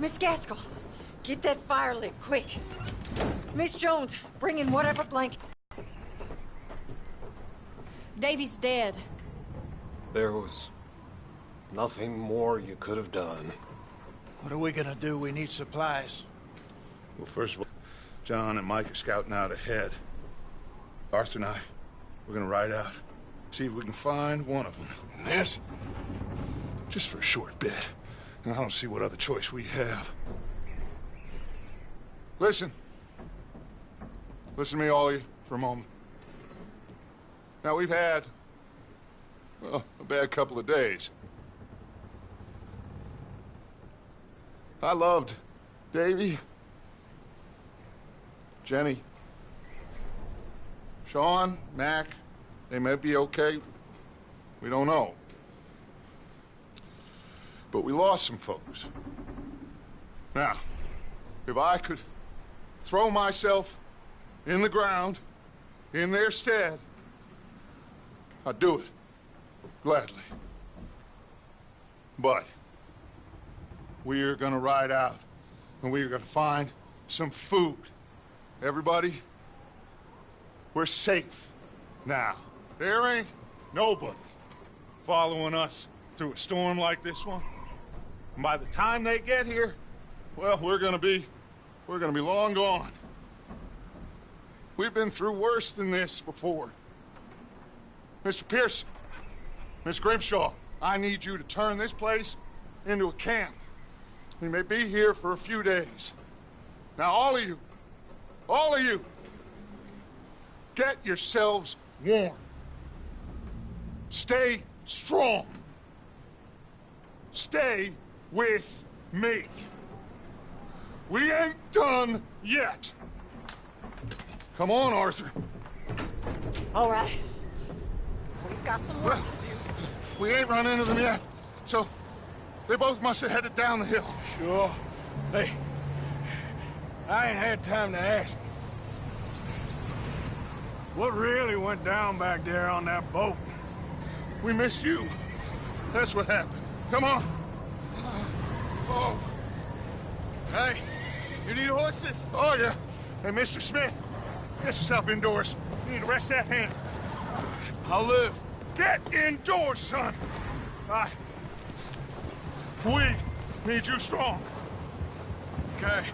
Miss Gaskell, get that fire lit, quick. Miss Jones, bring in whatever blanket. Davy's dead. There was nothing more you could have done. What are we gonna do? We need supplies. Well, first of all, John and Mike are scouting out ahead. Arthur and I, we're gonna ride out, see if we can find one of them. And this, just for a short bit. And I don't see what other choice we have. Listen. Listen to me, all of you, for a moment. Now, we've had, well, a bad couple of days. I loved Davy, Jenny, Sean, Mac. They may be okay. We don't know. But we lost some folks. Now, if I could throw myself in the ground in their stead, I'd do it, gladly. But we are gonna ride out, and we are gonna find some food. Everybody, we're safe now. There ain't nobody following us through a storm like this one. And by the time they get here, well, we're gonna be long gone. We've been through worse than this before. Mr. Pearson, Miss Grimshaw, I need you to turn this place into a camp. We may be here for a few days. Now, all of you, get yourselves warm. Stay strong. Stay with me. We ain't done yet. Come on, Arthur. All right. We've got some work to do. We ain't run into them yet, so they both must have headed down the hill. Sure. Hey, I ain't had time to ask. What really went down back there on that boat? We missed you. That's what happened. Come on. Oh. Hey, you need horses? Oh, yeah. Hey, Mr. Smith, get yourself indoors. You need to rest that hand. I'll live. Get indoors, son. We need you strong. Okay.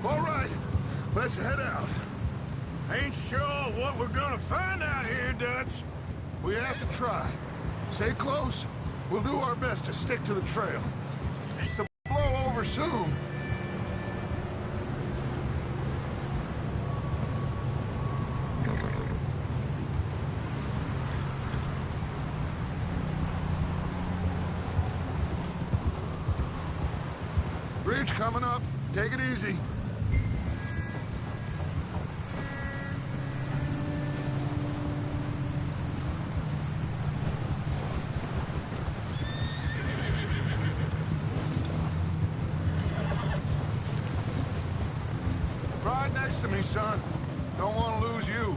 All right, let's head out. Ain't sure what we're gonna find out here, Dutch. We have to try. Stay close. We'll do our best to stick to the trail. It's to blow over soon. Bridge coming up. Take it easy. Ride next to me, son. Don't want to lose you.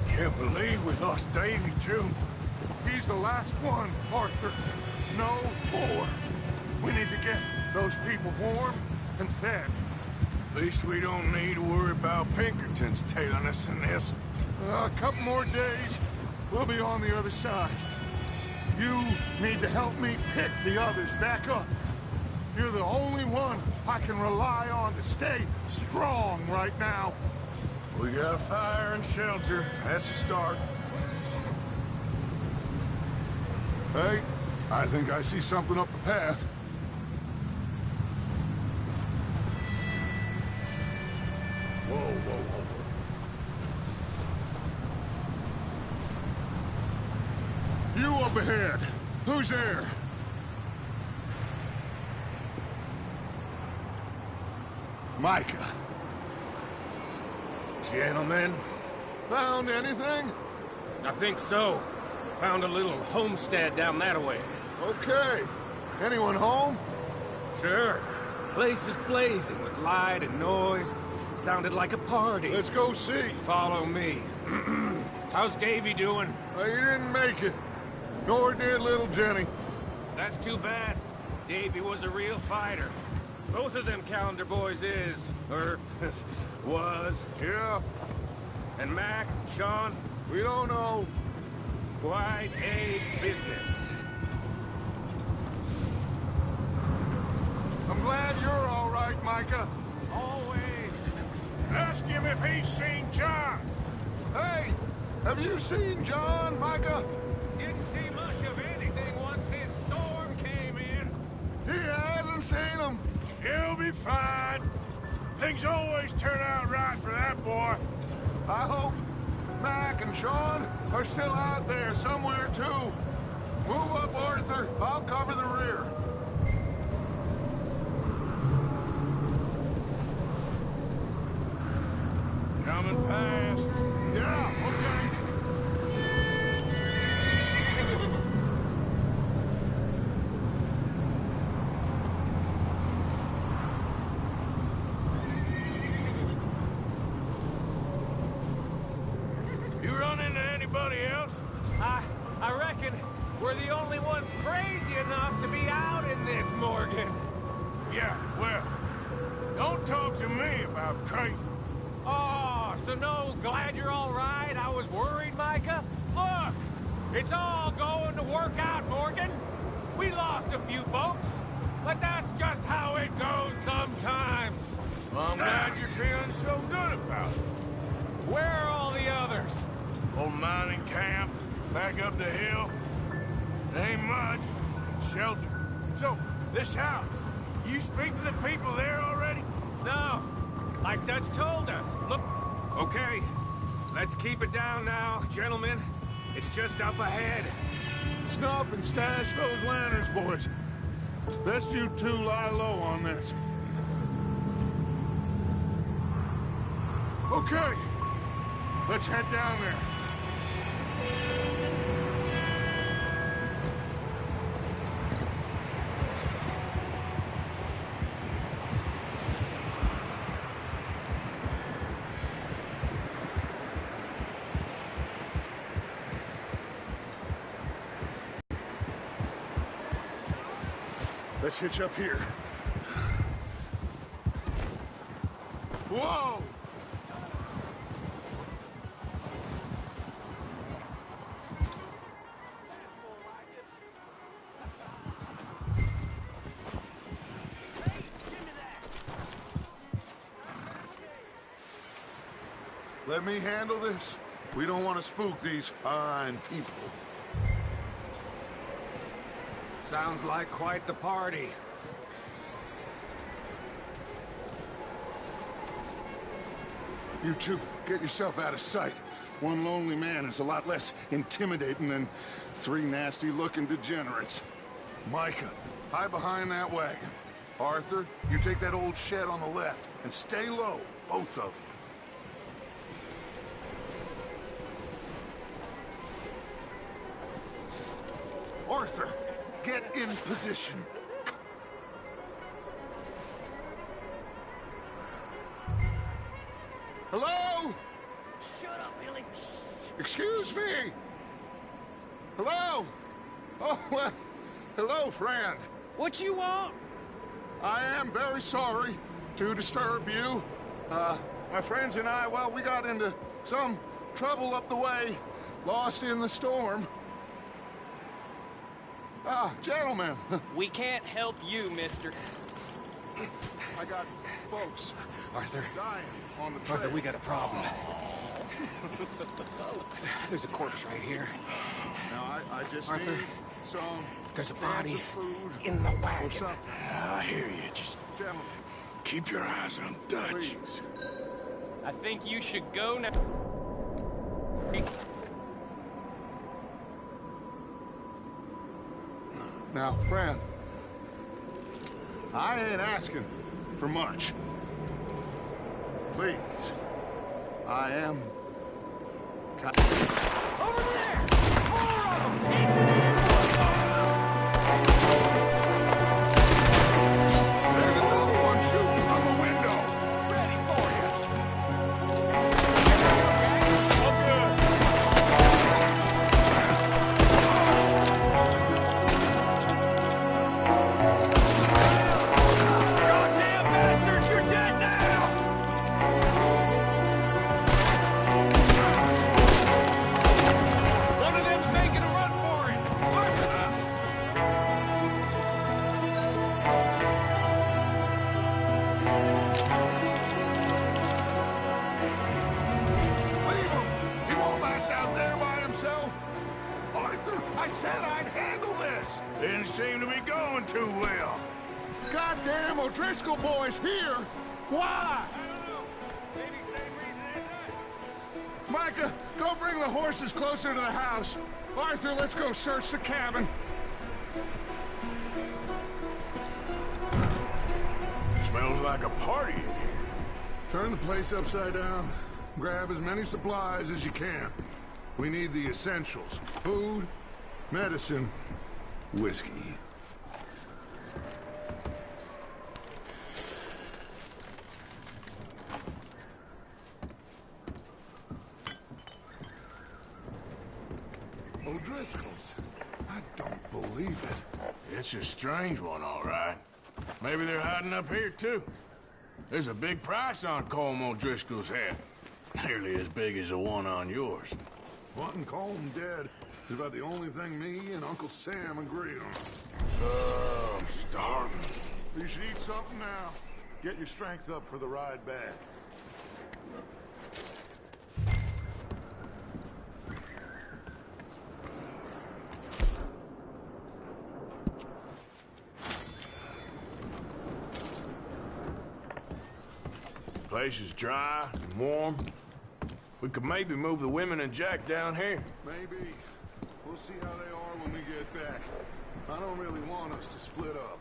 Can't believe we lost Davy, too. He's the last one, Arthur. No more. We need to get those people warm and fed. At least we don't need to worry about Pinkertons tailing us in this. A couple more days, we'll be on the other side. You need to help me pick the others back up. You're the only one I can rely on to stay strong right now. We got fire and shelter. That's a start. Hey, I think I see something up the path. Whoa, whoa, whoa. You up ahead. Who's there? Micah. Gentlemen? Found anything? I think so. Found a little homestead down that way. Okay. Anyone home? Sure. Place is blazing with light and noise. Sounded like a party. Let's go see. Follow me. How's Davy doing? He didn't make it. Nor did little Jenny. That's too bad. Davy was a real fighter. Both of them Calendar boys is, or was. Yeah, And Mac, Sean, we don't know. quite a business. I'm glad you're all right, Micah. Always. Ask him if he's seen John. Hey, have you seen John, Micah? Didn't see much of anything once this storm came in. He hasn't seen him. He'll be fine. Things always turn out right for that boy. I hope Mac and Sean are still out there somewhere, too. Move up, Arthur. I'll cover the rear. Coming past. Yeah, okay. You run into anybody else? I reckon we're the only ones crazy enough to be out in this, Morgan. Yeah, well, don't talk to me about crazy. Oh, so no, glad you're all right. I was worried, Micah. Look, it's all going to work out, Morgan. We lost a few folks, but that's just how it goes sometimes. Well, I'm glad you're feeling so good about it. Where are all the others? Old mining camp, back up the hill. It ain't much, but shelter. So, this house, you speak to the people there already? No, like Dutch told us. Look, okay, let's keep it down now, gentlemen. It's just up ahead. Snuff and stash those lanterns, boys. Best you two lie low on this. Okay, let's head down there. Let's hitch up here. Whoa! Let me handle this. We don't want to spook these fine people. Sounds like quite the party. You two, get yourself out of sight. One lonely man is a lot less intimidating than three nasty-looking degenerates. Micah, hide behind that wagon. Arthur, you take that old shed on the left, and stay low, both of you. Arthur, get in position. Hello? Shut up, Billy. Excuse me? Hello? Oh, well, hello, friend. What you want? I am very sorry to disturb you. My friends and I, well, we got into some trouble up the way, lost in the storm. Gentlemen, We can't help you, mister. I got folks Arthur. dying on the trail. Arthur, we got a problem. There's a corpse right here. Now, I just Arthur, need some there's a cans body of food in the or wagon. something. I hear you. Just Gentlemen, keep your eyes on Dutch. please. I think you should go now. Now, friend, I ain't asking for much. Please, I am... Over there! More of them! There's another one shooting from the window. Ready for you. All good. said I'd handle this! Didn't seem to be going too well. Goddamn O'Driscoll boys here! Why? I don't know. Maybe same reason as us. Micah, go bring the horses closer to the house. Arthur, let's go search the cabin. Smells like a party in here. Turn the place upside down. Grab as many supplies as you can. We need the essentials. Food, medicine, whiskey. O'Driscoll's. I don't believe it. It's a strange one, all right. Maybe they're hiding up here, too. There's a big price on Colm O'Driscoll's head. Nearly as big as the one on yours. Wanting Colm dead is about the only thing me and Uncle Sam agree on. Oh, I'm starving. You should eat something now. Get your strength up for the ride back. Place is dry and warm. We could maybe move the women and Jack down here. Maybe. We'll see how they are when we get back. I don't really want us to split up.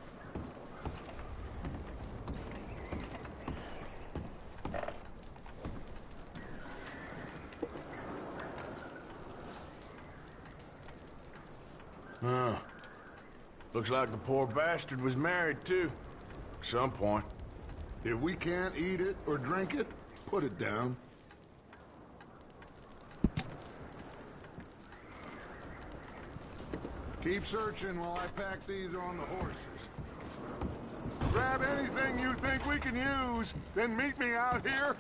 Looks like the poor bastard was married, too. At some point. If we can't eat it or drink it, put it down. Keep searching while I pack these on the horses. Grab anything you think we can use, then meet me out here.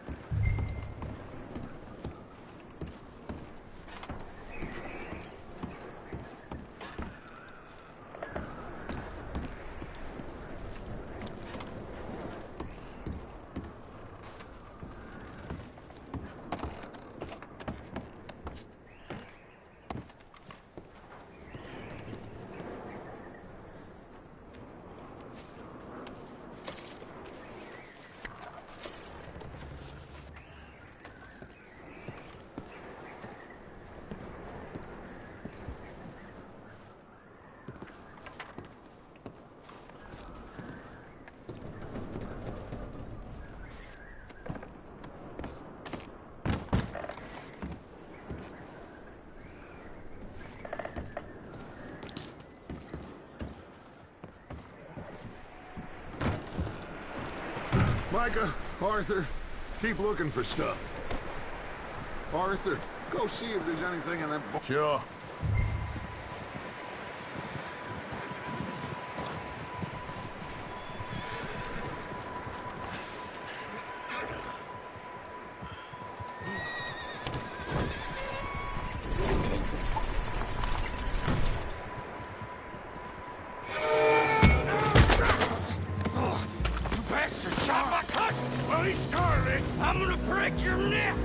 Micah, Arthur, keep looking for stuff. Arthur, go see if there's anything in that book. Sure. I'm gonna break your neck!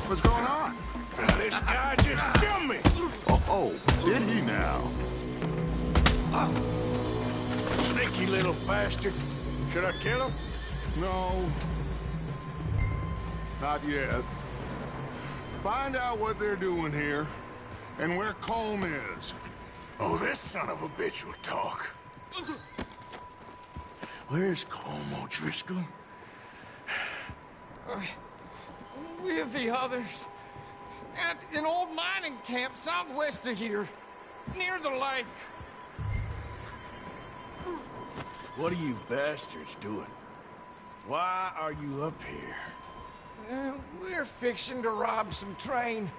What's going on? This guy just jumped me! Oh, did he now? Sneaky little bastard. Should I kill him? No. Not yet. Find out what they're doing here, and where Colm is. Oh, this son of a bitch will talk. Where's Colm O'Driscoll? With the others. At an old mining camp southwest of here. Near the lake. What are you bastards doing? Why are you up here? We're fixing to rob some train.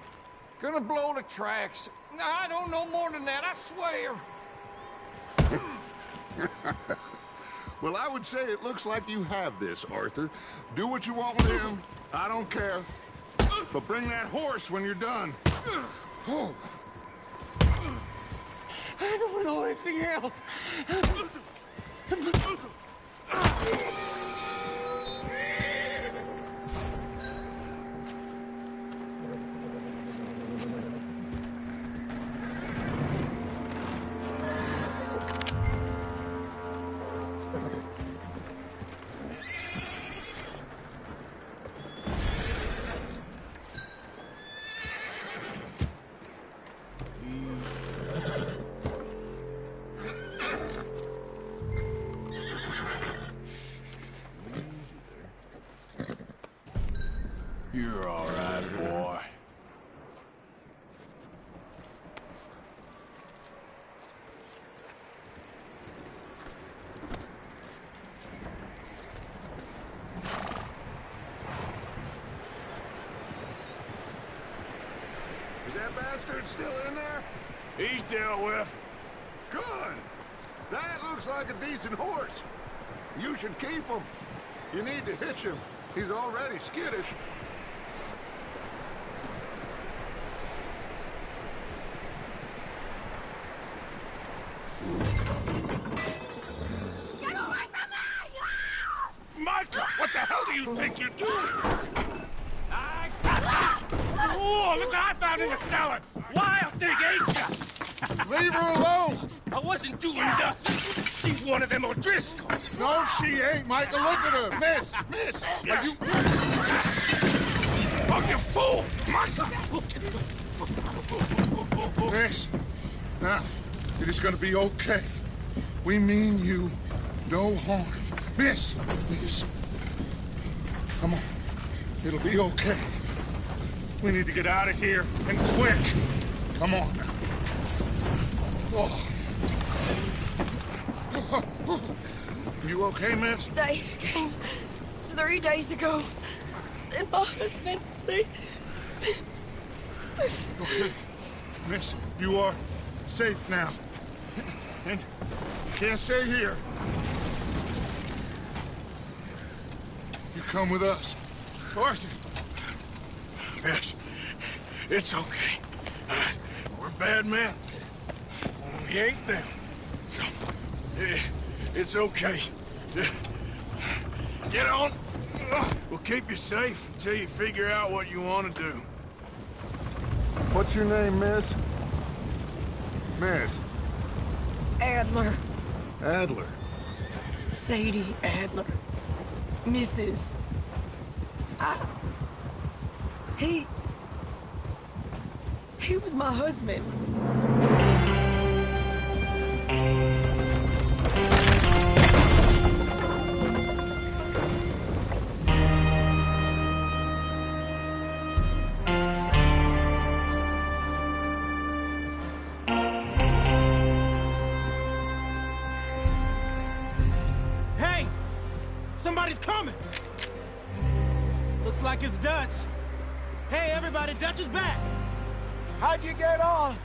Gonna blow the tracks. I don't know more than that, I swear. Well, I would say it looks like you have this, Arthur. Do what you want with him. I don't care. But bring that horse when you're done. Oh. I don't know anything else. You're all right, boy. Is that bastard still in there? He's dealt with. Good. That looks like a decent horse. You should keep him. You need to hitch him. He's already skittish. Get away from me! Micah, what the hell do you think you're doing? Oh, look what I found in the cellar! Wild thing, ain't ya? Leave her alone! I wasn't doing nothing. She's one of them O'Driscolls. No, she ain't, Michael. Look at her. Miss, are you... Oh, you fool! Micah! Miss, now, it is gonna be okay. We mean you no harm. Miss, come on. It'll be okay. We need to get out of here, and quick. Come on now. Oh. You okay, miss? They came 3 days ago. And my husband, they... Okay. Miss, you are safe now. And you can't stay here. You come with us. Arthur. Miss, it's okay. We're bad men. We ain't them. It's okay. Get on. We'll keep you safe until you figure out what you want to do. What's your name, miss? Miss. Adler. Adler. Sadie Adler. Mrs. He was my husband. Hey! Somebody's coming! Looks like it's Dutch. Hey, everybody, Dutch is back! How'd you get on?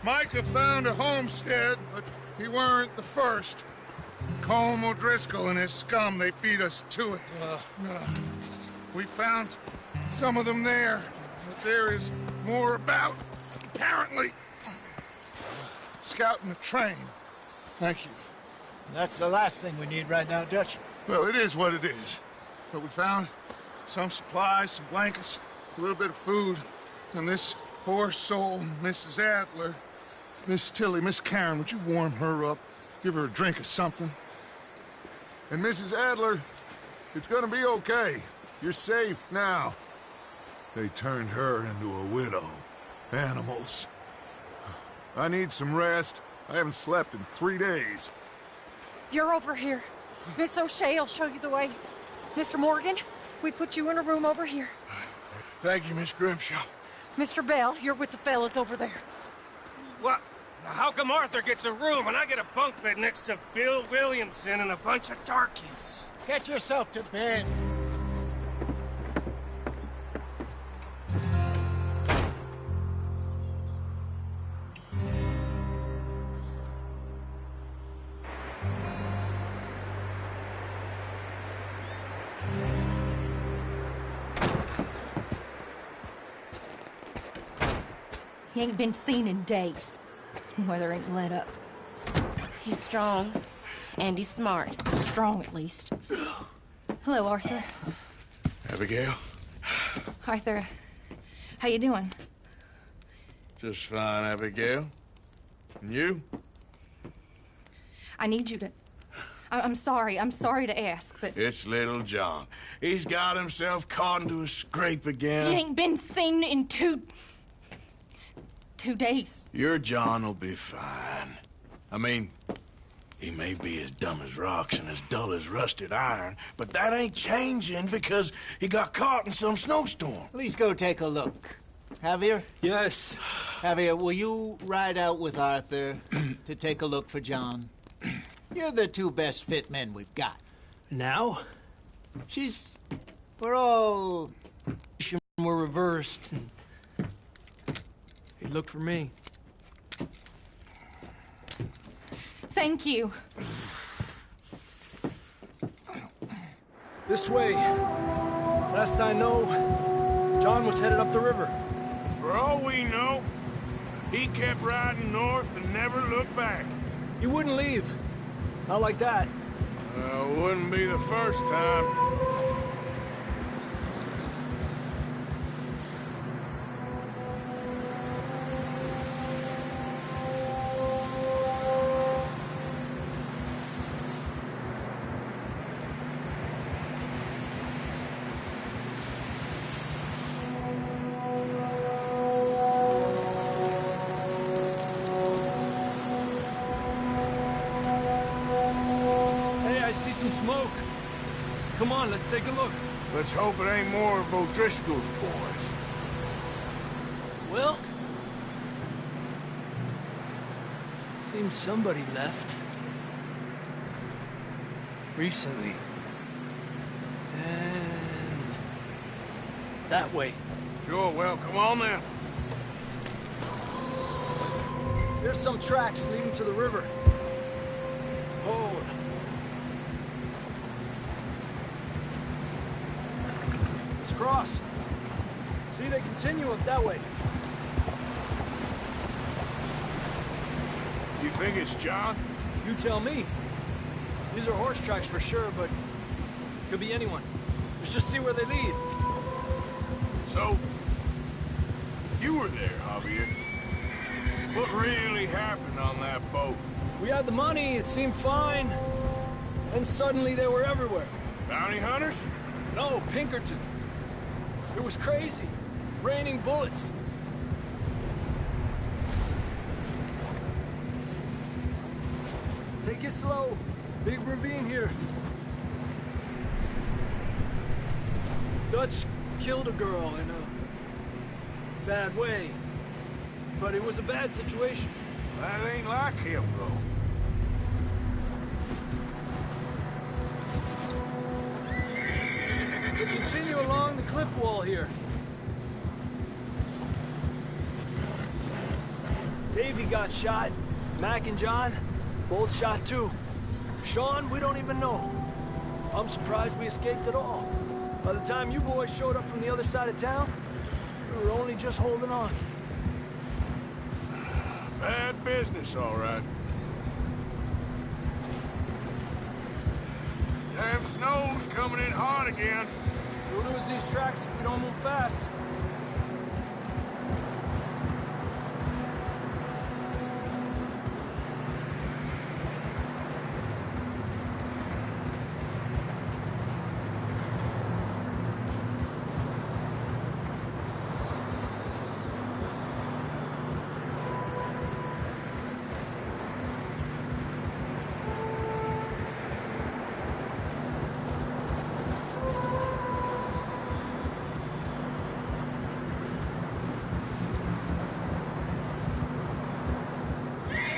Micah found a homestead, but he weren't the first. Colm O'Driscoll and his scum, they beat us to it. We found some of them there, but there is more about, apparently. Scouting the train. Thank you. That's the last thing we need right now, Dutch. Well, it is what it is. But we found some supplies, some blankets, a little bit of food, and this poor soul, Mrs. Adler, Miss Tilly, Miss Karen, would you warm her up? Give her a drink or something? And Mrs. Adler, it's gonna be okay. You're safe now. They turned her into a widow. Animals. I need some rest. I haven't slept in 3 days. You're over here. Miss O'Shea will show you the way. Mr. Morgan, we put you in a room over here. Thank you, Miss Grimshaw. Mr. Bell, you're with the fellas over there. What? How come Arthur gets a room and I get a bunk bed next to Bill Williamson and a bunch of darkies? Get yourself to bed. He ain't been seen in days. Weather ain't let up. He's strong, and he's smart. Strong, at least. Hello, Arthur. Abigail? Arthur, how you doing? Just fine, Abigail. And you? I need you to... I'm sorry to ask, but... It's little John. He's got himself caught into a scrape again. He ain't been seen in 2 days. Your John will be fine. I mean, He may be as dumb as rocks and as dull as rusted iron, but that ain't changing because he got caught in some snowstorm. Please go take a look. Javier? Yes. Javier, will you ride out with Arthur to take a look for John? You're the two best fit men we've got. Now? We're all... Were reversed. And he looked for me. Thank you. This way. Last I know, John was headed up the river. For all we know, he kept riding north and never looked back. He wouldn't leave. Not like that. Wouldn't be the first time. Some smoke. Come on, let's take a look. Let's hope it ain't more of O'Driscoll's boys. Well, seems somebody left. Recently. And that way. Sure, well, come on then. There's some tracks leading to the river. Hold. Cross. See, they continue up that way. You think it's John? You tell me. These are horse tracks for sure, but could be anyone. Let's just see where they lead. So, you were there, Javier. What really happened on that boat? We had the money, it seemed fine. And suddenly they were everywhere. Bounty hunters? No, Pinkertons. It was crazy. Raining bullets. Take it slow. Big ravine here. Dutch killed a girl in a bad way. But it was a bad situation. That ain't like him, though. We continue along the cliff wall here. Davey got shot. Mac and John, both shot too. Sean, we don't even know. I'm surprised we escaped at all. By the time you boys showed up from the other side of town, we were only just holding on. Bad business, all right. Damn snow's coming in hard again. We'll lose these tracks if we don't move fast.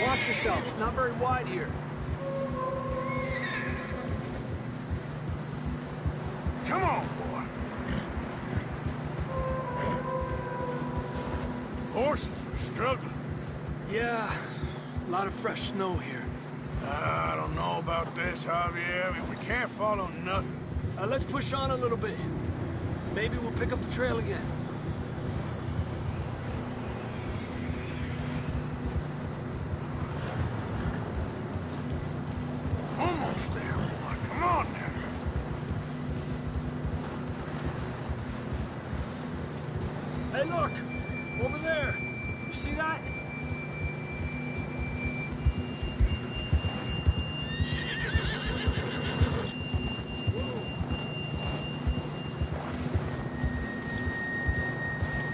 Watch yourself. It's not very wide here. Come on, boy. Horses are struggling. Yeah, a lot of fresh snow here. I don't know about this, Javier. I mean, we can't follow nothing. Let's push on a little bit. Maybe we'll pick up the trail again. Almost there, boy. Come on now. Hey, look! Over there! You see that?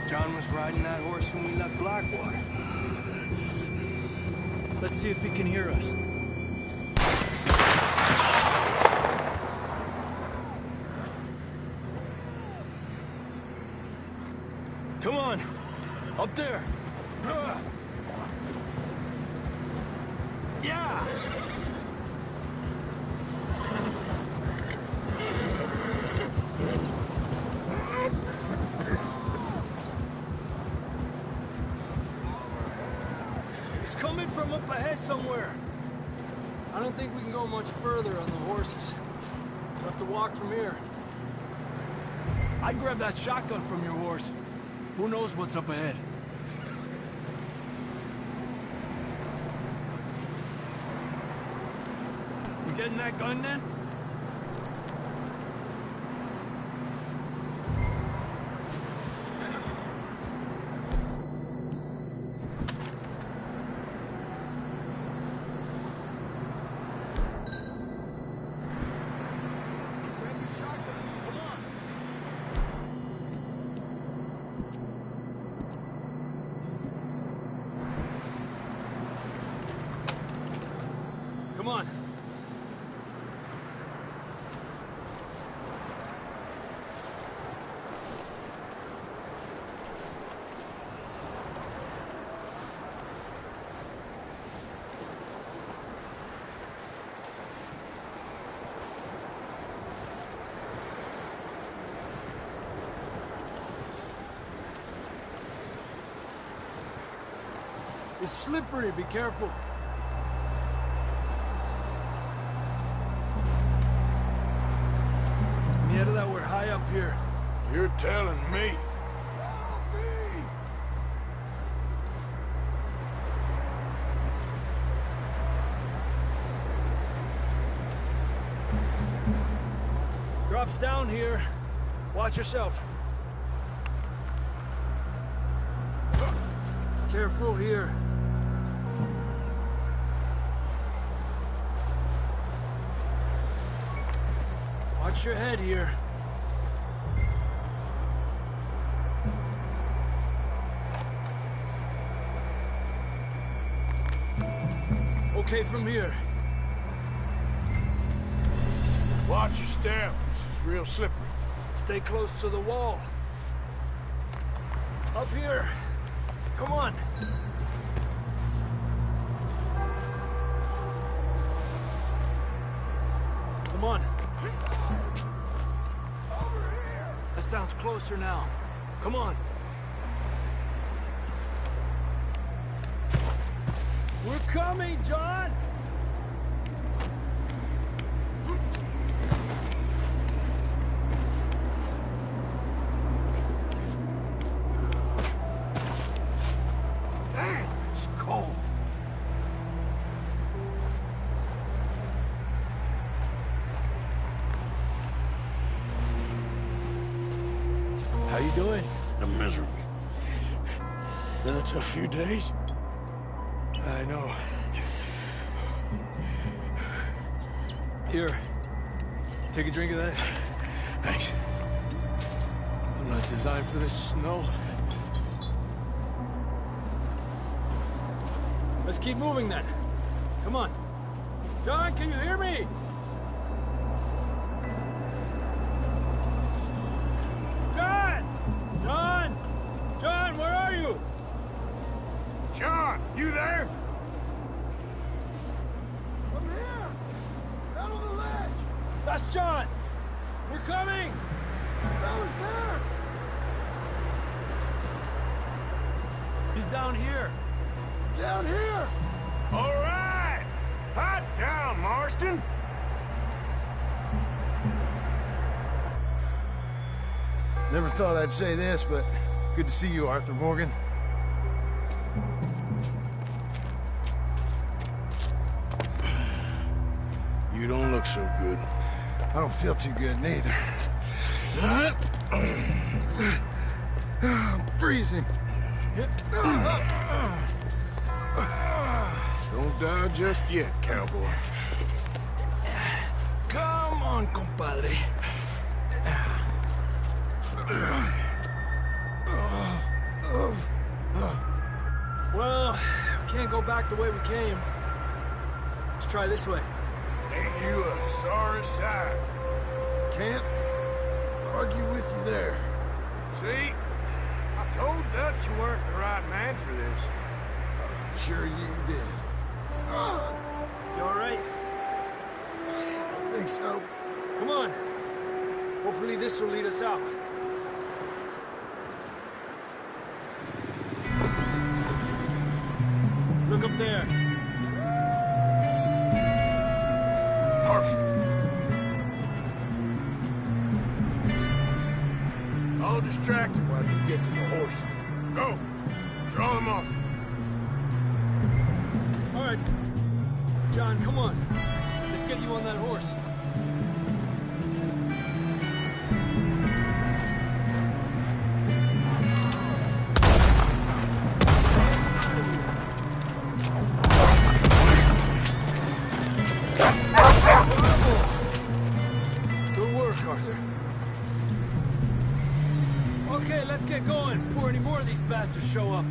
John was riding that horse when we left Blackwater. Let's see if he can hear us. Come on. Up there. Yeah! It's coming from up ahead somewhere. I don't think we can go much further on the horses. We'll have to walk from here. I'd grab that shotgun from your horse. Who knows what's up ahead? You getting that gun then? Come on. It's slippery, be careful. Out of that, we're high up here. You're telling me. Drops down here. Watch yourself. Careful here. Watch your head here. Okay from here. Watch your step. This is real slippery. Stay close to the wall. Up here. Come on. Come on. That sounds closer now. Come on. We're coming, John! Damn, it's cold. How you doing? I'm miserable. Been a tough few days. I know. Here. Take a drink of that. Thanks. I'm not designed for this snow. Let's keep moving then. Come on. John, can you hear me? John! John! John, where are you? John, you there? I'm here! Down on the ledge! That's John! We're coming! Fella's there! He's down here. Down here! All right! Hot down, Marston! Never thought I'd say this, but it's good to see you, Arthur Morgan. You don't look so good. I don't feel too good, neither. I'm freezing. Don't die just yet, cowboy. Come on, compadre. Well, we can't go back the way we came. Let's try this way. Ain't you a sorry sight? Can't argue with you there. See? I told Dutch you weren't the right man for this. I'm sure you did. You all right? I don't think so. Come on. Hopefully this will lead us out. Look up there. Perfect. I'll distract him while you get to the horses. Go. Draw them off. All right. John, come on. Let's get you on that horse. Good work, Arthur. Okay, let's get going before any more of these bastards show up.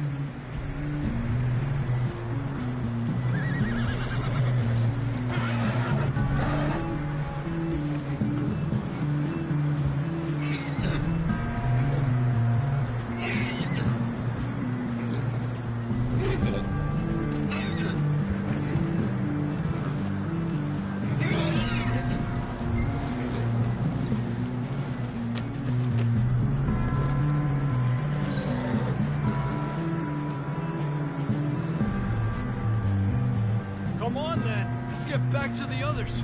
Come on, then. Let's get back to the others.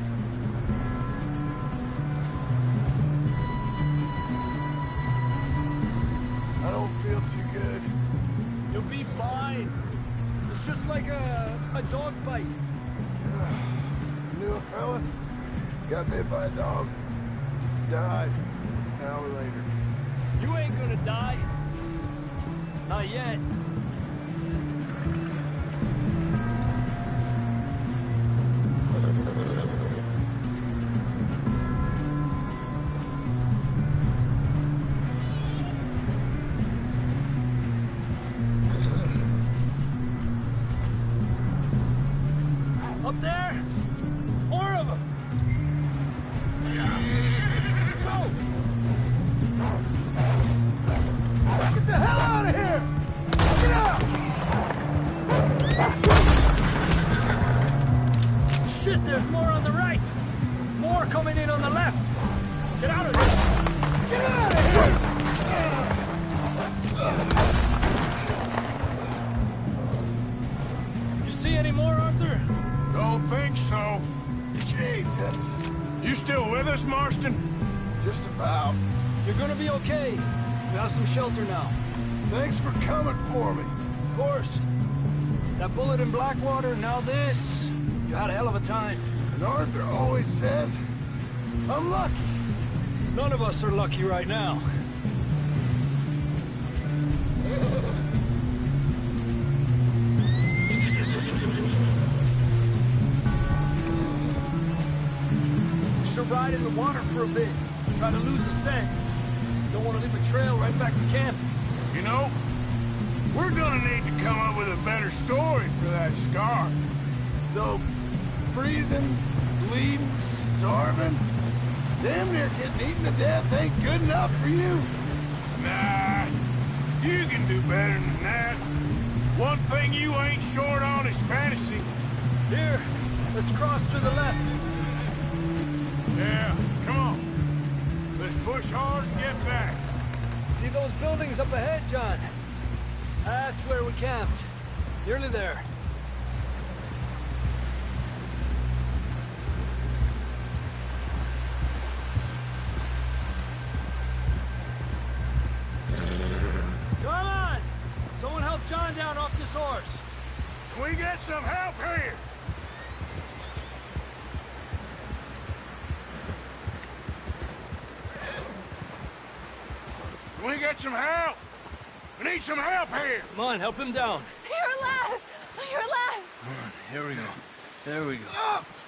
I don't feel too good. You'll be fine. It's just like a dog bite. Knew a fella? Got bit by a dog. Died. An hour later. You ain't gonna die. Not yet. Up there! More of them! Go! Get the hell out of here! Get out! Shit, there's more on the right! More coming in on the left! Get out of here! Get out of here! You see any more, Arthur? Don't think so. Jesus! You still with us, Marston? Just about. You're gonna be okay. We have some shelter now. Thanks for coming for me. Of course. That bullet in Blackwater, now this. You had a hell of a time. And Arthur always says, I'm lucky. None of us are lucky right now. Should ride in the water for a bit. Try to lose a scent. Don't want to leave a trail right back to camp. You know, we're gonna need to come up with a better story for that scar. So, freezing, bleeding, starving, damn near getting eaten to death ain't good enough for you. Nah, you can do better than that. One thing you ain't short on is fantasy. Here, let's cross to the left. Yeah, come on. Let's push hard and get back. See those buildings up ahead, John? That's where we camped. Nearly there. Come on! Someone help John down off this horse. Can we get some help here? Can we get some help? We need some help here. Come on, help him down. You're alive! You're alive! Here we go. There we go.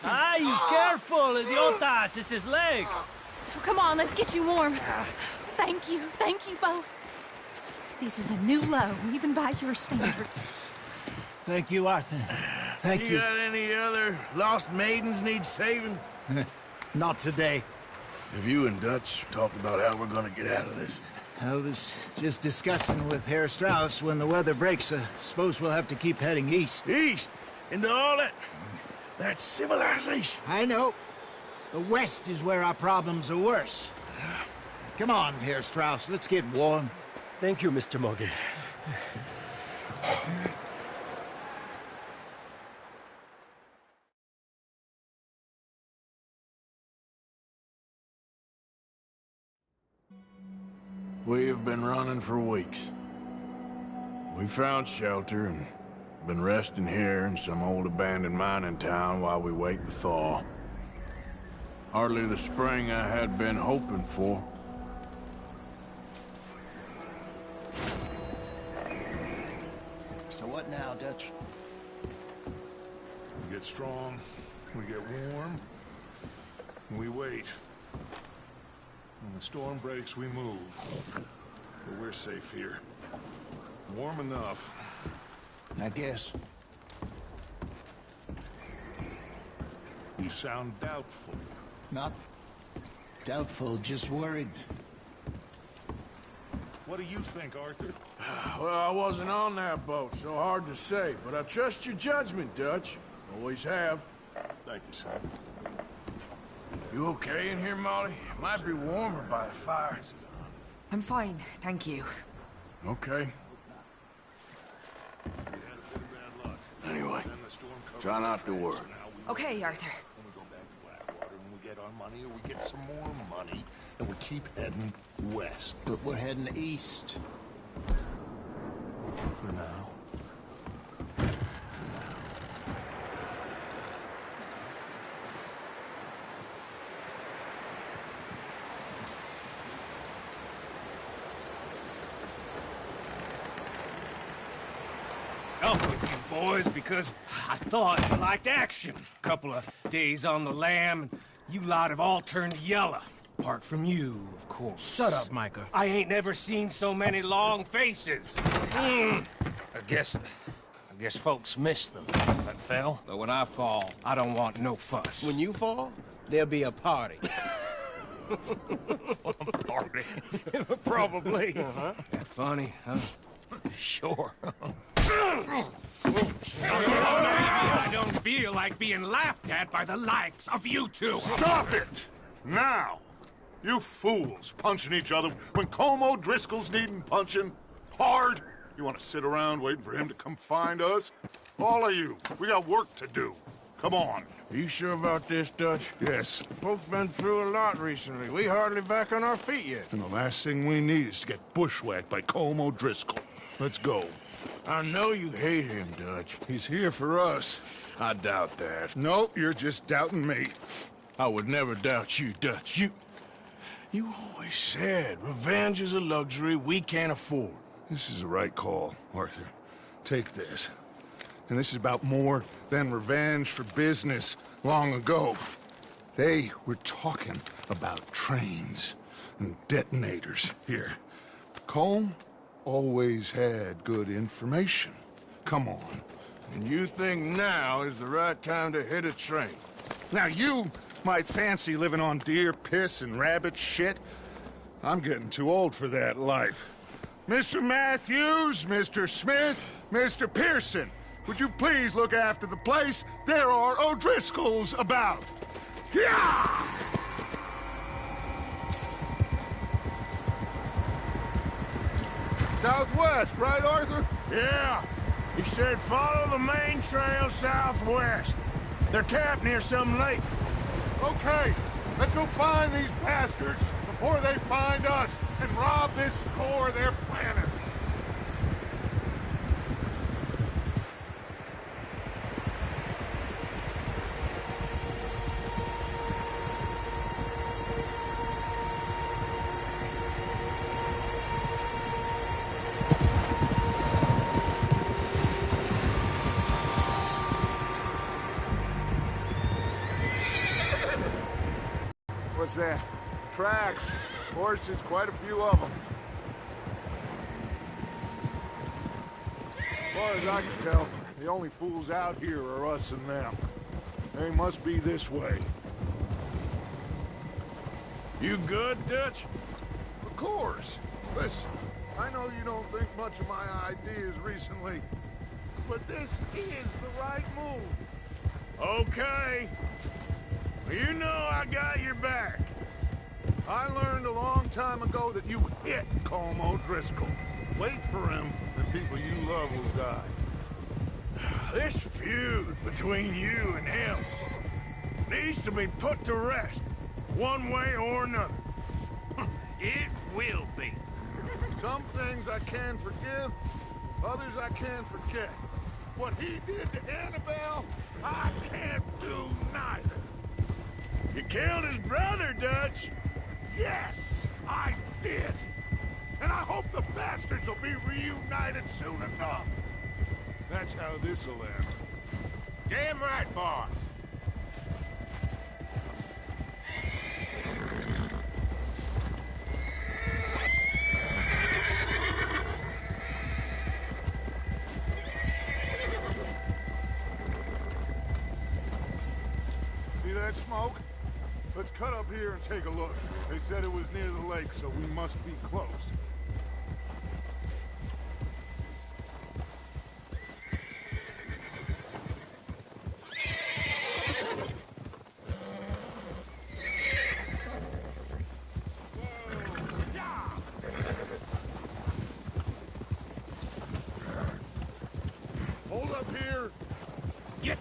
Ay, careful, idiotas! It's his leg! Come on, let's get you warm. Thank you both. This is a new low, even by your standards. Thank you, Arthur. Thank you. got any other lost maidens need saving? Not today. Have you and Dutch talked about how we're gonna get out of this? I was just discussing with Herr Strauss when the weather breaks. Suppose we'll have to keep heading east. East? Into all that civilization. I know. The west is where our problems are worse. Come on, Herr Strauss, let's get warm. Thank you, Mr. Morgan. We have been running for weeks. We found shelter and been resting here in some old abandoned mining town while we wait the thaw. Hardly the spring I had been hoping for. So what now, Dutch? We get strong, we get warm, and we wait. When the storm breaks, we move. But we're safe here. Warm enough. I guess. You sound doubtful. Not doubtful, just worried. What do you think, Arthur? Well, I wasn't on that boat, so hard to say, but I trust your judgment, Dutch. Always have. Thank you, son. You okay in here, Molly? It might be warmer by the fire. I'm fine, thank you. Okay. Anyway, try not to worry. Okay, Arthur. When we go back to Blackwater, when we get our money, or we get some more money, and we keep heading west. But we're heading east. For now. Up with you boys because I thought you liked action. Couple of days on the lam, and you lot have all turned yellow. Apart from you, of course. Shut up, Micah. I ain't never seen so many long faces. I guess folks miss them. That fell. But when I fall, I don't want no fuss. When you fall, there'll be a party. Party. Probably. That funny, huh? Sure. I don't feel like being laughed at by the likes of you two. Stop it! Now! You fools punching each other when Colm O'Driscoll's needing punching. Hard! You want to sit around waiting for him to come find us? All of you, we got work to do. Come on. Are you sure about this, Dutch? Yes. Folks been through a lot recently. We hardly back on our feet yet. And the last thing we need is to get bushwhacked by Colm O'Driscoll. Let's go. I know you hate him, Dutch. He's here for us. I doubt that. No, you're just doubting me. I would never doubt you, Dutch. You always said revenge is a luxury we can't afford. This is the right call, Arthur. Take this. And this is about more than revenge for business long ago. They were talking about trains and detonators here. Colm always had good information. Come on. And you think now is the right time to hit a train? Now you might fancy living on deer piss and rabbit shit. I'm getting too old for that life. Mr. Matthews, Mr. Smith, Mr. Pearson, would you please look after the place? There are O'Driscolls about. Yeah! Southwest, right, Arthur? Yeah. He said follow the main trail southwest. They're camped near some lake. Okay, let's go find these bastards before they find us and rob this core they're planning. What's that? Tracks. Horses, quite a few of them. As far as I can tell, the only fools out here are us and them. They must be this way. You good, Dutch? Of course. Listen, I know you don't think much of my ideas recently, but this is the right move. Okay. You know I got your back. I learned a long time ago that you hit Colm O'Driscoll. Wait for him, and people you love will die. This feud between you and him needs to be put to rest, one way or another. It will be. Some things I can forgive, others I can't forget. What he did to Annabelle, I can't do neither. You killed his brother, Dutch. Yes, I did. And I hope the bastards will be reunited soon enough. That's how this'll end. Damn right, boss. See that smoke? Let's cut up here and take a look. They said it was near the lake, so we must be close. Hold up here. Get.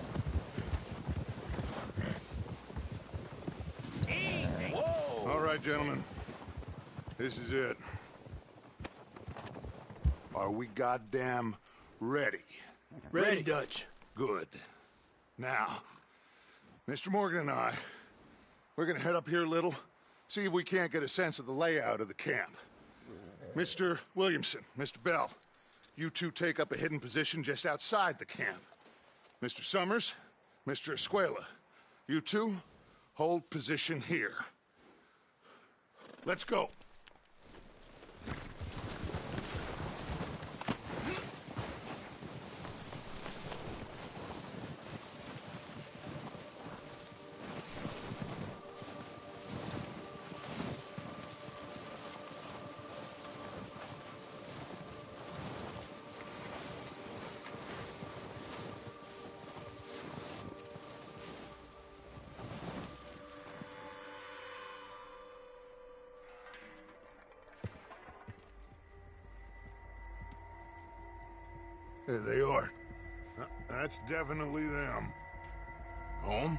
Easy. Whoa. All right, gentlemen. This is it. Are we goddamn ready? Ready, Dutch. Good. Now, Mr. Morgan and I, we're gonna head up here a little, see if we can't get a sense of the layout of the camp. Mr. Williamson, Mr. Bell, you two take up a hidden position just outside the camp. Mr. Summers, Mr. Escuela, you two hold position here. Let's go. There they are. That's definitely them. Home?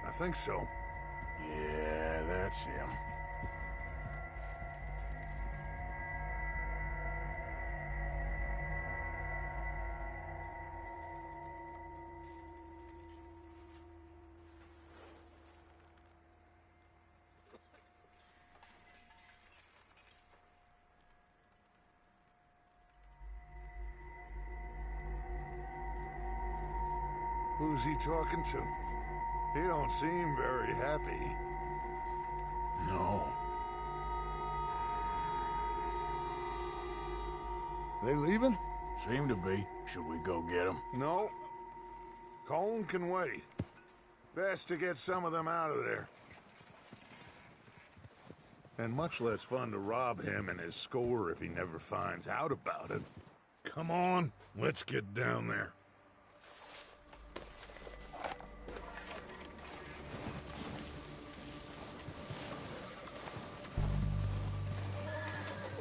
I think so. Yeah, that's him. Who's he talking to? He don't seem very happy. No. They leaving? Seem to be. Should we go get him? No. Colm can wait. Best to get some of them out of there. And much less fun to rob him and his score if he never finds out about it. Come on, let's get down there.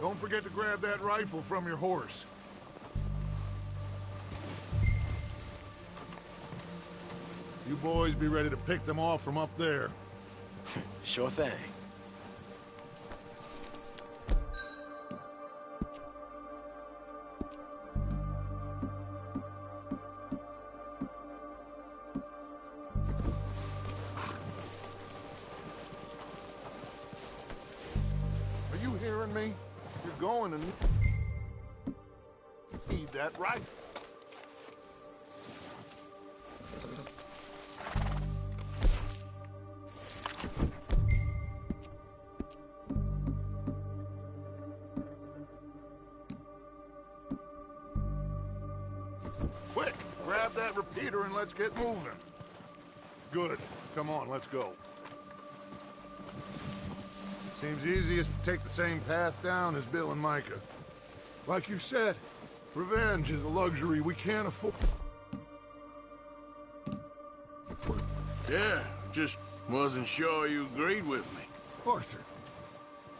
Don't forget to grab that rifle from your horse. You boys be ready to pick them off from up there. Sure thing. Are you hearing me? You're going to need that rifle. Quick, grab that repeater and let's get moving. Good. Come on, let's go. Seems easiest to take the same path down as Bill and Micah. Like you said, revenge is a luxury we can't afford. Yeah, just wasn't sure you agreed with me. Arthur.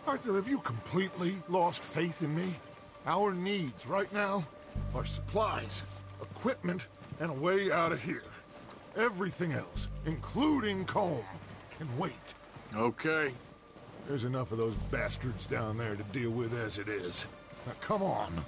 Arthur, have you completely lost faith in me? Our needs right now are supplies, equipment, and a way out of here. Everything else, including Colm, can wait. Okay. There's enough of those bastards down there to deal with as it is. Now, come on.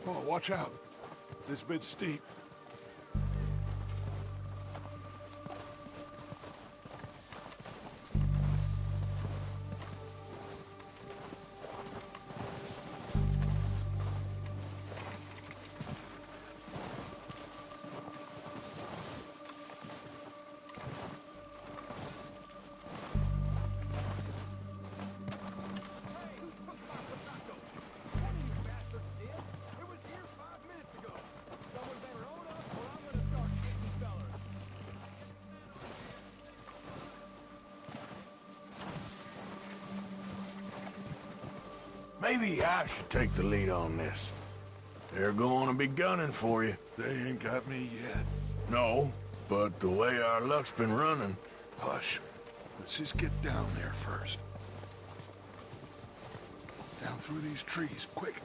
Oh, watch out. This bit's steep. Maybe I should take the lead on this. They're going to be gunning for you. They ain't got me yet. No, but the way our luck's been running... Hush. Let's just get down there first. Down through these trees, quick.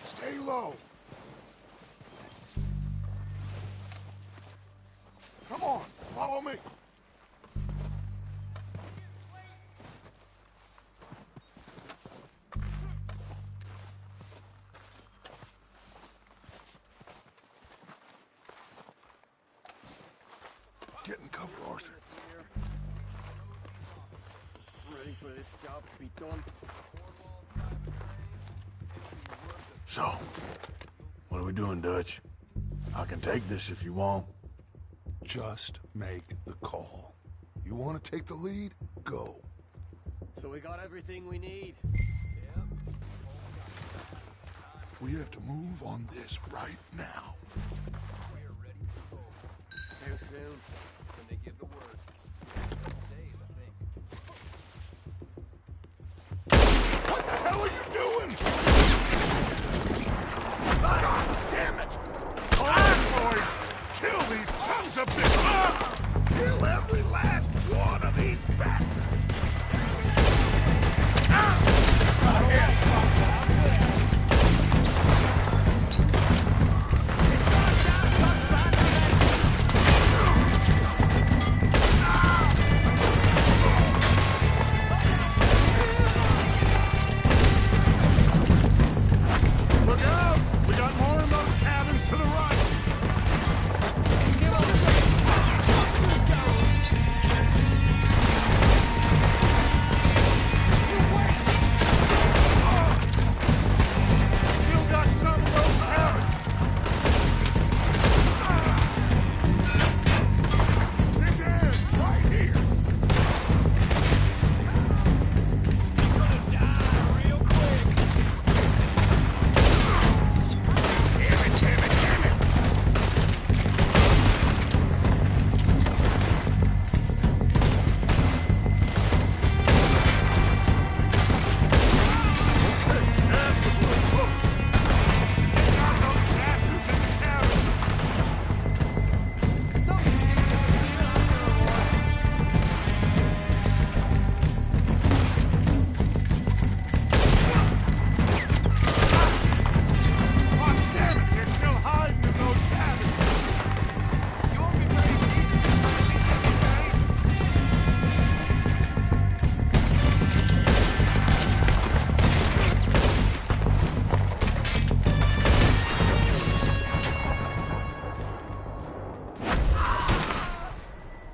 Stay low. Come on, follow me. Get in cover, Arthur. Ready for this job to be done. So, what are we doing, Dutch? I can take this if you want. Just make the call. You want to take the lead? Go. So we got everything we need. We have to move on this right now. How soon? When they give the word. What the hell are you doing? God damn it! Come on, boys! Kill these sons of bitches! Kill every last one of these bastards!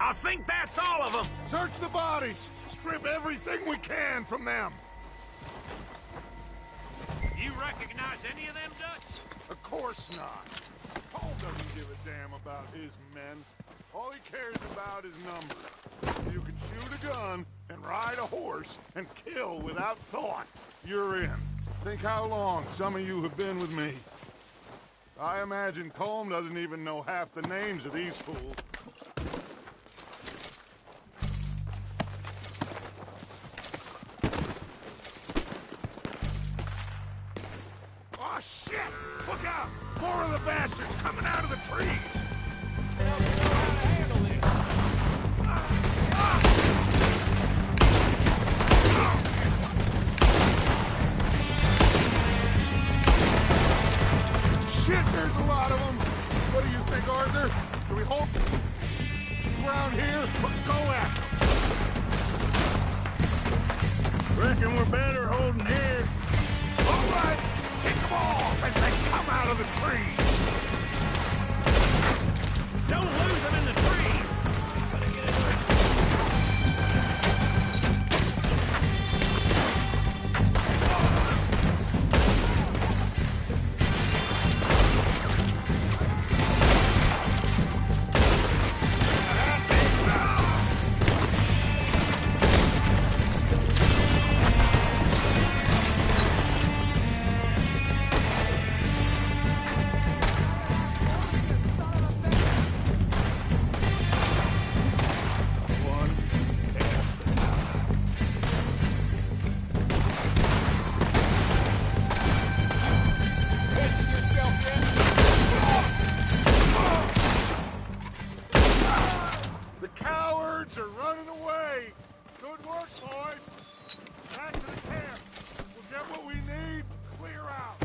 I think that's all of them. Search the bodies. Strip everything we can from them. You recognize any of them, Dutch? Of course not. Paul doesn't give a damn about his men. All he cares about is numbers. You can shoot a gun and ride a horse and kill without thought. You're in. Think how long some of you have been with me. I imagine Colm doesn't even know half the names of these fools. Oh, shit! Look out! More of the bastards coming out of the trees! Shit, there's a lot of them! What do you think, Arthur? Do we hold around here or go after them? Reckon we're better holding here. All right! Pick them off as they come out of the trees! Don't lose them in the trees! Better get in there. The cowards are running away! Good work, boys! Back to the camp! We'll get what we need, clear out!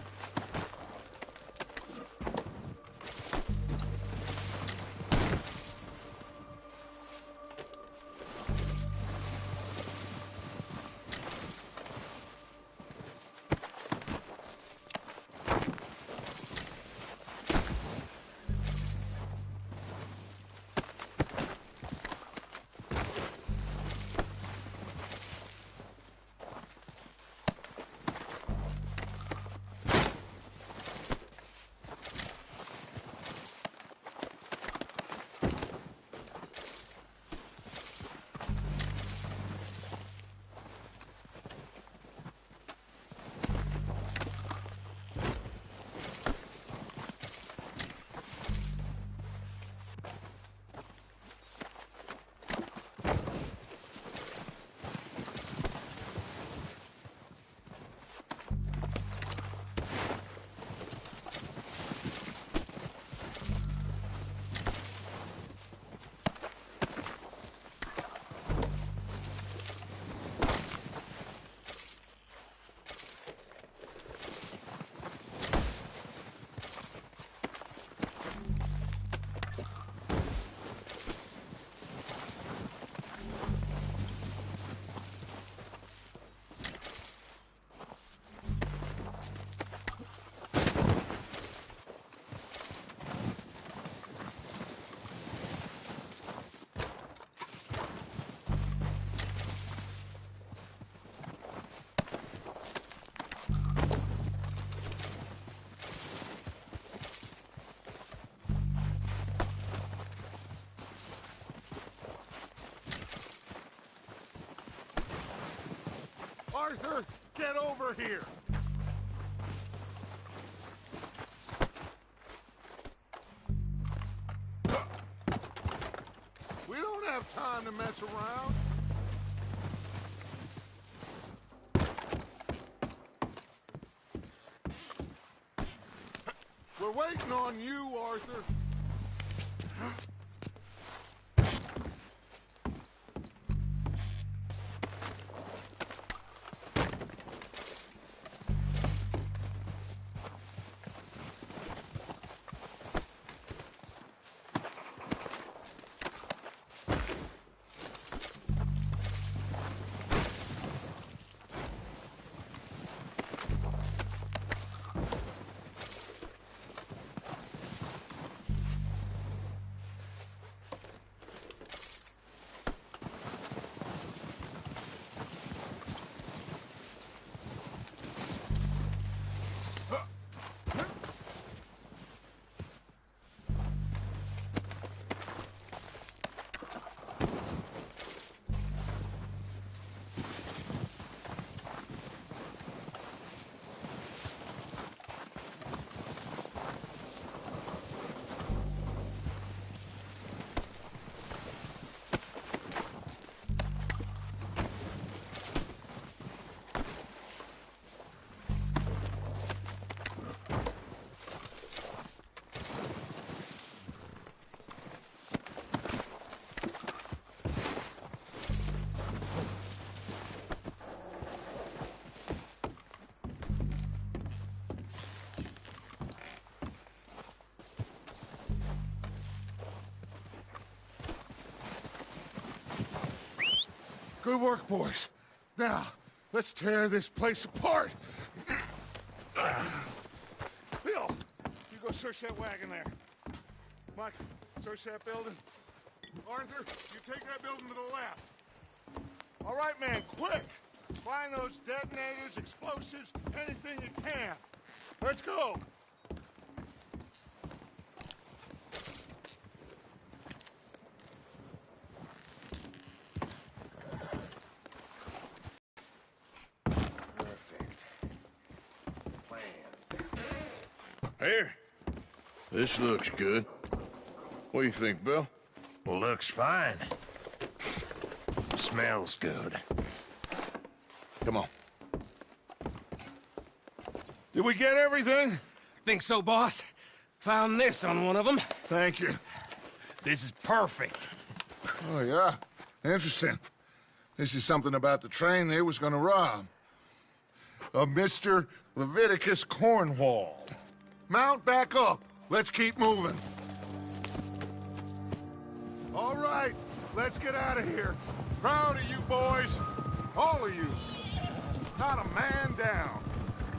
Arthur, get over here! We don't have time to mess around. We're waiting on you, Arthur. Good work, boys. Now, let's tear this place apart. Bill, you go search that wagon there. Mike, search that building. Arthur, you take that building to the left. All right, man, quick! Find those detonators, explosives, anything you can. Let's go! Here. This looks good. What do you think, Bill? Well, looks fine. Smells good. Come on. Did we get everything? Think so, boss? Found this on one of them. Thank you. This is perfect. Oh, yeah? Interesting. This is something about the train they was gonna rob. A Mr. Leviticus Cornwall. Mount back up. Let's keep moving. All right, let's get out of here. Proud of you boys. All of you. Not a man down.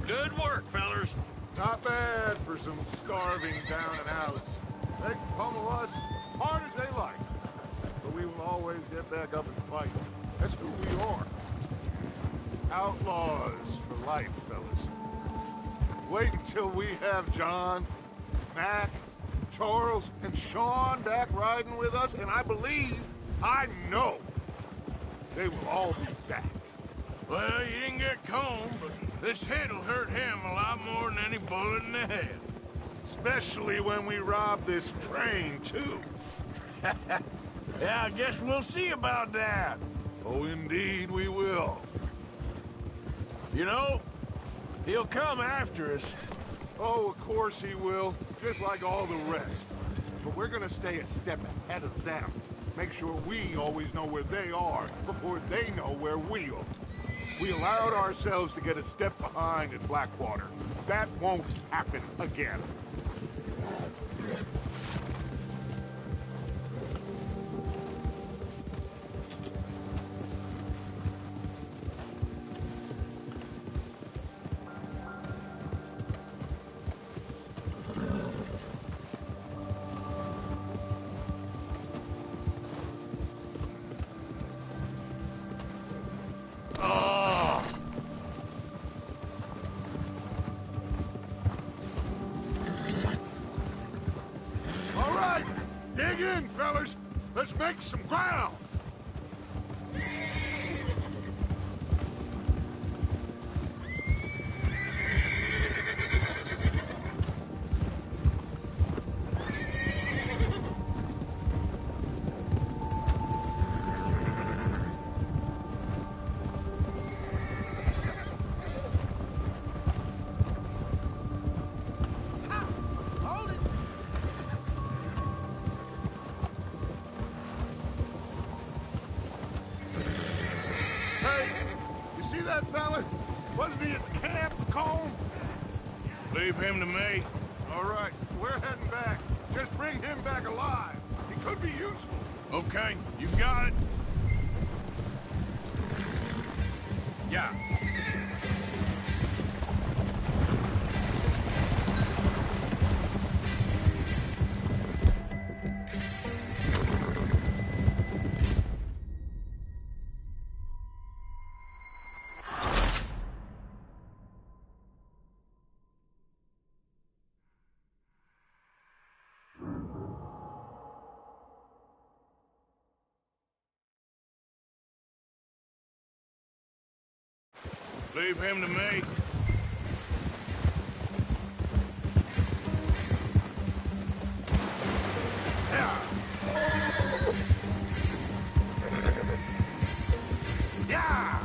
Good work, fellers. Not bad for some starving down and outs. They can pummel us hard as they like. But we will always get back up and fight. That's who we are. Outlaws for life, fellas. Wait until we have John, Mac, Charles, and Sean back riding with us, and I believe, I know, they will all be back. Well, you didn't get Combe, but this hit'll hurt him a lot more than any bullet in the head. Especially when we rob this train, too. Yeah, I guess we'll see about that. Oh, indeed we will. You know, he'll come after us. Oh, of course he will, just like all the rest. But we're gonna stay a step ahead of them. Make sure we always know where they are before they know where we are. We allowed ourselves to get a step behind at Blackwater. That won't happen again. Dig in, fellas! Let's make some ground! That fella? Wasn't he at the camp, Combe? Leave him to me. All right, we're heading back. Just bring him back alive. He could be useful. Okay, you got it. Yeah. Leave him to me. Yeah!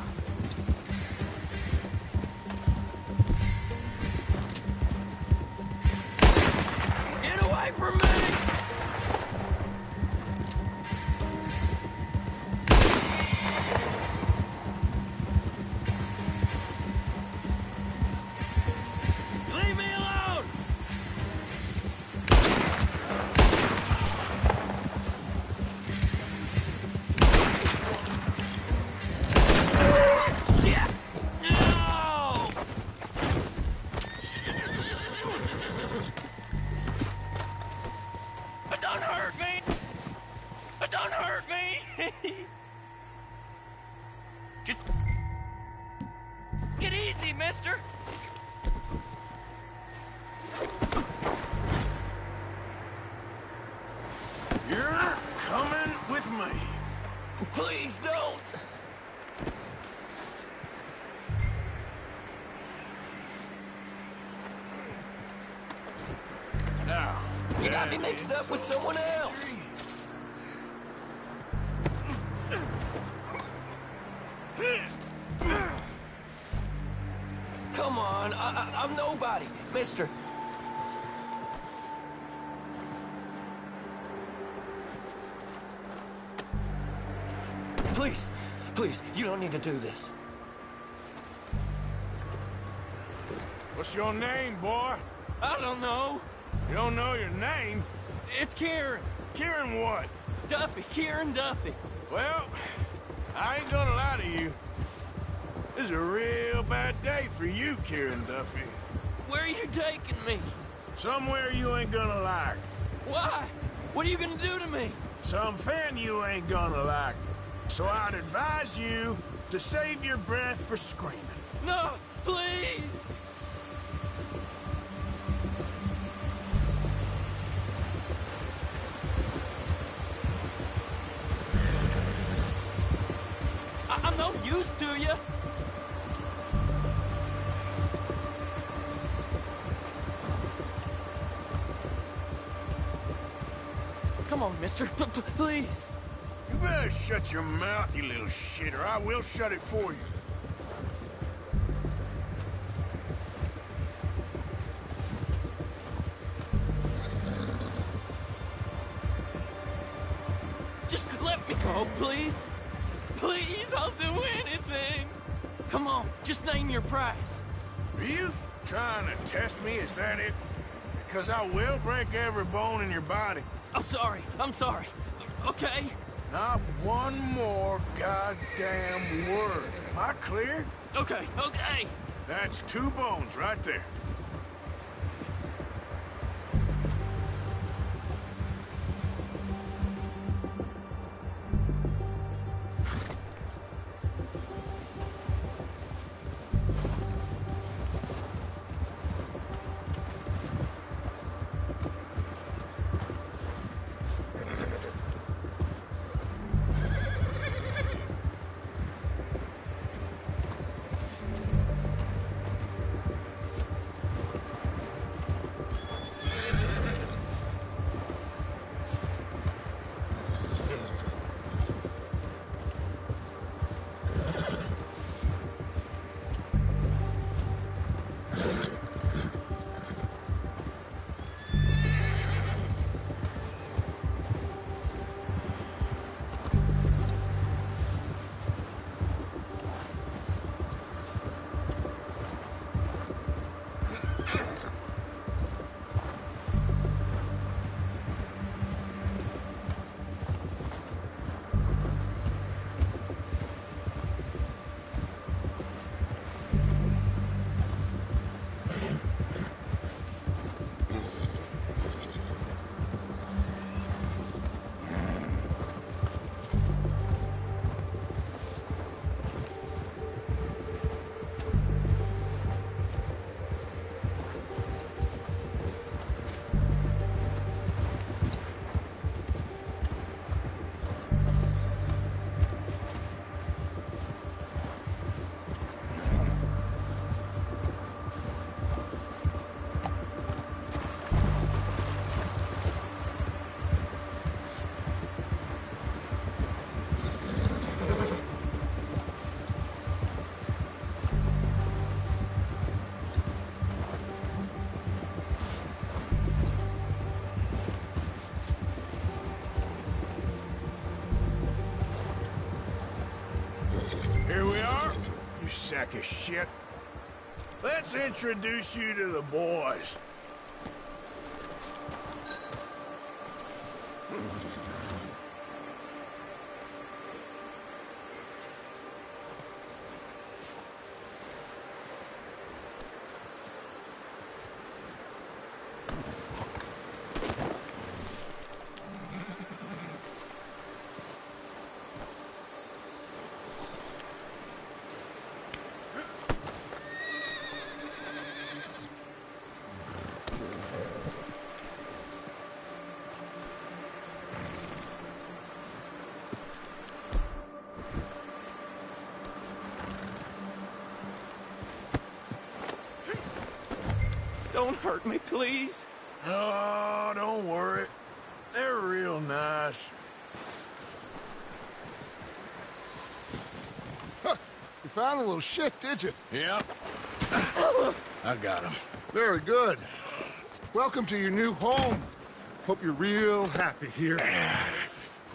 Get away from me! off me! Please don't! Now, You got me mixed up with someone else! Come on, I'm nobody, mister. Please, please, you don't need to do this. What's your name, boy? I don't know. You don't know your name? It's Kieran. Kieran what? Duffy, Kieran Duffy. Well, I ain't gonna lie to you. This is a real bad day for you, Kieran Duffy. Where are you taking me? Somewhere you ain't gonna like. Why? What are you gonna do to me? Something you ain't gonna like. So I'd advise you to save your breath for screaming. No, please! I'm no use to you. Come on, mister. Please. You better shut your mouth, you little shit, or I will shut it for you. Just let me go, please. Please, I'll do anything. Come on, just name your price. Are you trying to test me? Is that it? Because I will break every bone in your body. I'm sorry. Okay? Not one more goddamn word. Am I clear? Okay. That's 2 bones right there. Sack of shit. Let's introduce you to the boys. don't hurt me, please. Oh, don't worry. They're real nice. Huh. You found a little shit, did you? Yep. I got him. Very good. Welcome to your new home. Hope you're real happy here.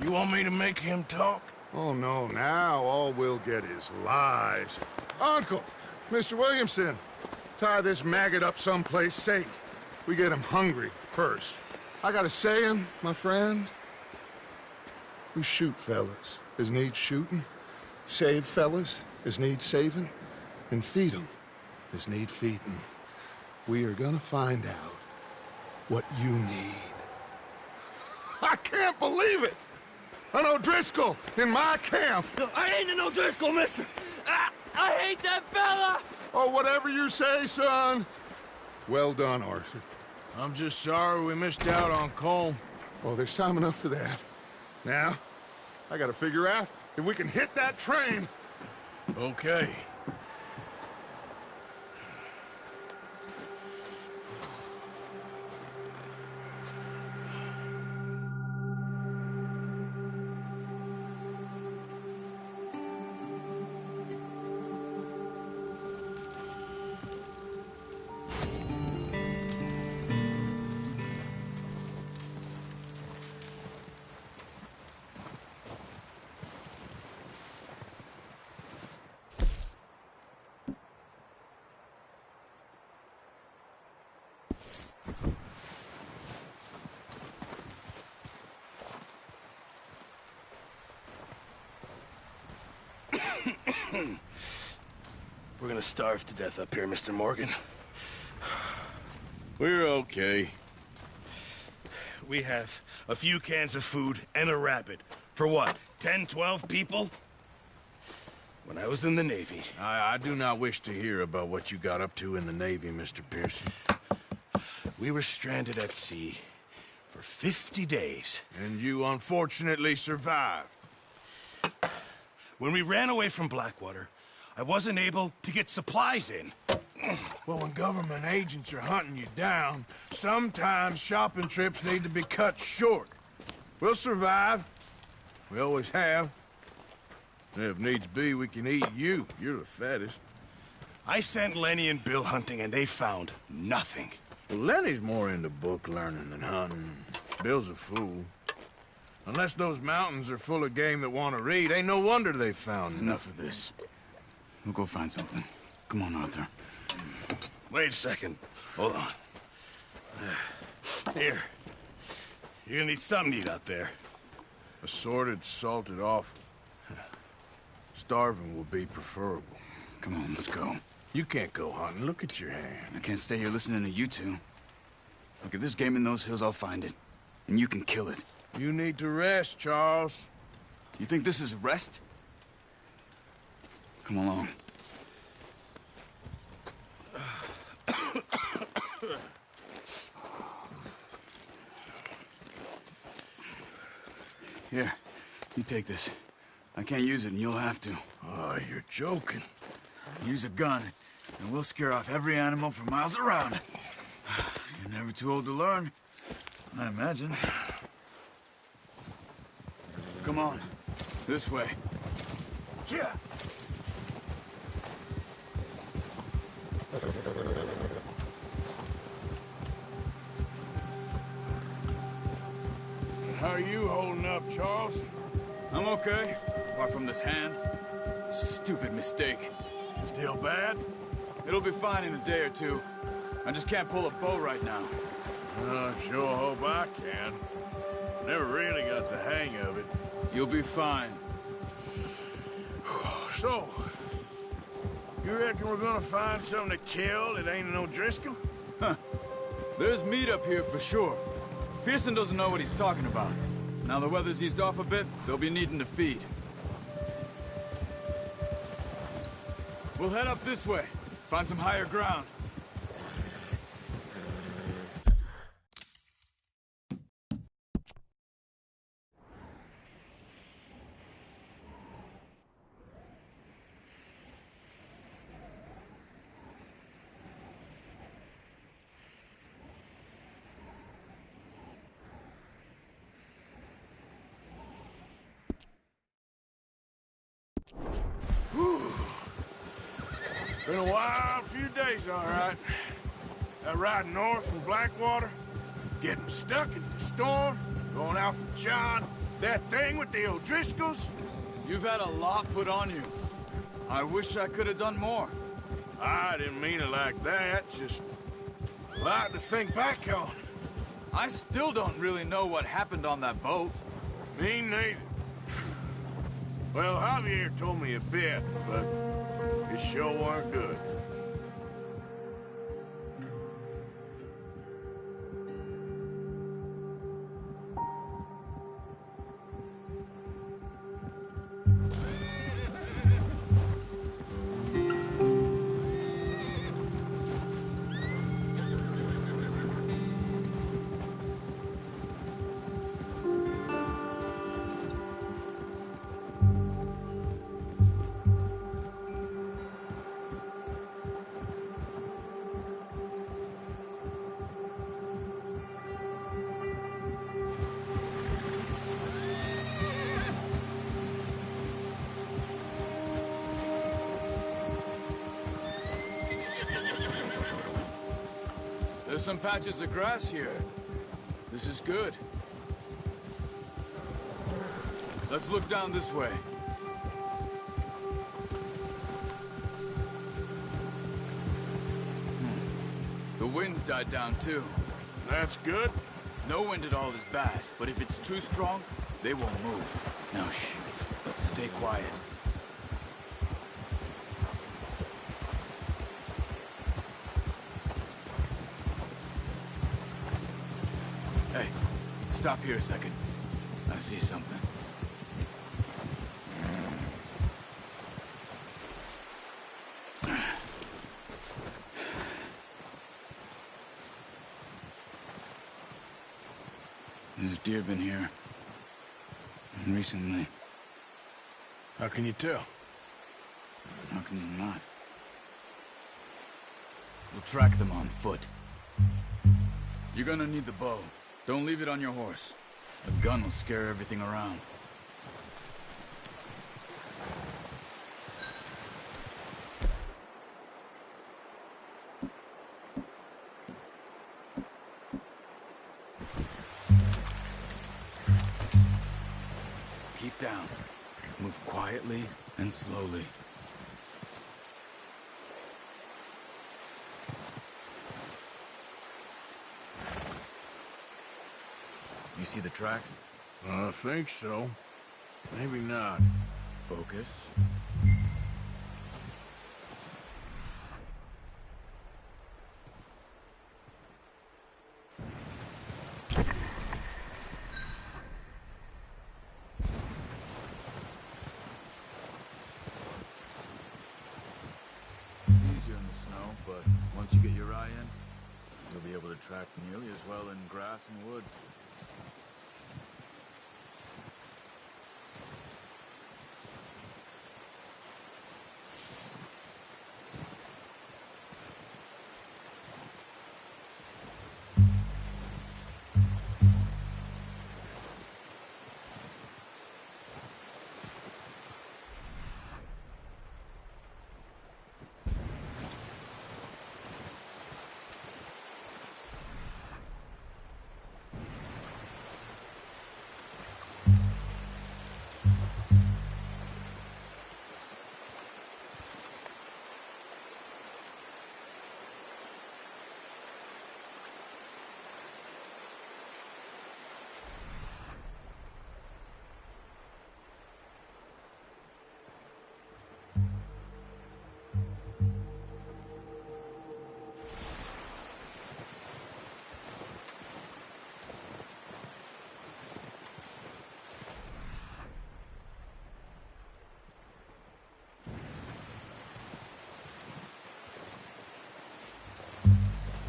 You want me to make him talk? Oh, no. Now all we'll get is lies. Uncle, Mr. Williamson, tie this maggot up someplace safe. We get him hungry first. I got a saying, my friend. We shoot fellas as need shooting, save fellas as need saving, and feed 'em as need feeding. We are gonna find out what you need. I can't believe it! An O'Driscoll in my camp! I ain't an O'Driscoll, mister! I hate that fella! Oh, whatever you say, son. Well done, Arthur. I'm just sorry we missed out on Colm. Oh, there's time enough for that. Now, I gotta figure out if we can hit that train. Okay. We're gonna starve to death up here, Mr. Morgan. We're okay. We have a few cans of food and a rabbit. For what, 10, 12 people? When I was in the Navy... I do not wish to hear about what you got up to in the Navy, Mr. Pearson. We were stranded at sea for 50 days. And you unfortunately survived. When we ran away from Blackwater, I wasn't able to get supplies in. Well, when government agents are hunting you down, sometimes shopping trips need to be cut short. We'll survive. We always have. If needs be, we can eat you. You're the fattest. I sent Lenny and Bill hunting, and they found nothing. Well, Lenny's more into book learning than hunting. Bill's a fool. Unless those mountains are full of game that want to read, ain't no wonder they found Enough of this. We'll go find something. Come on, Arthur. Wait a second. Hold on. Here. You're gonna need something to eat out there. Assorted, salted offal. Starving will be preferable. Come on, let's go. You can't go hunting. Look at your hand. I can't stay here listening to you two. Look, if there's game in those hills, I'll find it. And you can kill it. You need to rest, Charles. You think this is rest? Come along. Here, you take this. I can't use it, and you'll have to. Oh, you're joking. Use a gun, and we'll scare off every animal for miles around. You're never too old to learn, I imagine. Come on, this way. Yeah. How are you holding up, Charles? I'm okay, apart from this hand. Stupid mistake. Still bad? It'll be fine in a day or two. I just can't pull a bow right now. I sure hope I can. Never really got the hang of it. You'll be fine. So, you reckon we're gonna find something to kill that ain't an O'Driscoll? Huh. There's meat up here for sure. Pearson doesn't know what he's talking about. Now the weather's eased off a bit, they'll be needing to feed. We'll head up this way. Find some higher ground. Been a wild few days, all right. That ride north from Blackwater, getting stuck in the storm, going out for John, that thing with the O'Driscolls. You've had a lot put on you. I wish I could have done more. I didn't mean it like that, just a lot to think back on. I still don't really know what happened on that boat. Me neither. Well, Javier told me a bit, but it sure weren't good. There's some patches of grass here. This is good. Let's look down this way. The wind's died down too. That's good. No wind at all is bad, but if it's too strong, they won't move. Now shh. Stay quiet. Hey, stop here a second. I see something. There's deer been here. Recently. How can you tell? How can you not? We'll track them on foot. You're gonna need the bow. Don't leave it on your horse. A gun will scare everything around. Keep down. Move quietly and slowly. You see the tracks? I think so. Maybe not. Focus. It's easier in the snow, but once you get your eye in, you'll be able to track nearly as well in grass and woods.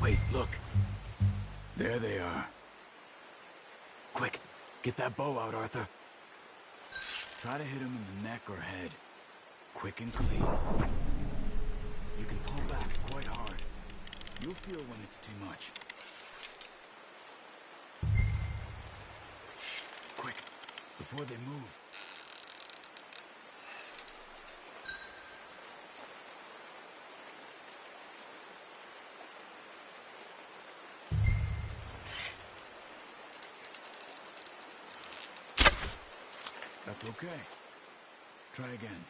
Wait, look. There they are. Quick, get that bow out, Arthur. Try to hit him in the neck or head. Quick and clean. You can pull back quite hard. You'll feel when it's too much. Quick, before they move. Okay. Try again.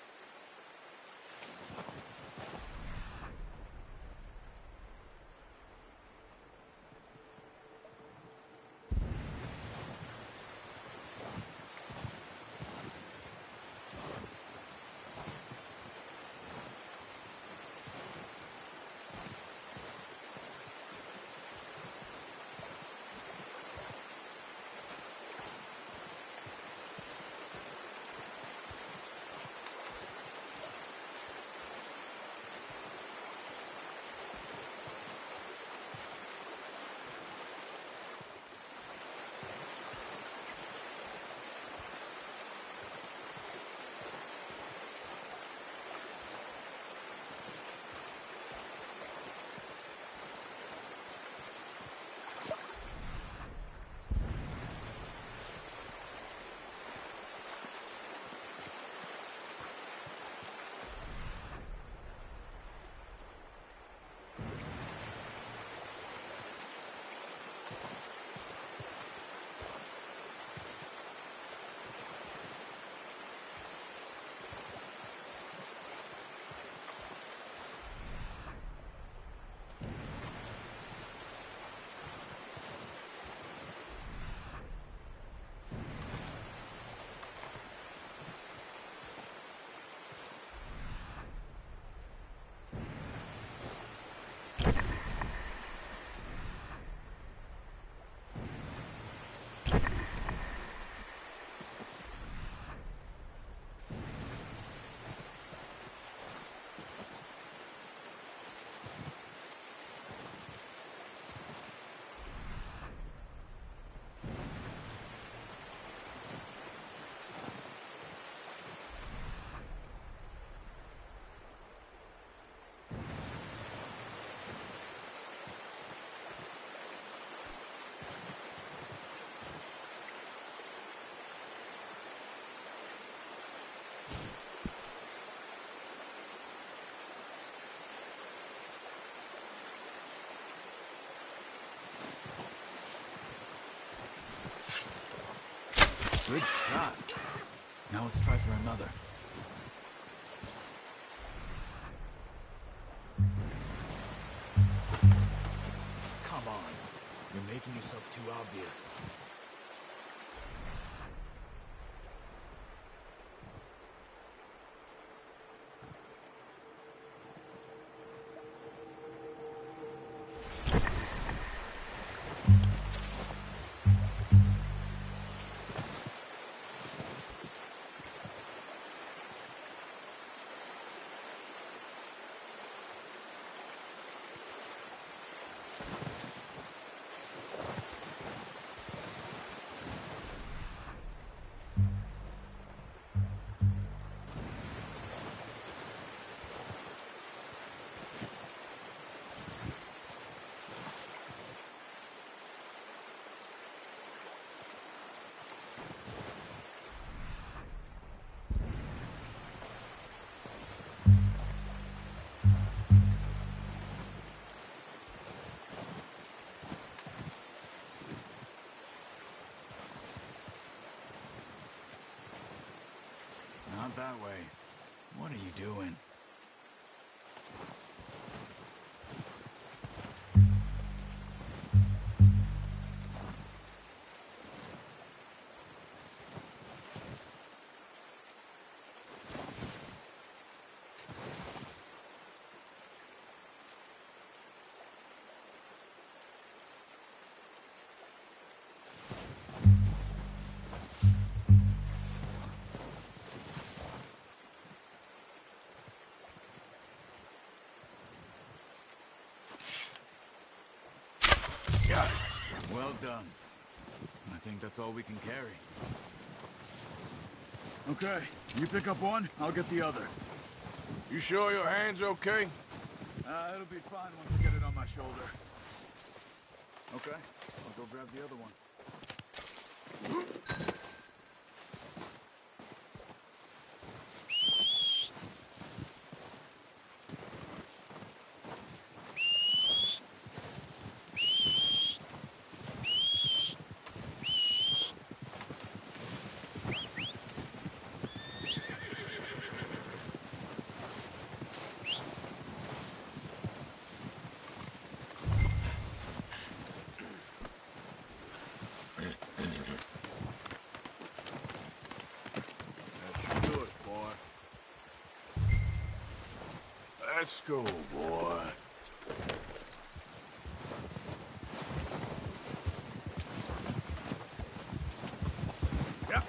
Good shot. Now let's try for another. Come on. You're making yourself too obvious. Not that way. What are you doing? Got it. Well done. I think that's all we can carry. Okay, you pick up one, I'll get the other. You sure your hand's okay? It'll be fine once I get it on my shoulder. Okay, I'll go grab the other one. Let's go, boy. Yep.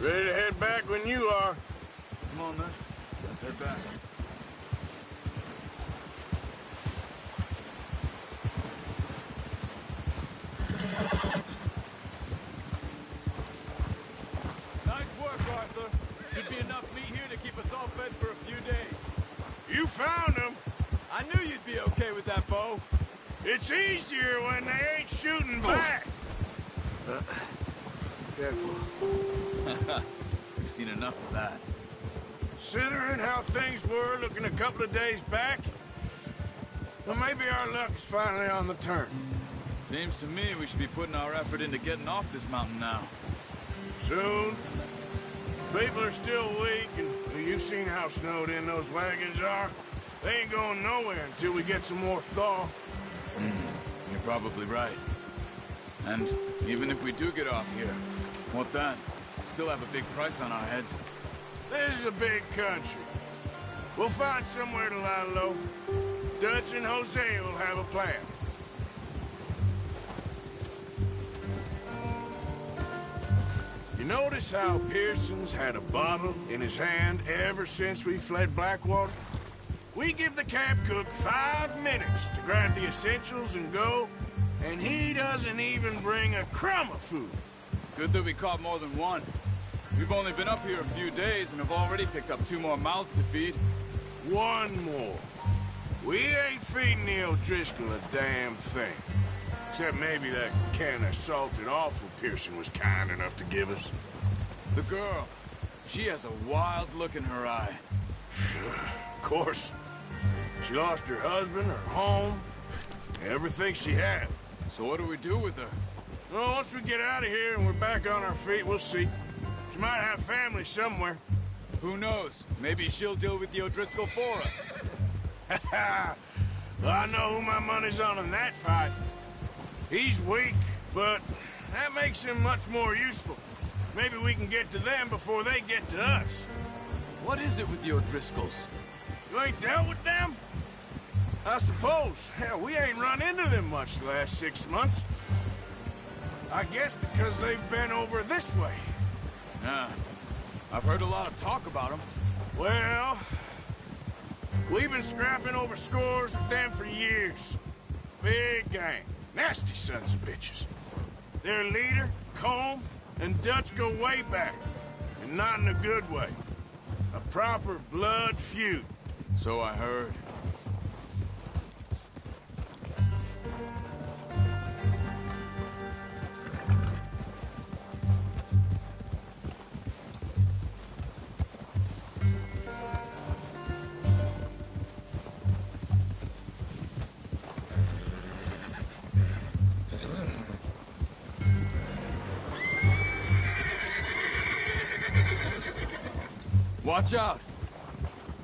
Ready to head back when you are. Come on, then. Let's head back. Nice work, Arthur. Should be enough meat here to keep us all fed for a few days. You found them. I knew you'd be okay with that bow. It's easier when they ain't shooting back. Careful. We've seen enough of that. Considering how things were looking a couple of days back, well, maybe our luck is finally on the turn. Seems to me we should be putting our effort into getting off this mountain now. Soon. People are still weak, and well, you've seen how snowed in those wagons are. They ain't going nowhere until we get some more thaw. You're probably right. And even if we do get off here, what then? Still have a big price on our heads. This is a big country. We'll find somewhere to lie low. Dutch and Jose will have a plan. You notice how Pearson's had a bottle in his hand ever since we fled Blackwater? We give the camp cook 5 minutes to grab the essentials and go, and he doesn't even bring a crumb of food. Good that we caught more than one. We've only been up here a few days and have already picked up 2 more mouths to feed. 1 more. We ain't feeding the O'Driscoll a damn thing. Except maybe that can of salted offal Pearson was kind enough to give us. The girl. She has a wild look in her eye. Of course. She lost her husband, her home, everything she had. So what do we do with her? Well, once we get out of here and we're back on our feet, we'll see. She might have family somewhere. Who knows? Maybe she'll deal with the O'Driscoll for us. Well, I know who my money's on in that fight. He's weak, but that makes him much more useful. Maybe we can get to them before they get to us. What is it with the O'Driscolls? You ain't dealt with them? I suppose. Hell, we ain't run into them much the last 6 months. I guess because they've been over this way. Yeah. I've heard a lot of talk about them. Well, we've been scrapping over scores with them for years. Big gang. Nasty sons of bitches. Their leader, Combe, and Dutch go way back. And not in a good way. A proper blood feud. So I heard. Watch out!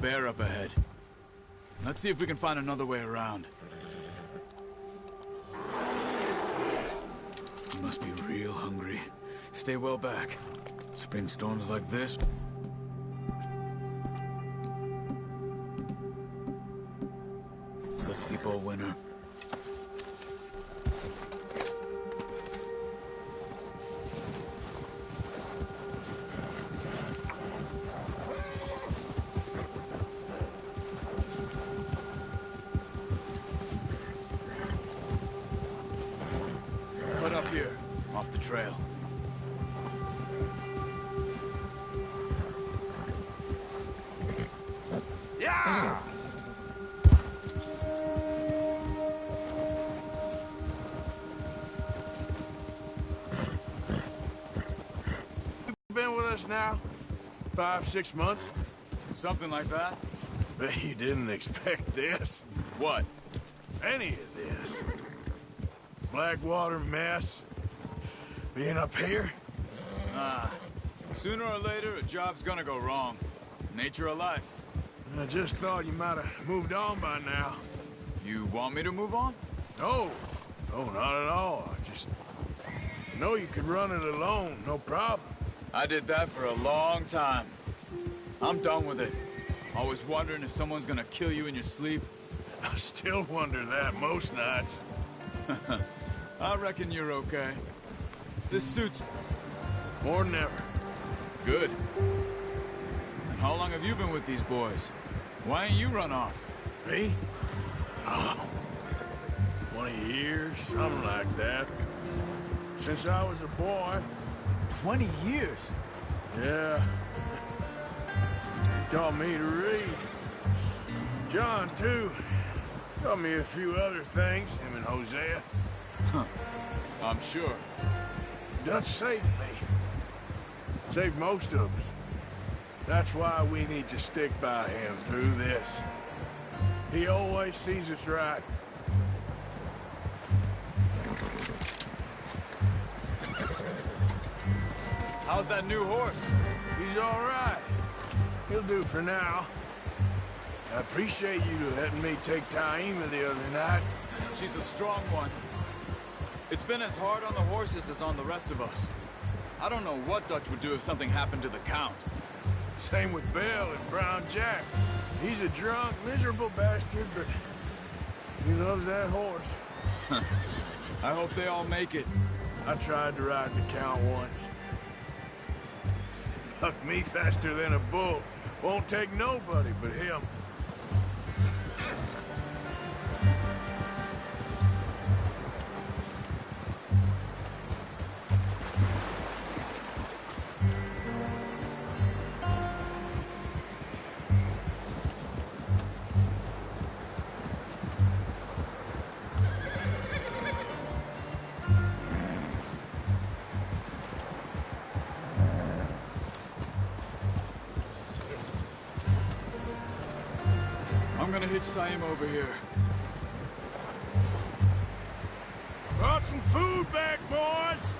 Bear up ahead. Let's see if we can find another way around. You must be real hungry. Stay well back. Spring storms like this. So let's sleep all winter. Cut up here, off the trail. Yeah! Been with us now? 5, 6 months? Something like that. Bet you didn't expect this. What? Any of this. Blackwater mess. Being up here? Sooner or later, a job's gonna go wrong. Nature of life. I just thought you might have moved on by now. You want me to move on? No. No, not at all. I know you could run it alone, no problem. I did that for a long time. I'm done with it. Always wondering if someone's gonna kill you in your sleep. I still wonder that most nights. I reckon you're okay. This suits me. More than ever. Good. And how long have you been with these boys? Why ain't you run off? Me? Oh, 20 years, something like that. Since I was a boy. 20 years? Yeah. He taught me to read. John, too. Taught me a few other things, him and Hosea. Huh. I'm sure. Dutch saved me. Saved most of us. That's why we need to stick by him through this. He always sees us right. How's that new horse? He's all right. He'll do for now. I appreciate you letting me take Taima the other night. She's a strong one. It's been as hard on the horses as on the rest of us. I don't know what Dutch would do if something happened to the Count. Same with Bill and Brown Jack. He's a drunk, miserable bastard, but he loves that horse. I hope they all make it. I tried to ride the Count once. Bucked me faster than a bull. Won't take nobody but him. I'm gonna hitch Taima over here. Brought some food back, boys!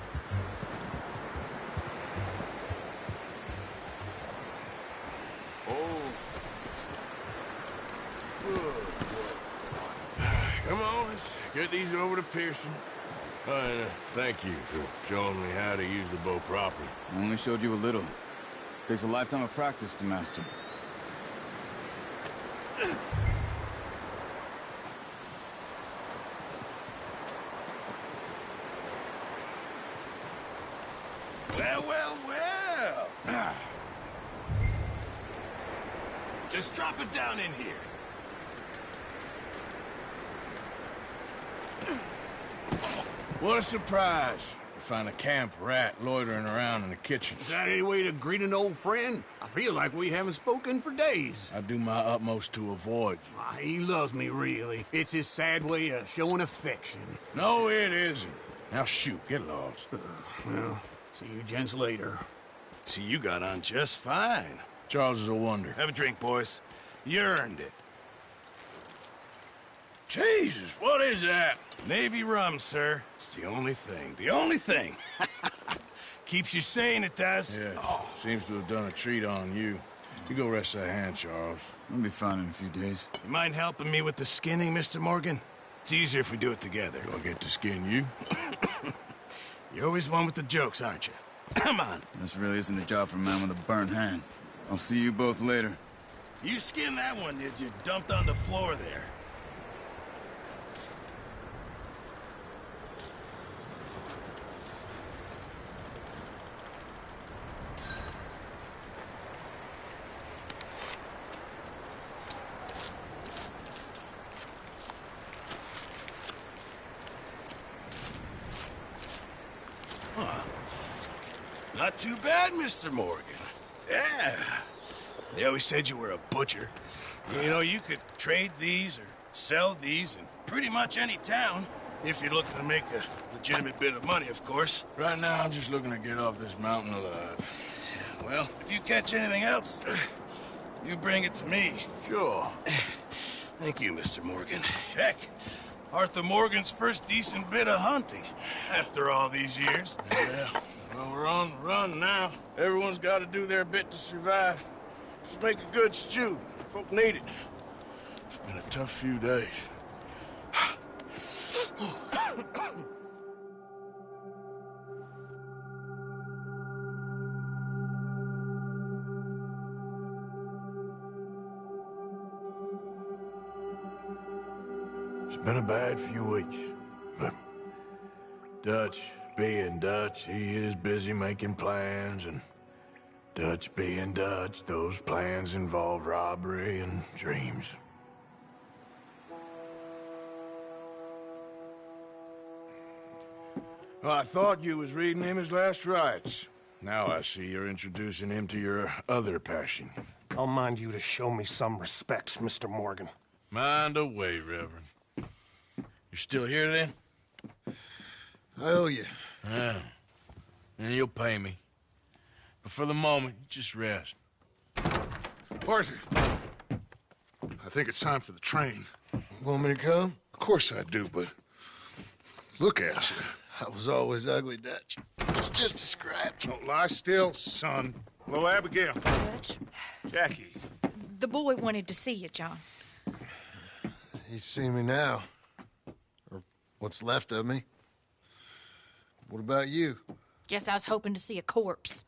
Oh. Come on, let's get these over to Pearson. Thank you for showing me how to use the bow properly. I only showed you a little. Takes a lifetime of practice to master. Well. Just drop it down in here. What a surprise. To find a camp rat loitering around in the kitchen. Is that any way to greet an old friend? I feel like we haven't spoken for days. I do my utmost to avoid you. He loves me, really. It's his sad way of showing affection. No, it isn't. Now shoot, get lost. Well, see you gents later. See, you got on just fine. Charles is a wonder. Have a drink, boys. You earned it. Jesus, what is that? Navy rum, sir. It's the only thing. The only thing. Keeps you sane, it does. Yeah, seems to have done a treat on you. You go rest that hand, Charles. I'll be fine in a few days. You mind helping me with the skinning, Mr. Morgan? It's easier if we do it together. Do I get to skin you? You're always one with the jokes, aren't you? Come on. This really isn't a job for a man with a burnt hand. I'll see you both later. You skinned that one, did you? Dumped on the floor there. Not too bad, Mr. Morgan. Yeah. They always said you were a butcher. You know, you could trade these or sell these in pretty much any town. If you're looking to make a legitimate bit of money, of course. Right now, I'm just looking to get off this mountain alive. Well, if you catch anything else, you bring it to me. Sure. Thank you, Mr. Morgan. Heck, Arthur Morgan's first decent bit of hunting after all these years. Yeah. Well, we're on the run now. Everyone's got to do their bit to survive. Just make a good stew. Folk need it. It's been a tough few days. It's been a bad few weeks, but Dutch being Dutch, he is busy making plans, and Dutch being Dutch, those plans involve robbery and dreams. Well, I thought you was reading him his last rites. Now I see you're introducing him to your other passion. I'll mind you to show me some respect, Mr. Morgan. Mind away, Reverend. You're still here, then? I owe you. Yeah. And you'll pay me. But for the moment, just rest. Arthur, I think it's time for the train. Want me to come? Of course I do, but look at you. I was always ugly, Dutch. It's just a scratch. Don't lie still, son. Hello, Abigail. Dutch, Jackie. the boy wanted to see you, John. He's seen me now. Or what's left of me. What about you? Guess I was hoping to see a corpse.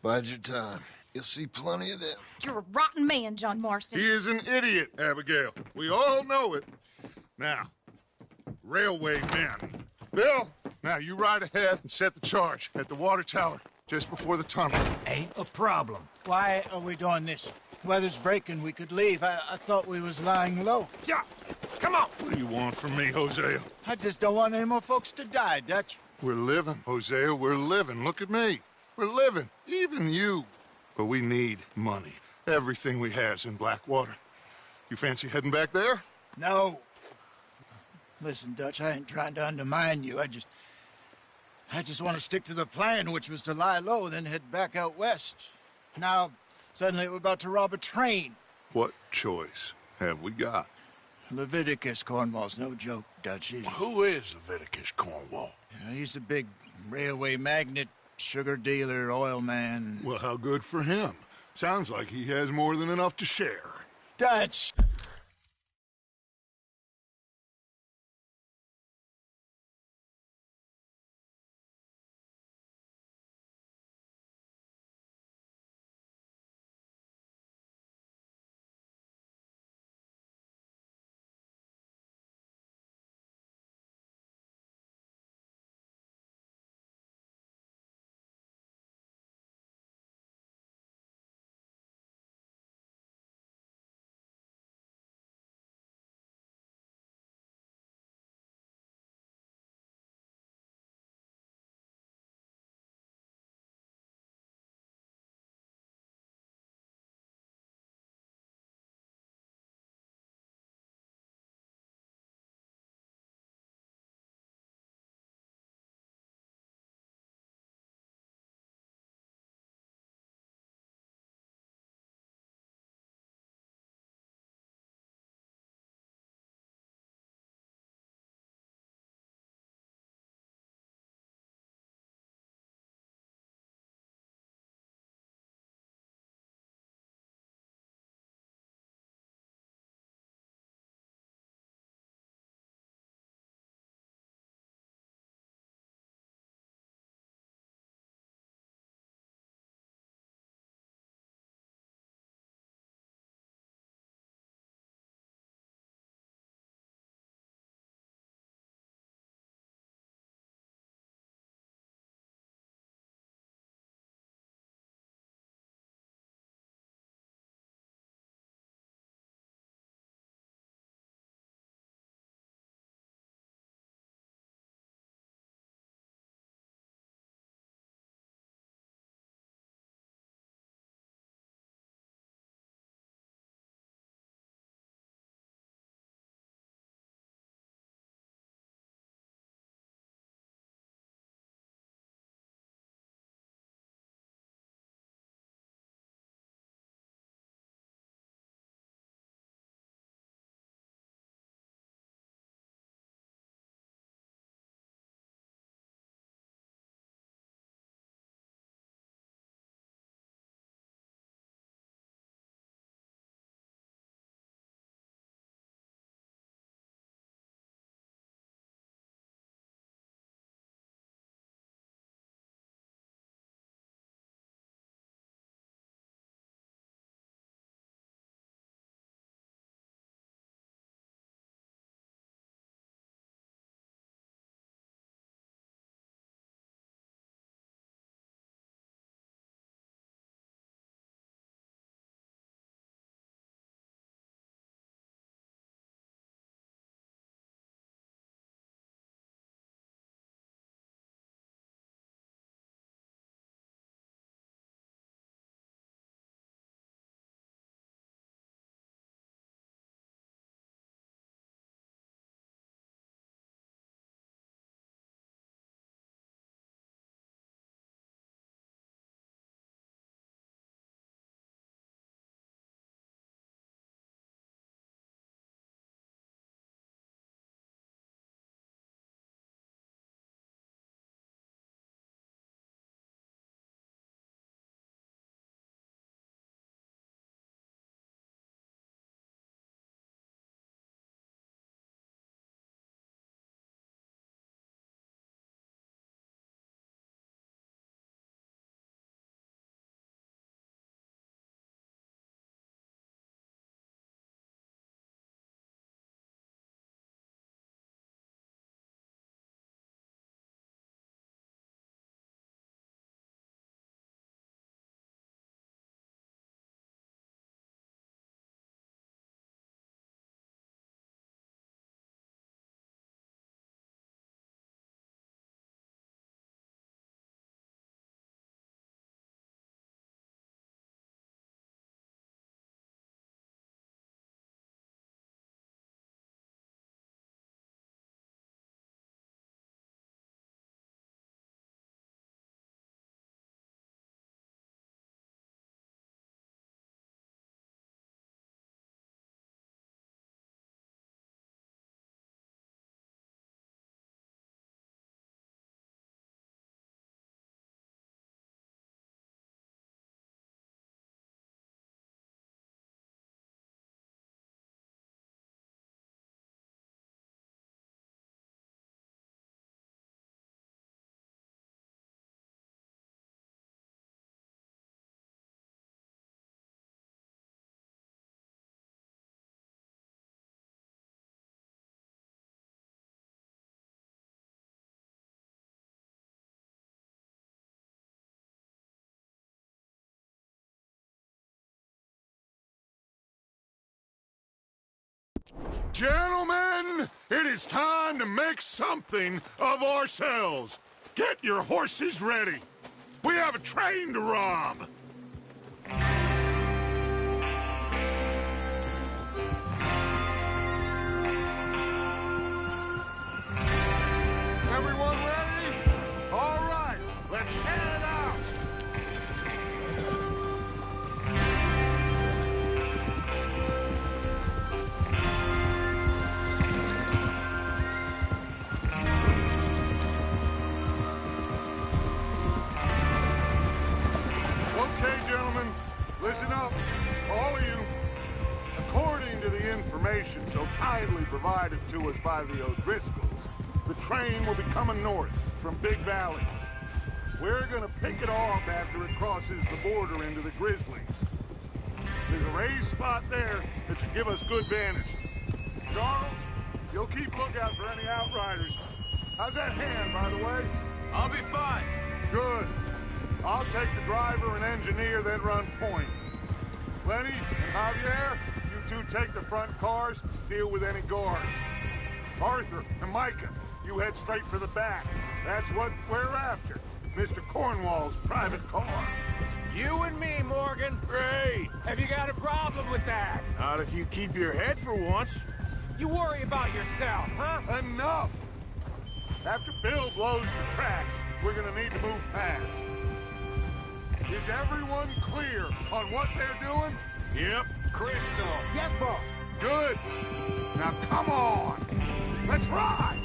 Bide your time. You'll see plenty of them. You're a rotten man, John Marston. He is an idiot, Abigail. We all know it. Now, railway men. Bill, now you ride ahead and set the charge at the water tower just before the tunnel. Ain't a problem. Why are we doing this? Weather's breaking. We could leave. I thought we was lying low. Yeah, come on. What do you want from me, Hosea? I just don't want any more folks to die, Dutch. We're living, Hosea. We're living. Look at me. We're living. Even you. But we need money. Everything we has in Blackwater. You fancy heading back there? No. Listen, Dutch, I ain't trying to undermine you. I just want to stick to the plan, which was to lie low, then head back out west. Now, suddenly we're about to rob a train. What choice have we got? Leviticus Cornwall's no joke, Dutch. Who is Leviticus Cornwall? He's a big railway magnate, sugar dealer, oil man. Well, how good for him. Sounds like he has more than enough to share. Dutch! Gentlemen, it is time to make something of ourselves. Get your horses ready. We have a train to rob. Everyone ready? All right, let's head out. Okay, gentlemen, listen up, all of you. According to the information so kindly provided to us by the O'Driscolls, the train will be coming north from Big Valley. We're gonna pick it off after it crosses the border into the Grizzlies. There's a raised spot there that should give us good vantage. Charles, you'll keep lookout for any outriders. How's that hand, by the way? I'll be fine. Good. I'll take the driver and engineer, then run point. Lenny and Javier, you two take the front cars, deal with any guards. Arthur and Micah, you head straight for the back. That's what we're after. Mr. Cornwall's private car. You and me, Morgan. Great. Have you got a problem with that? Not if you keep your head for once. You worry about yourself, huh? Enough! After Bill blows the tracks, we're gonna need to move fast. Is everyone clear on what they're doing? Yep. Crystal. Yes, boss. Good. Now come on. Let's ride.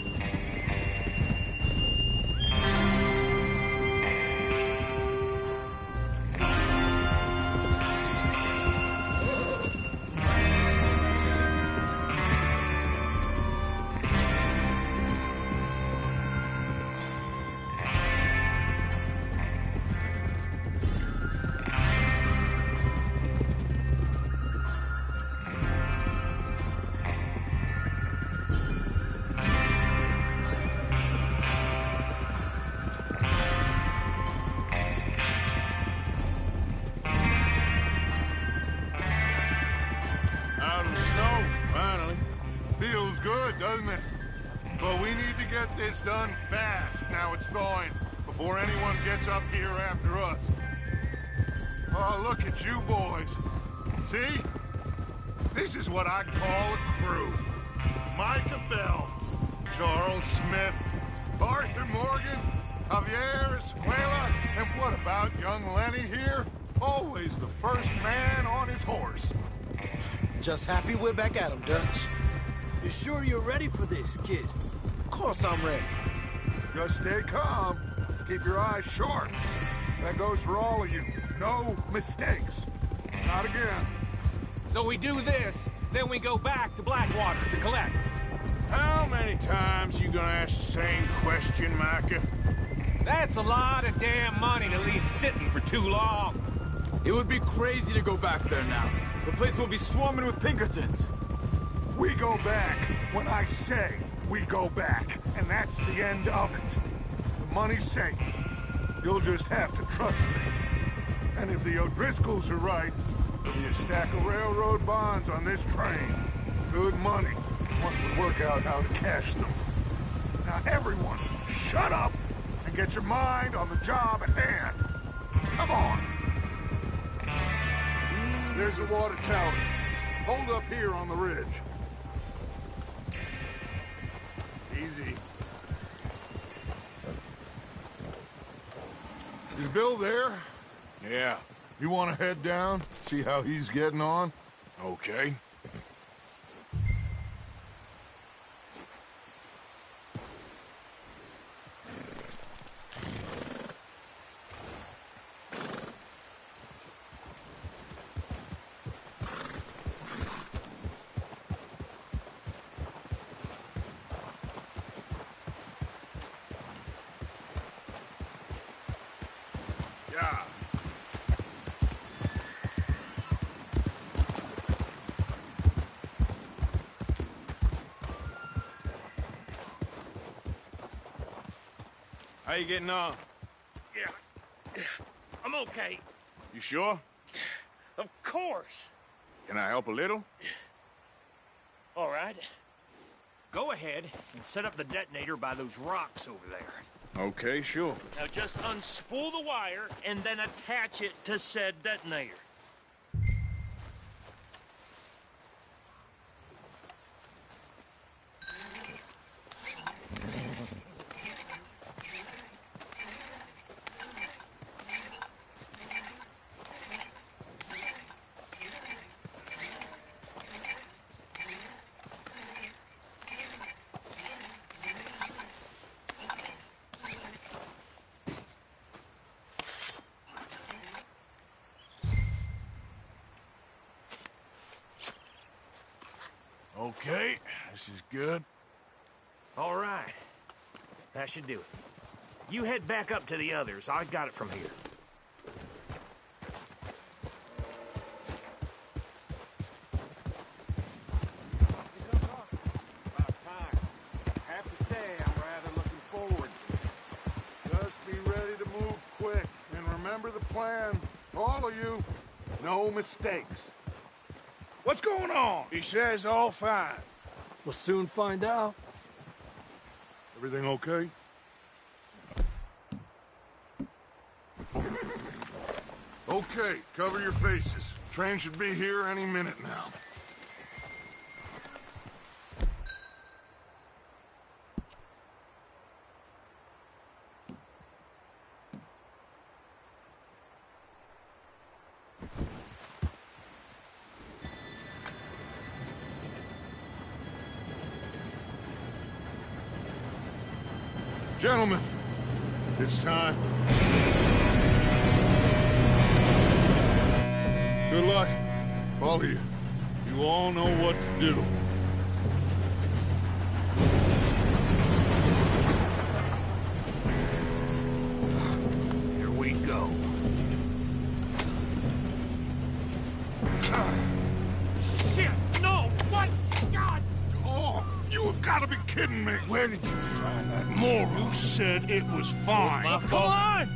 Out in the snow, finally. Feels good, doesn't it? But we need to get this done fast, now it's thawing, before anyone gets up here after us. Oh, look at you boys. See? This is what I call a crew. Micah Bell, Charles Smith, Arthur Morgan, Javier Escuela, and what about young Lenny here? Always the first man on his horse. Just happy we're back at 'em, Dutch. You sure you're ready for this, kid? Of course I'm ready. Just stay calm. Keep your eyes sharp. That goes for all of you. No mistakes. Not again. So we do this, then we go back to Blackwater to collect. How many times you gonna ask the same question, Micah? That's a lot of damn money to leave sitting for too long. It would be crazy to go back there now. The place will be swarming with Pinkertons. We go back when I say we go back, and that's the end of it. The money's safe. You'll just have to trust me. And if the O'Driscolls are right, there'll be a stack of railroad bonds on this train. Good money, once we work out how to cash them. Now everyone, shut up and get your mind on the job at hand. Come on. There's the water tower. Hold up here on the ridge. Easy. Is Bill there? Yeah. You want to head down, see how he's getting on? Okay. Yeah. How you getting on? Yeah. I'm okay. You sure? Of course. Can I help a little? All right. Go ahead and set up the detonator by those rocks over there. Okay, sure. Now just unspool the wire and then attach it to said detonator. Okay, this is good. All right. That should do it. You head back up to the others. I got it from here. About time. I have to say, I'm rather looking forward to it. Just be ready to move quick, and remember the plan. All of you, no mistakes. What's going on? He says all fine. We'll soon find out. Everything okay? Okay, cover your faces. Train should be here any minute now. Gentlemen, it's time. Good luck, all of you. You all know what to do. Here we go. Shit! No! What? God! Oh, you have got to be kidding me. Where did you find that? Who said it was fine? My fault. Come on!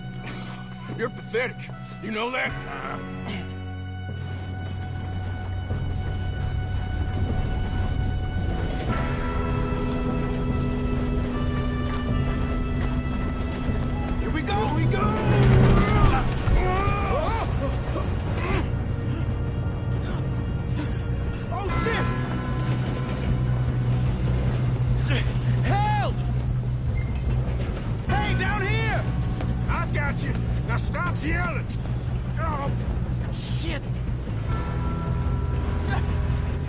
You're pathetic. You know that? Here we go! Here we go! Oh, shit! Help! Hey, down here! I got you. Now stop yelling. Oh, shit!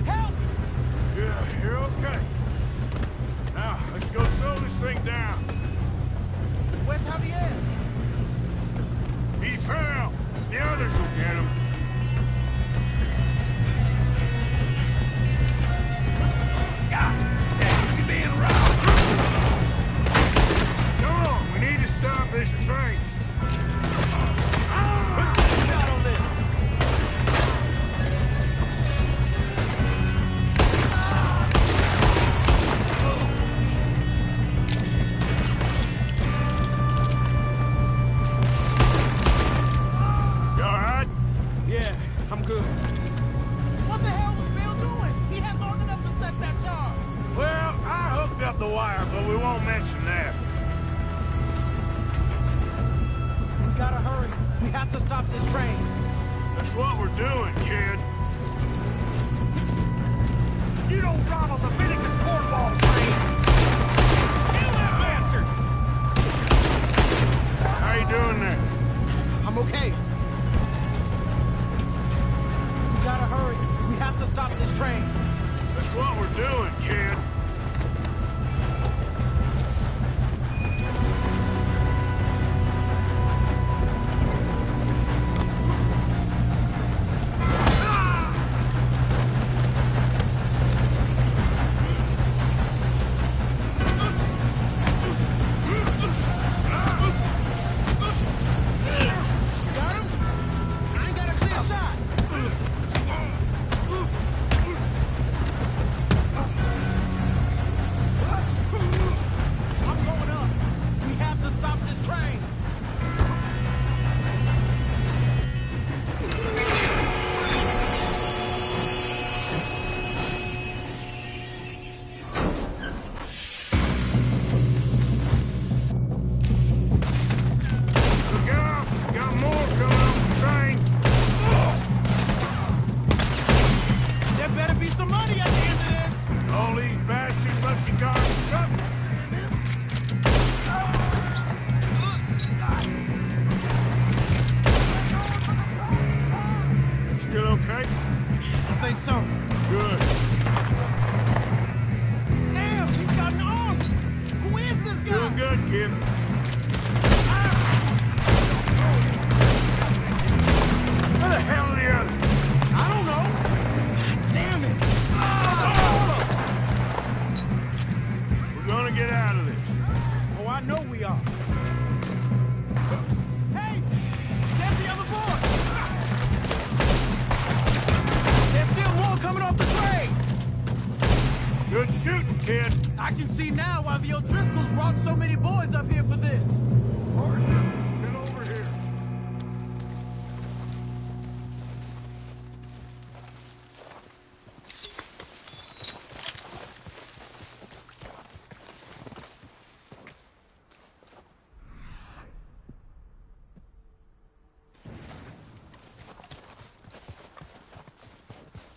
Help! Yeah, you're okay. Now, let's go slow this thing down. Where's Javier? He fell. The others will get him. God damn, you being robbed. Come on, we need to stop this train. Shot on there! You all right? Yeah, I'm good. What the hell was Bill doing? He had long enough to set that charge. Well, I hooked up the wire, but we won't mention that. We gotta hurry. We have to stop this train. That's what we're doing, kid. You don't throttle the Dominicus cornball train! Kill that bastard! How you doing there? I'm okay. We gotta hurry. We have to stop this train. That's what we're doing, kid. You got him? I ain't got a clear shot. some money at the end of this. All these bastards must be guarding something. You still okay? I think so. Good. Damn, he's got an arm. Who is this guy? Doing good, kid. Where the hell are the others? I don't know. God damn it. We're gonna get out of this. Oh, I know we are. Hey, there's the other boy. There's still more coming off the train. Good shooting, kid. I can see now why the O'Driscolls brought so many boys up here for this. Arthur, get over here.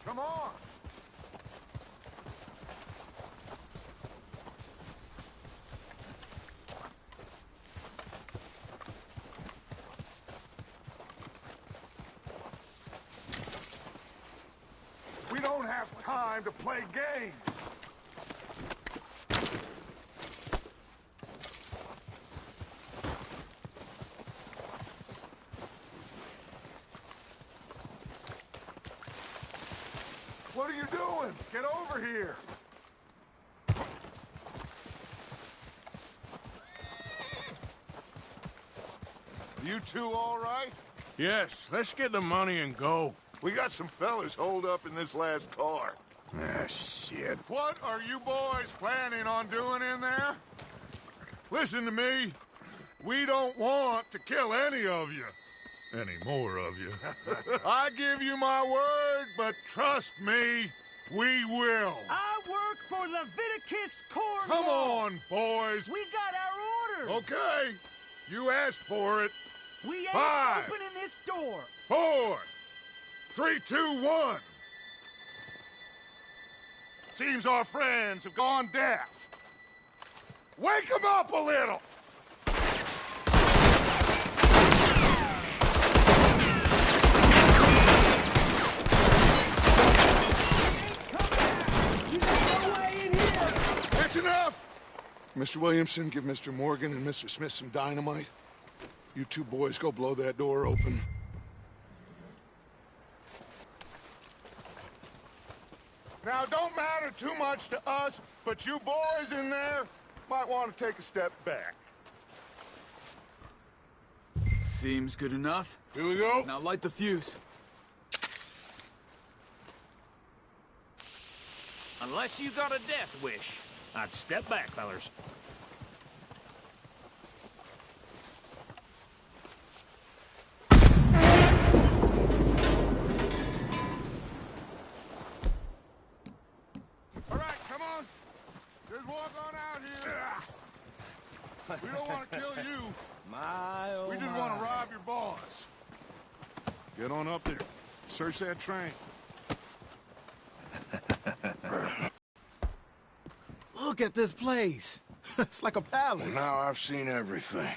Come on. We don't have time to play games. What are you doing? Get over here. You two all right? Yes, let's get the money and go. We got some fellas holed up in this last car. Ah, shit. What are you boys planning on doing in there? Listen to me. We don't want to kill any of you. Any more of you. I give you my word, but trust me, we will. I work for Leviticus Cornwall. Come on, boys. We got our orders. Okay. You asked for it. We ain't 5, opening this door. 4, 3, 2, 1. Seems our friends have gone deaf. Wake them up a little. That's enough! Mr. Williamson, give Mr. Morgan and Mr. Smith some dynamite. You two boys go blow that door open. Now, don't matter too much to us, but you boys in there might want to take a step back. Seems good enough. Here we go. Now light the fuse. Unless you got a death wish, I'd step back, fellers. All right, come on. Just walk on out here. We don't want to kill you. My, oh We just want to rob your boss. Get on up there. Search that train. Look at this place. It's like a palace. Well, now I've seen everything.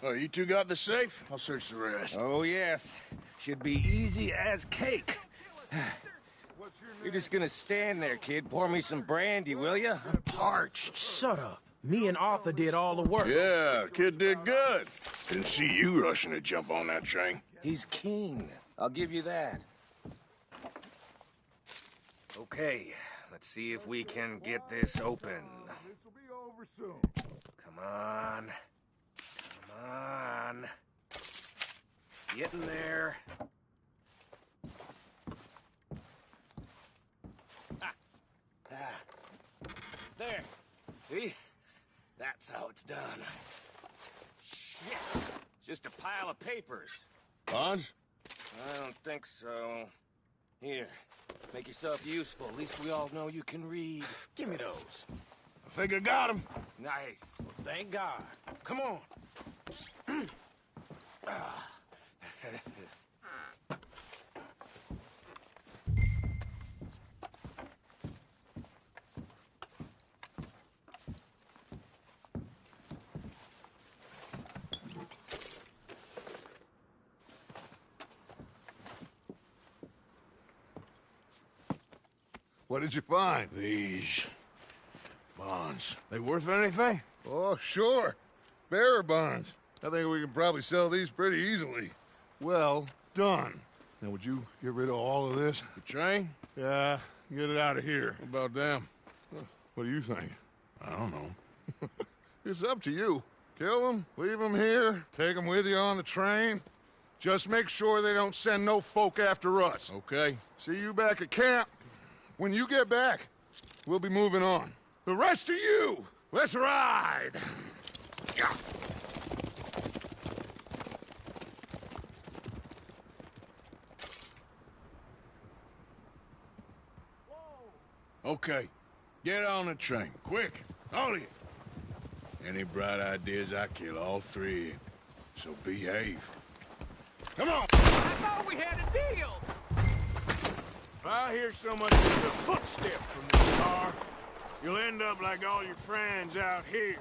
Oh, you two got the safe? I'll search the rest. Oh, yes. Should be easy as cake. You're just gonna stand there, kid. Pour me some brandy, will you? I'm parched. Shut up. Me and Arthur did all the work. Yeah, kid did good. Didn't see you rushing to jump on that train. He's keen. I'll give you that. Okay, let's see if we can get this open. This will be over soon. Come on. Come on. Getting there. There. See? That's how it's done. Shit. It's just a pile of papers. Bonds? I don't think so. Here. Make yourself useful. At least we all know you can read. Give me those. I think I got him. Nice. Thank God. Come on. What did you find? These bonds. They worth anything? Oh, sure. Bearer bonds. I think we can probably sell these pretty easily. Well done. Now, would you get rid of all of this? The train? Yeah, get it out of here. What about them? What do you think? I don't know. It's up to you. Kill them, leave them here, take them with you on the train. Just make sure they don't send no folk after us. Okay. See you back at camp. When you get back, we'll be moving on. The rest of you, let's ride! Yeah. Okay. Get on the train. Quick. All of you. Any bright ideas, I kill all three of you. So behave. Come on! I thought we had a deal! If I hear so much as a footstep from this car, you'll end up like all your friends out here.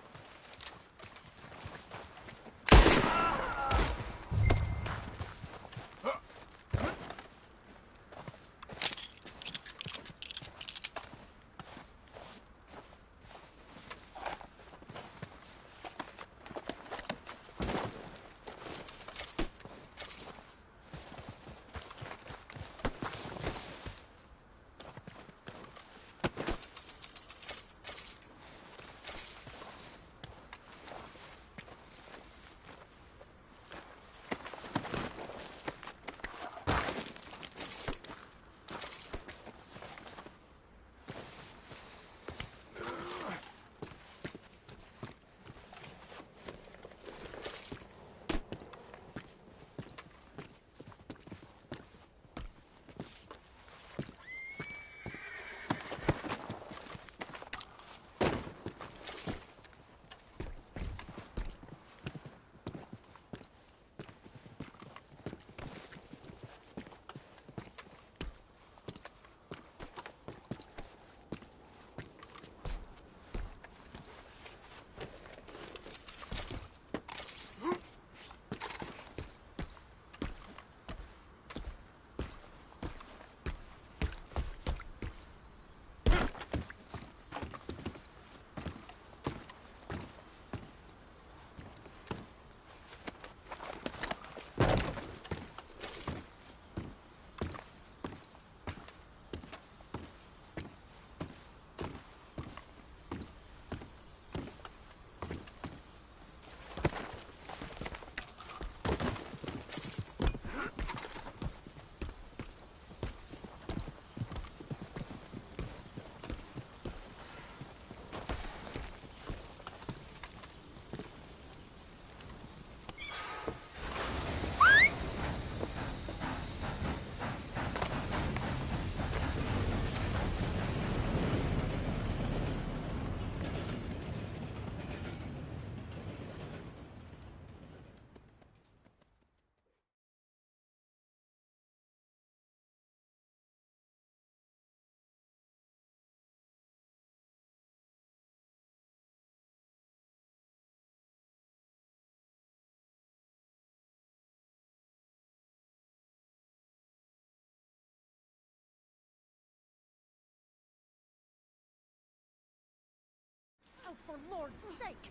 Oh, for Lord's sake!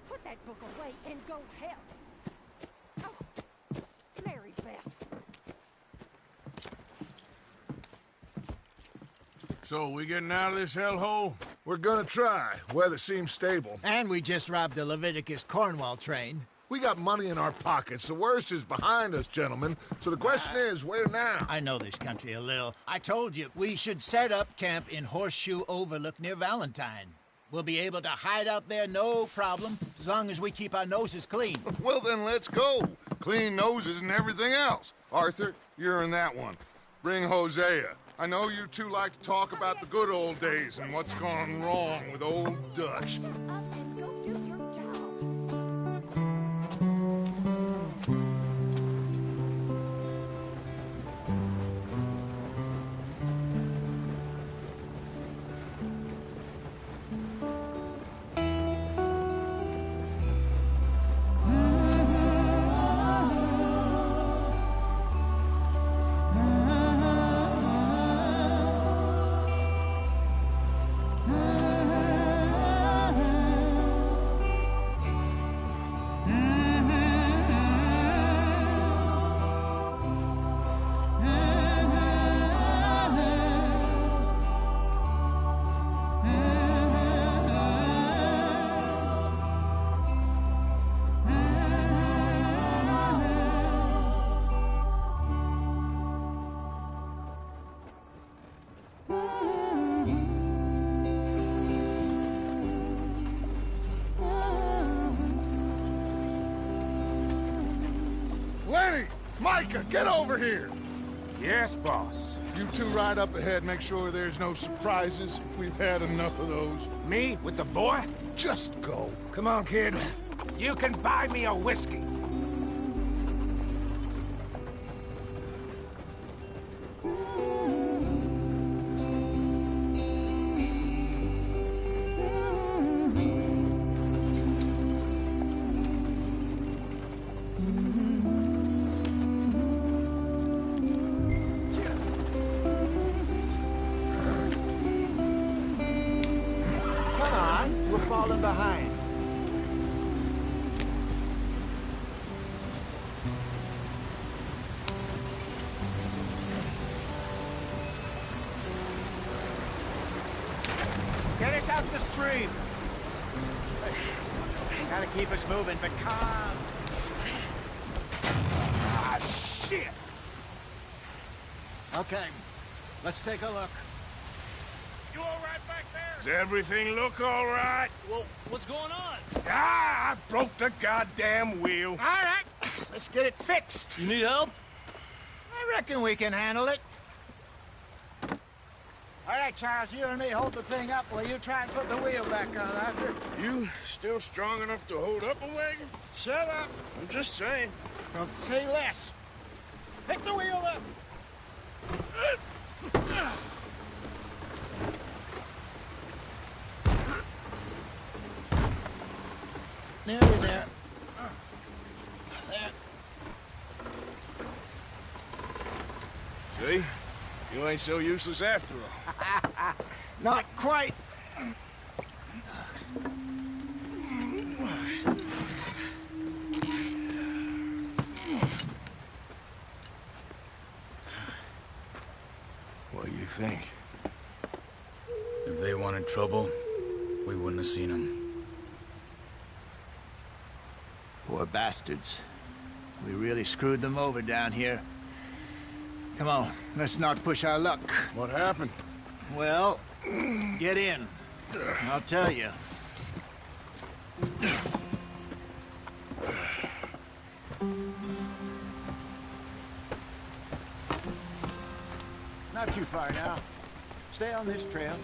Put that book away and go help! Oh, Mary Beth. So, we getting out of this hellhole? We're gonna try. Weather seems stable. And we just robbed the Leviticus Cornwall train. We got money in our pockets. The worst is behind us, gentlemen. So the question is, where now? I know this country a little. I told you, we should set up camp in Horseshoe Overlook near Valentine. We'll be able to hide out there, no problem, as long as we keep our noses clean. Well, then let's go. Clean noses and everything else. Arthur, you're in that one. Bring Hosea. I know you two like to talk about the good old days and what's gone wrong with old Dutch. Micah, get over here! Yes, boss. You two ride up ahead, make sure there's no surprises. We've had enough of those. Me with the boy? Just go. Come on, kid. You can buy me a whiskey. Falling behind. Get us out the stream. Gotta keep us moving, but calm. Ah, shit! Okay, let's take a look. You all right back there? Does everything look all right? Well, what's going on? Ah, I broke the goddamn wheel. All right, let's get it fixed. You need help? I reckon we can handle it. All right, Charles, you and me hold the thing up while you try and put the wheel back on, Arthur. You still strong enough to hold up a wagon? Shut up. I'm just saying. Don't say less. Pick the wheel up. Nearly there. There. See? You ain't so useless after all. Not quite. What do you think? If they wanted trouble, we wouldn't have seen them. Poor bastards. We really screwed them over down here. Come on, let's not push our luck. What happened? Well, get in. I'll tell you. Not too far now. Stay on this trail.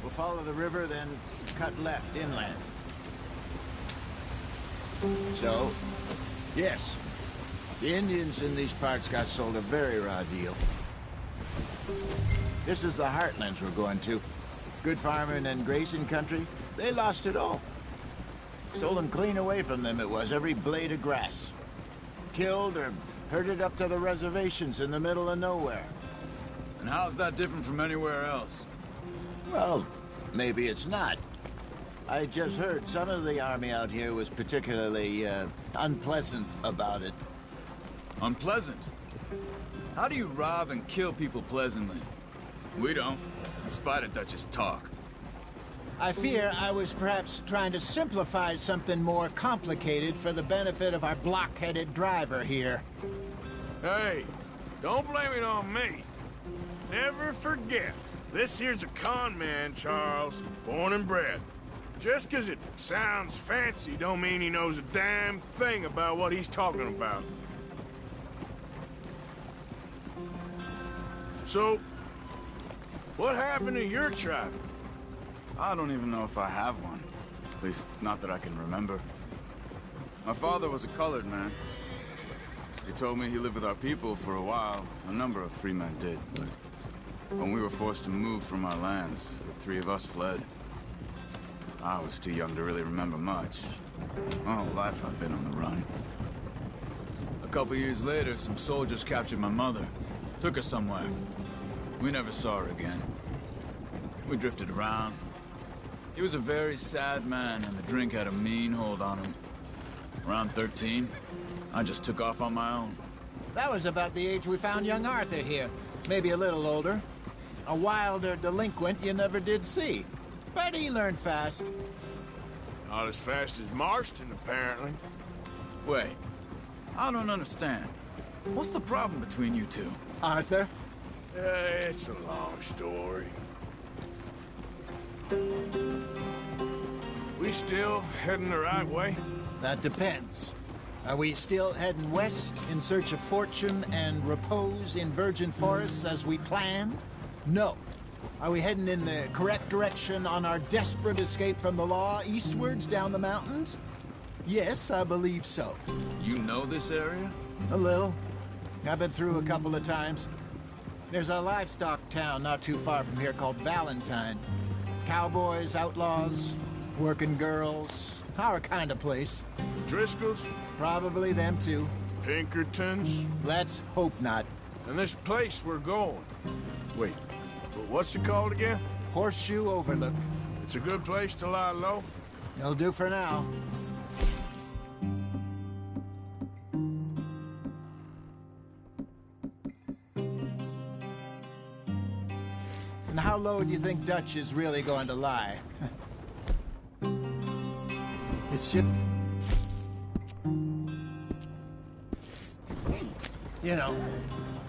We'll follow the river, then cut left inland. So, yes, the Indians in these parts got sold a very raw deal. This is the heartlands we're going to. Good farming and grazing country, they lost it all. Stolen clean away from them it was, every blade of grass. Killed or herded up to the reservations in the middle of nowhere. And how's that different from anywhere else? Well, maybe it's not. I just heard some of the army out here was particularly, unpleasant about it. Unpleasant? How do you rob and kill people pleasantly? We don't, in spite of Dutch's talk. I fear I was perhaps trying to simplify something more complicated for the benefit of our block-headed driver here. Hey, don't blame it on me. Never forget, this here's a con man, Charles, born and bred. Just 'cause it sounds fancy don't mean he knows a damn thing about what he's talking about. So, what happened to your tribe? I don't even know if I have one. At least, not that I can remember. My father was a colored man. He told me he lived with our people for a while. A number of free men did, but when we were forced to move from our lands, the three of us fled. I was too young to really remember much. My whole life I've been on the run. A couple years later, some soldiers captured my mother. Took her somewhere. We never saw her again. We drifted around. He was a very sad man, and the drink had a mean hold on him. Around 13, I just took off on my own. That was about the age we found young Arthur here. Maybe a little older. A wilder delinquent you never did see. But he learned fast. Not as fast as Marston, apparently. Wait, I don't understand. What's the problem between you two? Arthur? It's a long story. We still heading the right way? That depends. Are we still heading west in search of fortune and repose in virgin forests as we planned? No. Are we heading in the correct direction on our desperate escape from the law eastwards down the mountains? Yes, I believe so. You know this area? A little. I've been through a couple of times. There's a livestock town not too far from here called Valentine. Cowboys, outlaws, working girls, our kind of place. Driscolls? Probably them too. Pinkertons? Let's hope not. And this place we're going. Wait, but what's it called again? Horseshoe Overlook. It's a good place to lie low? It'll do for now. And how low do you think Dutch is really going to lie? His ship... You know,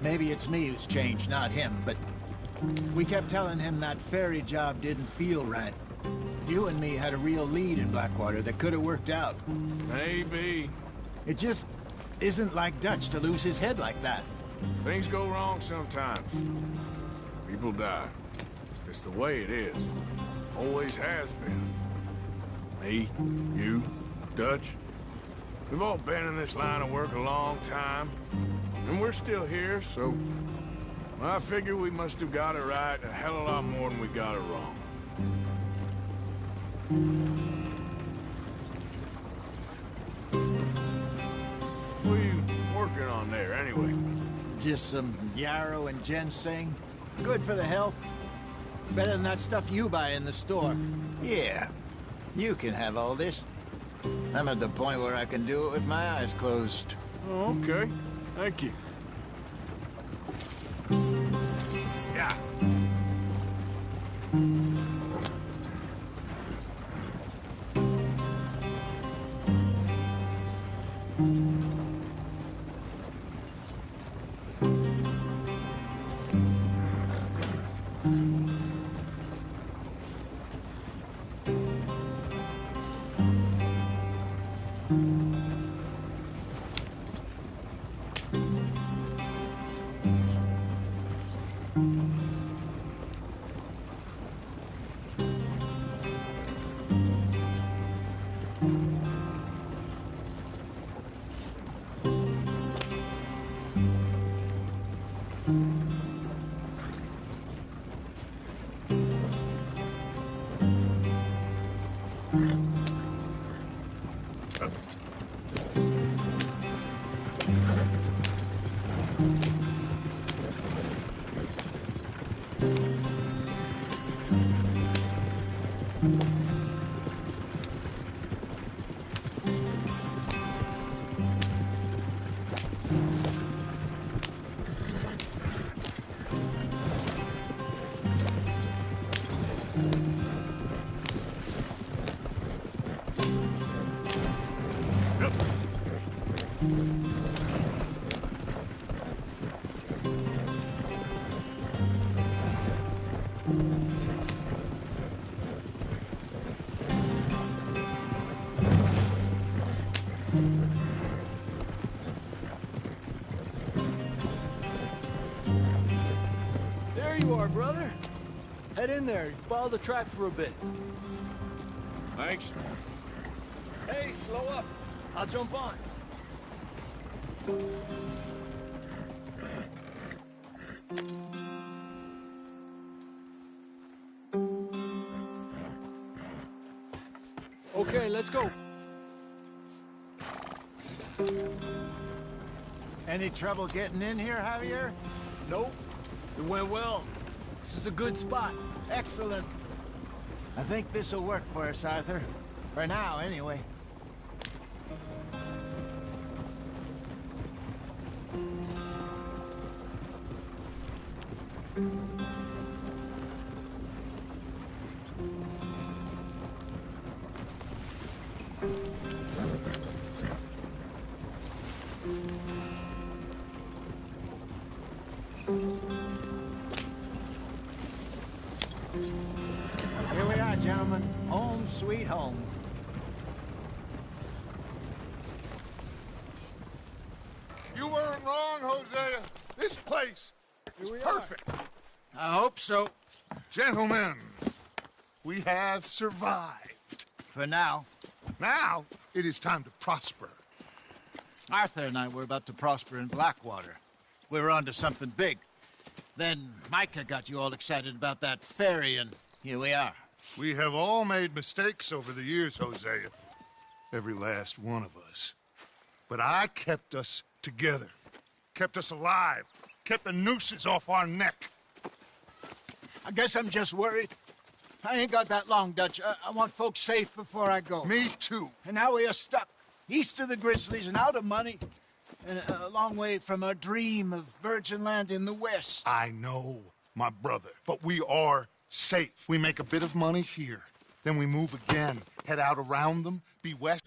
maybe it's me who's changed, not him, but we kept telling him that ferry job didn't feel right. You and me had a real lead in Blackwater that could have worked out. Maybe. It just isn't like Dutch to lose his head like that. Things go wrong sometimes. People die. It's the way it is. Always has been. Me, you, Dutch. We've all been in this line of work a long time. And we're still here, so... I figure we must have got it right a hell of a lot more than we got it wrong. What are you working on there, anyway? Just some yarrow and ginseng. Good for the health. Better than that stuff you buy in the store. Yeah, you can have all this. I'm at the point where I can do it with my eyes closed. Oh, okay. Thank you. Yeah. There you are, brother. Head in there. Follow the track for a bit. Thanks. Hey, slow up. I'll jump on. Okay, let's go. Any trouble getting in here, Javier? Nope. It went well. This is a good spot. Excellent. I think this'll work for us, Arthur. For now, anyway. Here we are, gentlemen. Home sweet home. This place is perfect. I hope so. Gentlemen, we have survived. For now. Now, it is time to prosper. Arthur and I were about to prosper in Blackwater. We were onto something big. Then Micah got you all excited about that ferry, and here we are. We have all made mistakes over the years, Hosea. Every last one of us. But I kept us together. Kept us alive. Kept the nooses off our neck. I guess I'm just worried. I ain't got that long, Dutch. I want folks safe before I go. Me too. And now we are stuck. East of the Grizzlies and out of money. And a long way from our dream of virgin land in the west. I know, my brother. But we are safe. We make a bit of money here. Then we move again. Head out around them. Be west.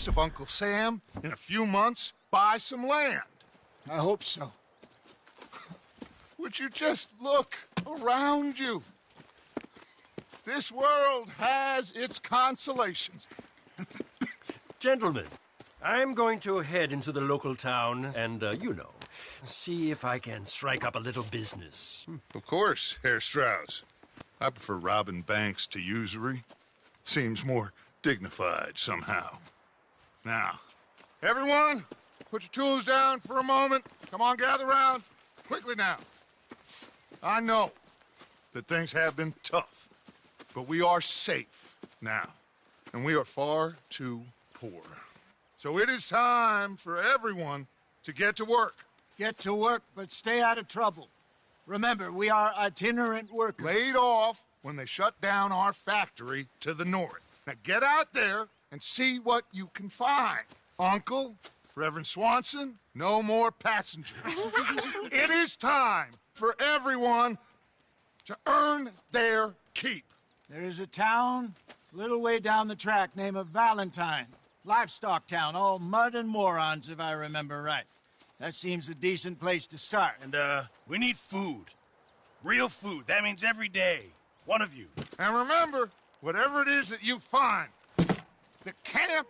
Of Uncle Sam, in a few months, buy some land. I hope so. Would you just look around you? This world has its consolations. Gentlemen, I'm going to head into the local town and, see if I can strike up a little business. Of course, Herr Strauss. I prefer robbing banks to usury. Seems more dignified somehow. Now, everyone, put your tools down for a moment. Come on, gather round. Quickly now. I know that things have been tough, but we are safe now, and we are far too poor. So it is time for everyone to get to work. Get to work, but stay out of trouble. Remember, we are itinerant workers. Laid off when they shut down our factory to the north. Now get out there and see what you can find. Uncle, Reverend Swanson, no more passengers. It is time for everyone to earn their keep. There is a town a little way down the track named Valentine. Livestock town, all mud and morons, if I remember right. That seems a decent place to start. And, we need food. Real food. That means every day. One of you. And remember, whatever it is that you find, the camp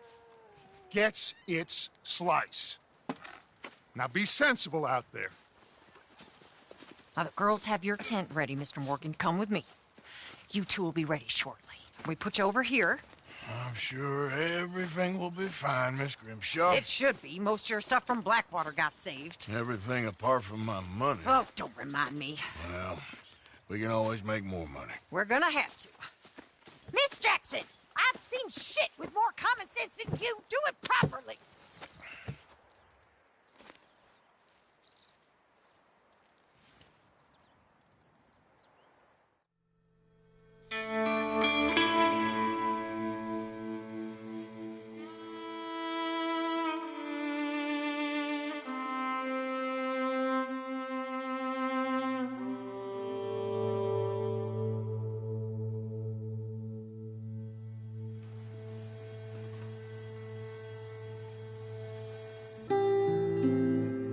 gets its slice. Now be sensible out there. Now, the girls have your tent ready, Mr. Morgan. Come with me. You two will be ready shortly. We put you over here. I'm sure everything will be fine, Miss Grimshaw. It should be. Most of your stuff from Blackwater got saved. Everything apart from my money. Oh, don't remind me. Well, we can always make more money. We're gonna have to. Miss Jackson, I've seen shit with more common sense than you. Do it properly.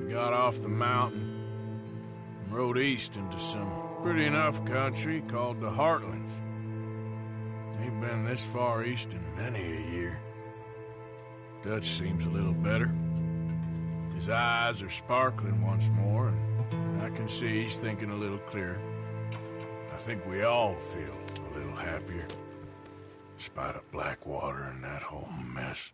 Got off the mountain and rode east into some pretty enough country called the Heartlands. Ain't been this far east in many a year. Dutch seems a little better. His eyes are sparkling once more, and I can see he's thinking a little clearer. I think we all feel a little happier, in spite of Blackwater and that whole mess.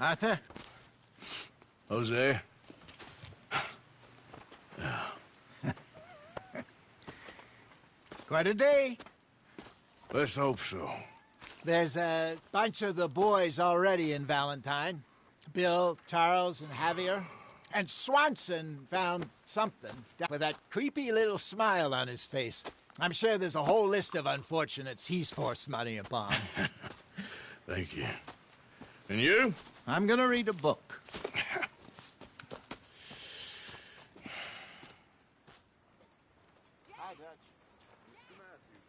Arthur? Jose? Quite a day. Let's hope so. There's a bunch of the boys already in Valentine. Bill, Charles, and Javier. And Swanson found something with that creepy little smile on his face. I'm sure there's a whole list of unfortunates he's forced money upon. Thank you. And you? I'm gonna read a book. Hi, Dutch. Mr. Matthews.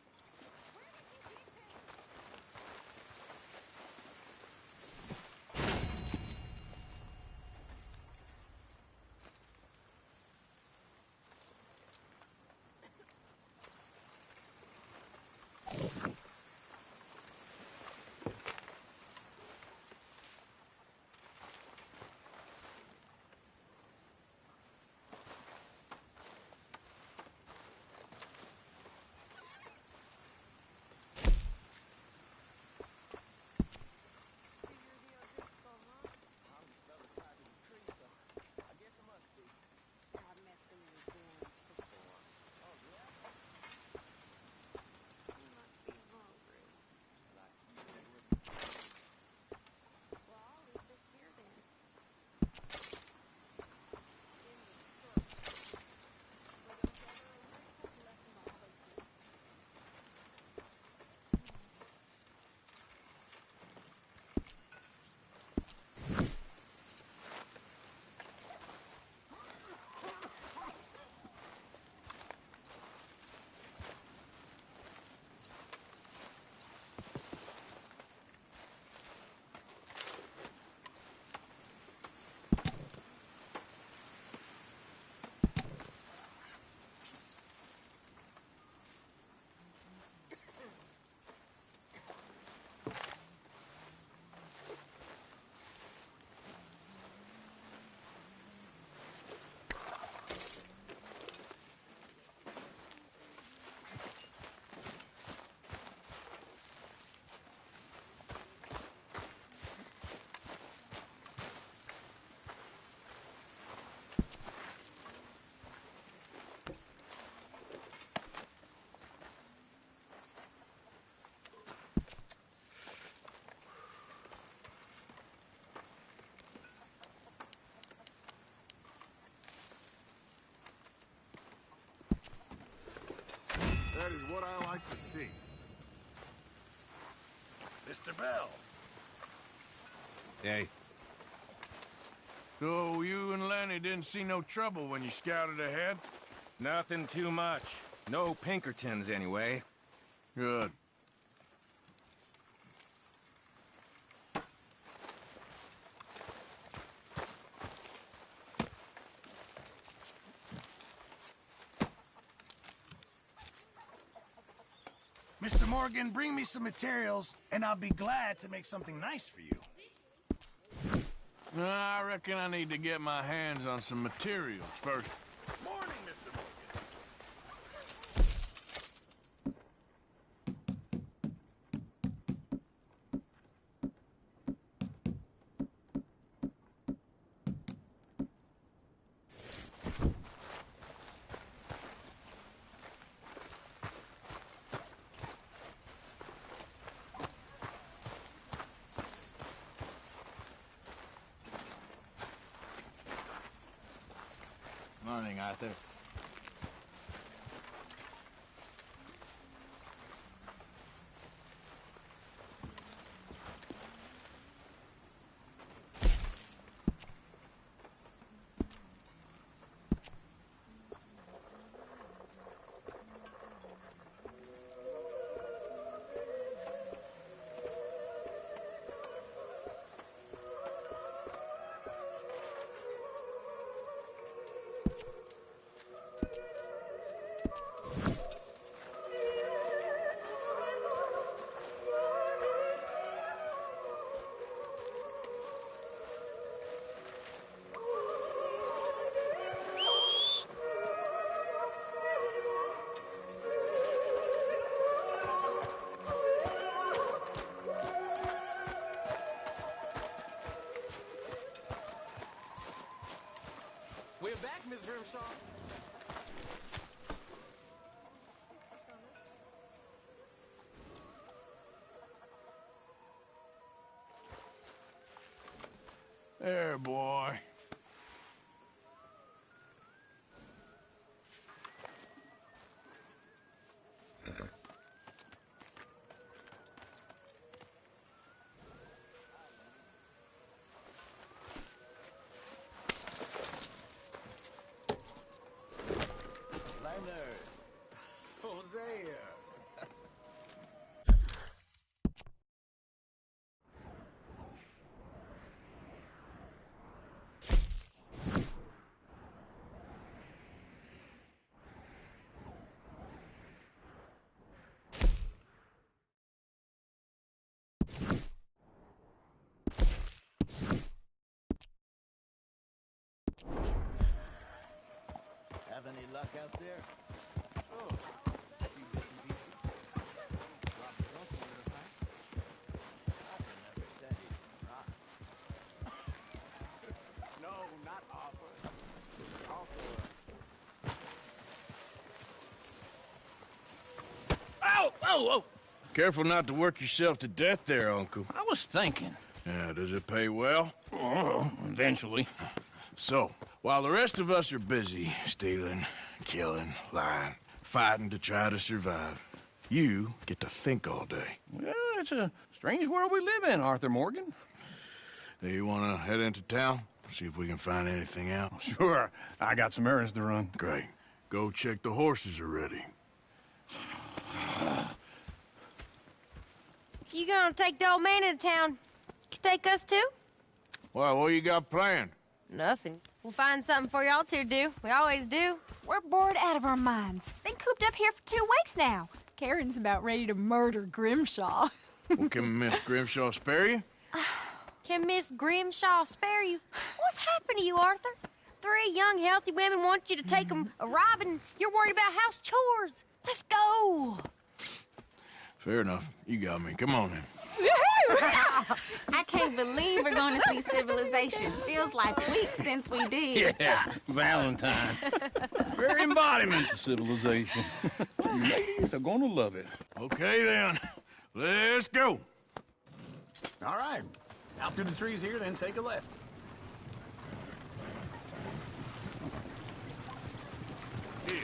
That is what I like to see. Mr. Bell. Hey. So you and Lenny didn't see no trouble when you scouted ahead? Nothing too much. No Pinkertons, anyway. Good. Mr. Morgan, bring me some materials, and I'll be glad to make something nice for you. I reckon I need to get my hands on some materials first. Morning, Mr. Morgan. Morning, Arthur. We're back, Miss Grimshaw. There, boy. Hosea. Have any luck out there? Oh, a few bits and pieces. Robbed the bus for the fact. Arthur never said he was rock. No, not Arthur. Also, Ow! Oh, oh! Careful not to work yourself to death there, Uncle. I was thinking. Yeah, does it pay well? Oh, eventually. So, while the rest of us are busy stealing, killing, lying, fighting to try to survive, you get to think all day. Well, it's a strange world we live in, Arthur Morgan. Hey, you want to head into town? See if we can find anything out? Sure. I got some errands to run. Great. Go check the horses are ready. You gonna take the old man into town? You take us too? Well, what you got planned? Nothing. We'll find something for y'all to do. We always do. We're bored out of our minds. Been cooped up here for 2 weeks now. Karen's about ready to murder Grimshaw. Well, can Miss Grimshaw spare you? Can Miss Grimshaw spare you? What's happened to you, Arthur? 3 young, healthy women want you to take them a robbing. You're worried about house chores. Let's go. Fair enough. You got me. Come on then. I can't believe we're going to see civilization. Feels like weeks since we did. Yeah, Valentine. Very embodiment of civilization. You ladies are gonna love it. Okay then. Let's go. all right. Out through the trees here, then take a left. Here.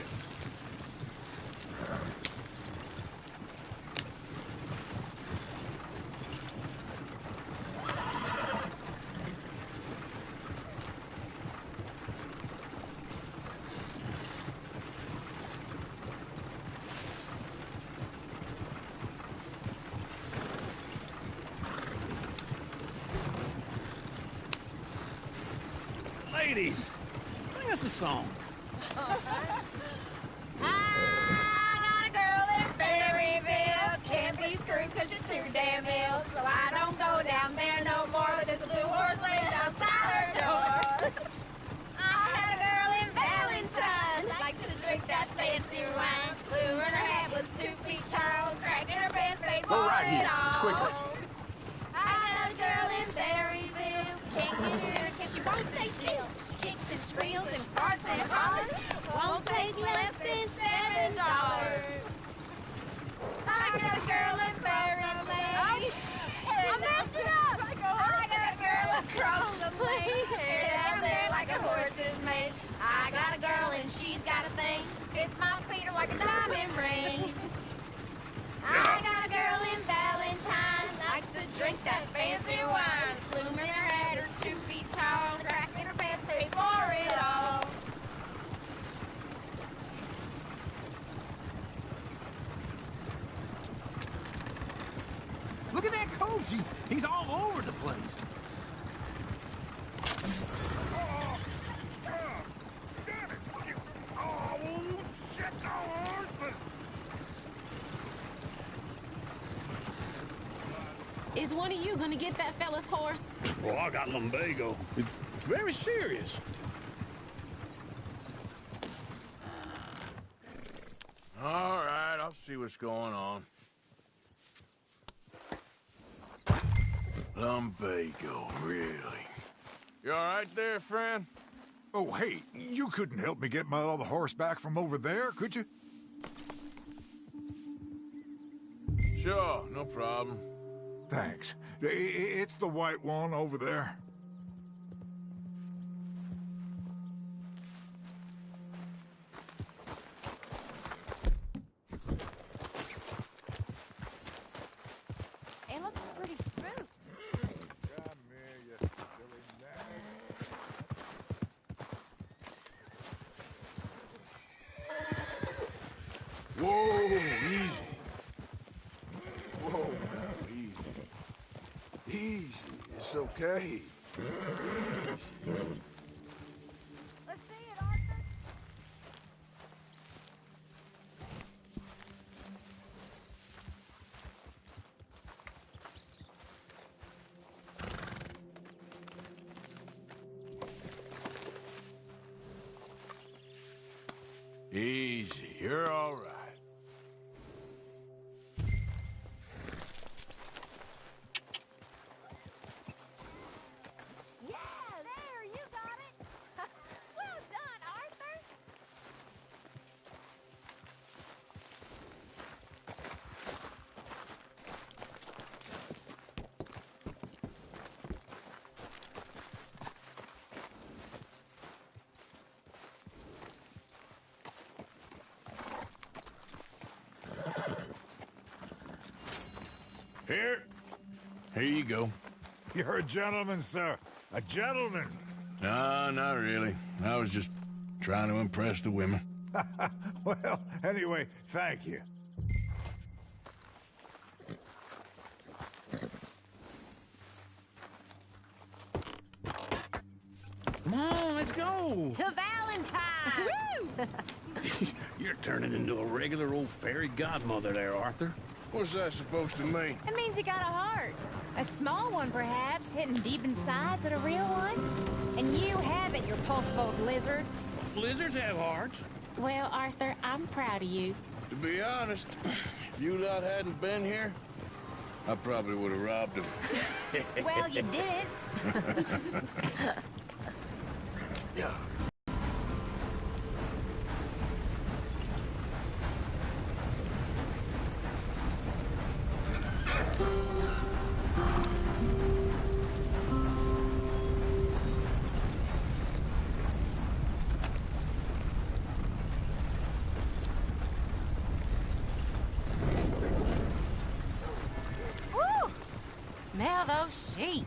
Ladies, sing us a song. I got a girl in Berryville. Can't be screwed because she's too damn ill. So I don't go down there no more. There's a blue horse laying outside Go right here. It's quicker. I got a girl in Berryville, can't get her 'cause she won't stay still. She kicks and squeals and farts and hollers, won't take less than $7. I got a girl in Berryville. I messed it up. I got a girl across the plain, hair down there like a horse's mane. I got a girl and she's got a thing. It's my feet are like a diamond ring. I got a girl in Valentine, likes to drink that fancy wine. Plume in her hat, her 2 feet tall, crack in her pants, pay for it all. Look at that coach. He's all over the place. Is one of you gonna get that fella's horse? Well, I got lumbago. It's very serious. All right, I'll see what's going on. Lumbago, really? You all right there, friend? Oh, hey, you couldn't help me get my other horse back from over there, could you? Sure, no problem. Thanks. It's the white one over there. It looks pretty smooth. Whoa, easy. Whoa, now, easy. Easy, it's okay. Easy. Let's see it, Arthur. Easy, you're all right. Yeah, there, you got it. Well done, Arthur. Here you go. You're a gentleman, sir. A gentleman. No, not really. I was just trying to impress the women. Well, anyway, thank you. Come on, let's go. To Valentine. Woo! You're turning into a regular old fairy godmother there, Arthur. What's that supposed to mean? It means you got a heart. A small one, perhaps, hidden deep inside, but a real one. And you have it, you pulse-fold lizard. Lizards have hearts. Well, Arthur, I'm proud of you. To be honest, if you lot hadn't been here, I probably would have robbed him. Well, you did. Yeah. Woo! Smell those sheep.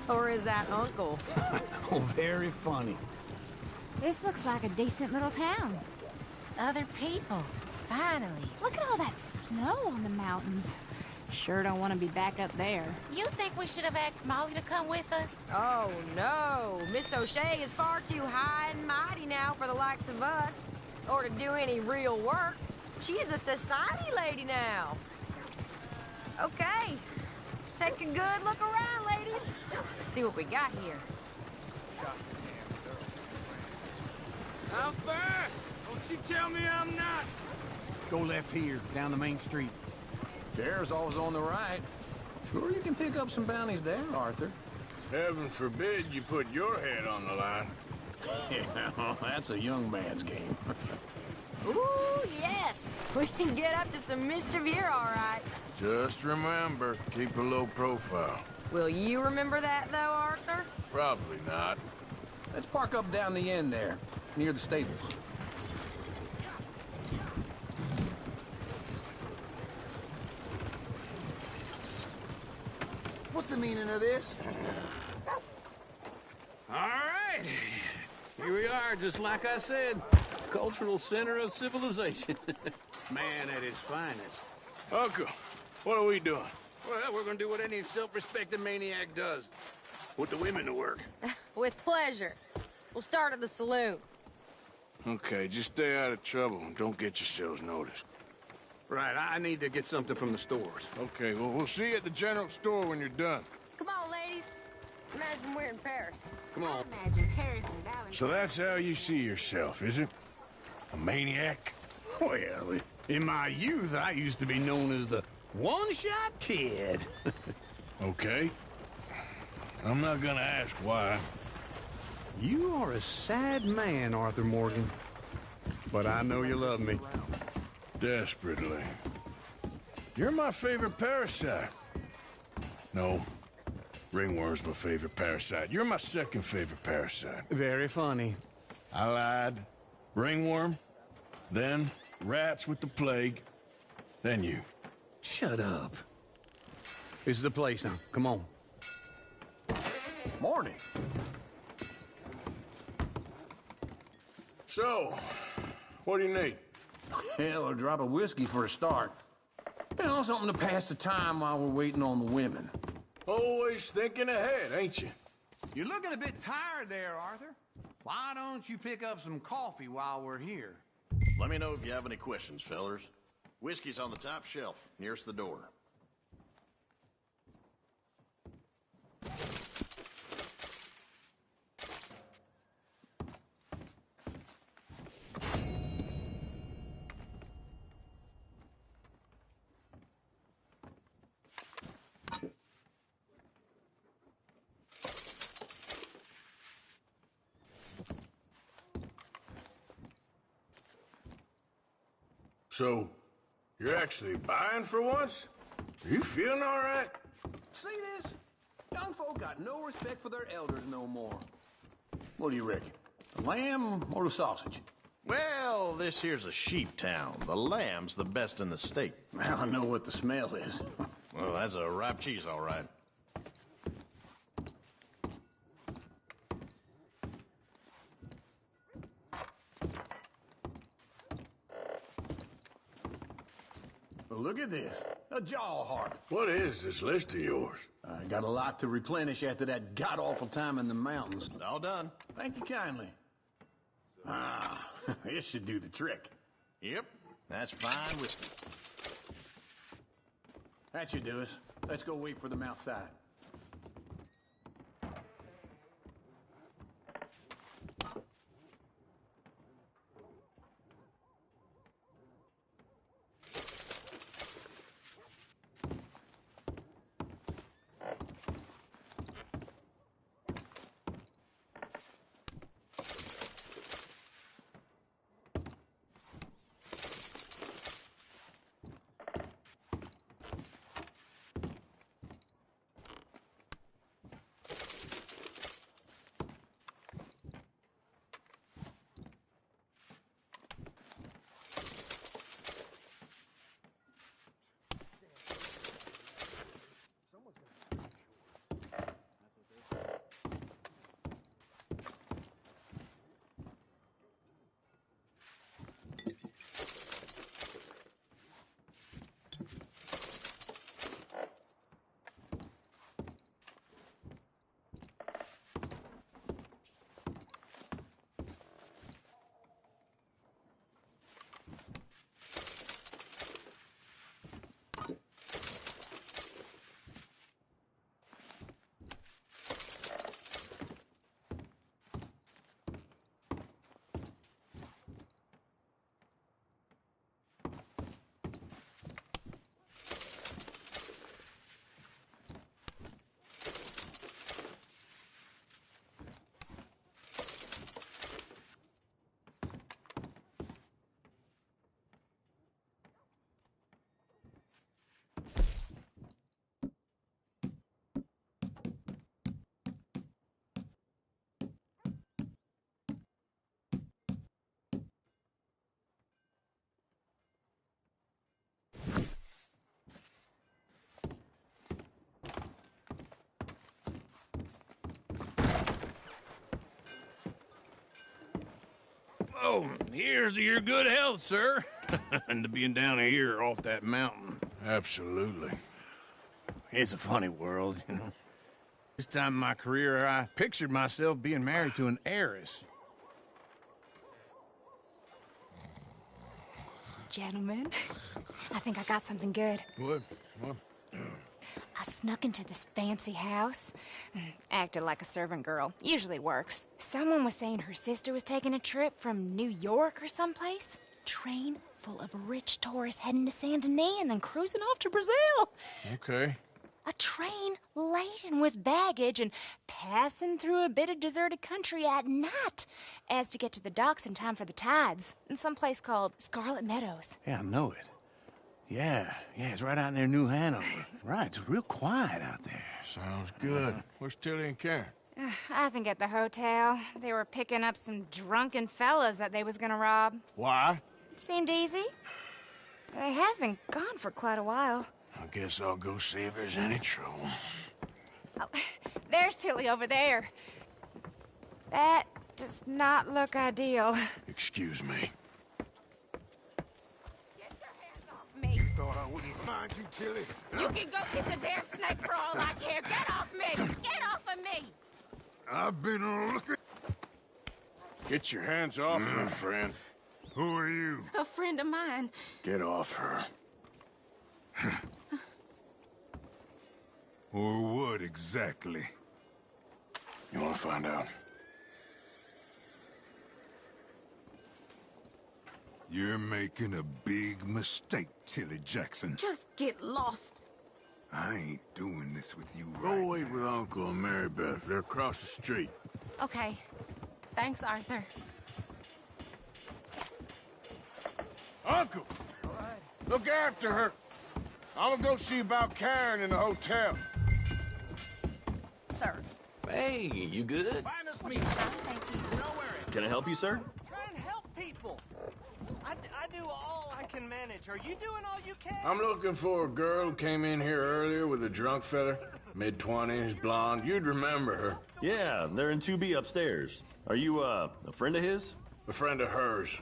Or is that Uncle? Oh, very funny. This looks like a decent little town. Other people. Finally. Look at all that snow on the mountains. Sure don't want to be back up there. You think we should have asked Molly to come with us? Oh, no. Miss O'Shea is far too high and mighty now for the likes of us. Or to do any real work. She's a society lady now. Okay. Take a good look around, ladies. Let's see what we got here. How far? Don't you tell me I'm not. Go left here, down the main street. Sheriff's always on the right. Sure you can pick up some bounties there, Arthur. Heaven forbid you put your head on the line. Yeah, that's a young man's game. Ooh, yes. We can get up to some mischief here, all right. Just remember, keep a low profile. Will you remember that, though, Arthur? Probably not. Let's park up down the end there, near the stables. What's the meaning of this? All right. Here we are, just like I said. Cultural center of civilization. Man at his finest. Uncle, what are we doing? Well, we're gonna do what any self-respecting maniac does. Put the women to work. With pleasure. We'll start at the saloon. Okay, just stay out of trouble and don't get yourselves noticed. Right, I need to get something from the stores. Okay, well, we'll see you at the general store when you're done. Come on, ladies. Imagine we're in Paris. Come on. Imagine Paris and Valentine. So that's how you see yourself, is it? A maniac? Well, in my youth, I used to be known as the one-shot kid. Okay. I'm not gonna ask why. You are a sad man, Arthur Morgan. But I know you love me. Desperately. You're my favorite parasite. No. Ringworm's my favorite parasite. You're my second favorite parasite. Very funny. I lied. Ringworm. Then rats with the plague. Then you. Shut up. This is the place now. Come on. Morning. So, what do you need? Hell, a drop of whiskey for a start. You know, something to pass the time while we're waiting on the women. Always thinking ahead, ain't you? You're looking a bit tired there, Arthur. Why don't you pick up some coffee while we're here? Let me know if you have any questions, fellers. Whiskey's on the top shelf, nearest the door. So, you're actually buying for once? Are you feeling all right? See this? Young folk got no respect for their elders no more. What do you reckon? The lamb or the sausage? Well, this here's a sheep town. The lamb's the best in the state. I know what the smell is. Well, that's a ripe cheese, all right. Well, look at this. A jaw harp. What is this list of yours? I got a lot to replenish after that god-awful time in the mountains. All done. Thank you kindly. Ah, this should do the trick. Yep, that's fine whiskey. That should do us. Let's go wait for them outside. Well, here's to your good health, sir. And to being down here off that mountain. Absolutely. It's a funny world, you know. This time in my career, I pictured myself being married to an heiress. Gentlemen, I think I got something good. What? I snuck into this fancy house. Acted like a servant girl. Usually works. Someone was saying her sister was taking a trip from New York or someplace. Train full of rich tourists heading to Saint Denis and then cruising off to Brazil. Okay. A train laden with baggage and passing through a bit of deserted country at night as to get to the docks in time for the tides in some place called Scarlet Meadows. Yeah, I know it. Yeah, it's right out near New Hanover. Right, it's real quiet out there. Sounds good. Where's Tilly and Karen? I think at the hotel. They were picking up some drunken fellas that they was gonna rob. Why? It seemed easy. They have been gone for quite a while. I guess I'll go see if there's any trouble. Oh, there's Tilly over there. That does not look ideal. Excuse me. Get your hands off me. You thought I wouldn't find you, Tilly? You can go kiss a damn snake for all I care. Get off me! Get off of me! I've been looking. Get your hands off her, friend. Who are you? A friend of mine. Get off her. Or what exactly? You want to find out? You're making a big mistake, Tilly Jackson. Just get lost. I ain't doing this with you Go wait with Uncle and Mary Beth. They're across the street. Okay. Thanks, Arthur. Uncle! Look after her. I'm gonna go see about Karen in the hotel. Sir. Hey, you good? Finest me. Thank you. Can I help you, sir? Try and help people. I do all I can manage. Are you doing all you can? I'm looking for a girl who came in here earlier with a drunk fella. Mid-20s, blonde. You'd remember her. Yeah, they're in 2B upstairs. Are you, a friend of his? A friend of hers.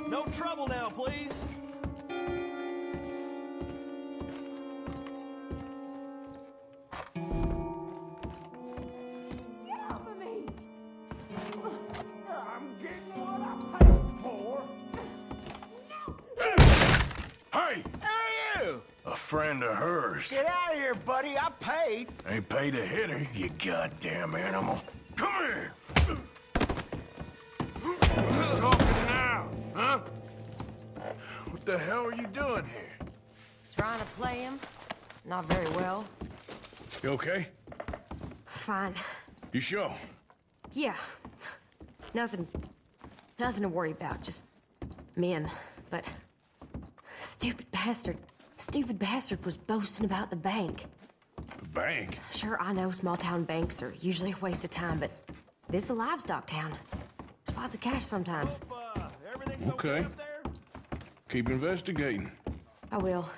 No trouble now, please. Get off of me! I'm getting what I paid for. Hey! Who are you? A friend of hers. Get out of here, buddy. I paid. Ain't paid to hit her, you goddamn animal. Come here! Who's talking now, huh? What the hell are you doing here? Trying to play him. Not very well. You okay? Fine. You sure? Yeah. Nothing to worry about. Just men. But stupid bastard was boasting about the bank. The bank? Sure, I know small town banks are usually a waste of time, but this is a livestock town. There's lots of cash sometimes. Okay. Keep investigating. I will.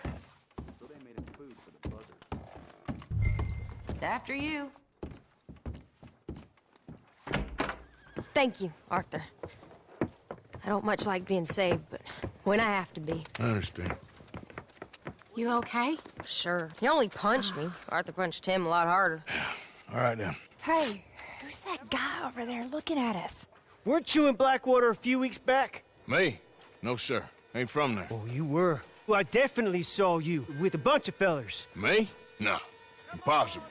After you. Thank you, Arthur. I don't much like being saved, but when I have to be. I understand. You okay? Sure. He only punched me. Arthur punched him a lot harder. All right, then. Hey, who's that guy over there looking at us? Weren't you in Blackwater a few weeks back? Me? No, sir. Ain't from there. Oh, you were. Well, I definitely saw you with a bunch of fellers. Me? No. Impossible.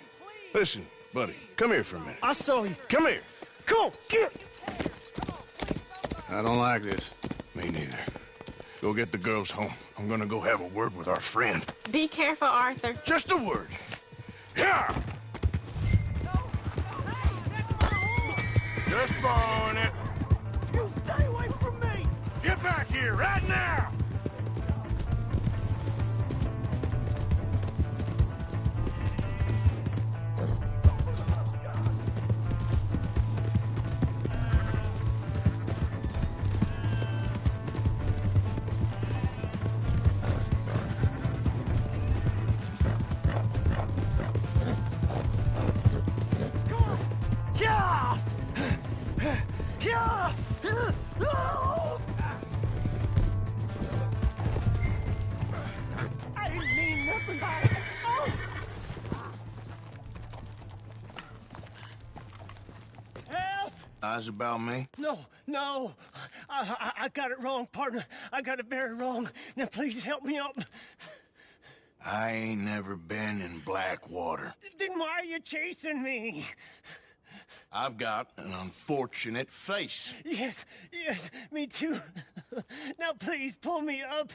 Listen, buddy, come here for a minute. I saw you. Come here. Come on, get! I don't like this. Me neither. Go get the girls home. I'm gonna go have a word with our friend. Be careful, Arthur. Just a word. Yeah! Just borrowing it. You stay away from me! Get back here right now! I didn't mean nothing by it. Oh! Help! Lies about me? No. I got it wrong, partner. I got it very wrong. Now, please help me up. I ain't never been in Blackwater. Then why are you chasing me? I've got an unfortunate face. Yes, me too. Now, please, pull me up.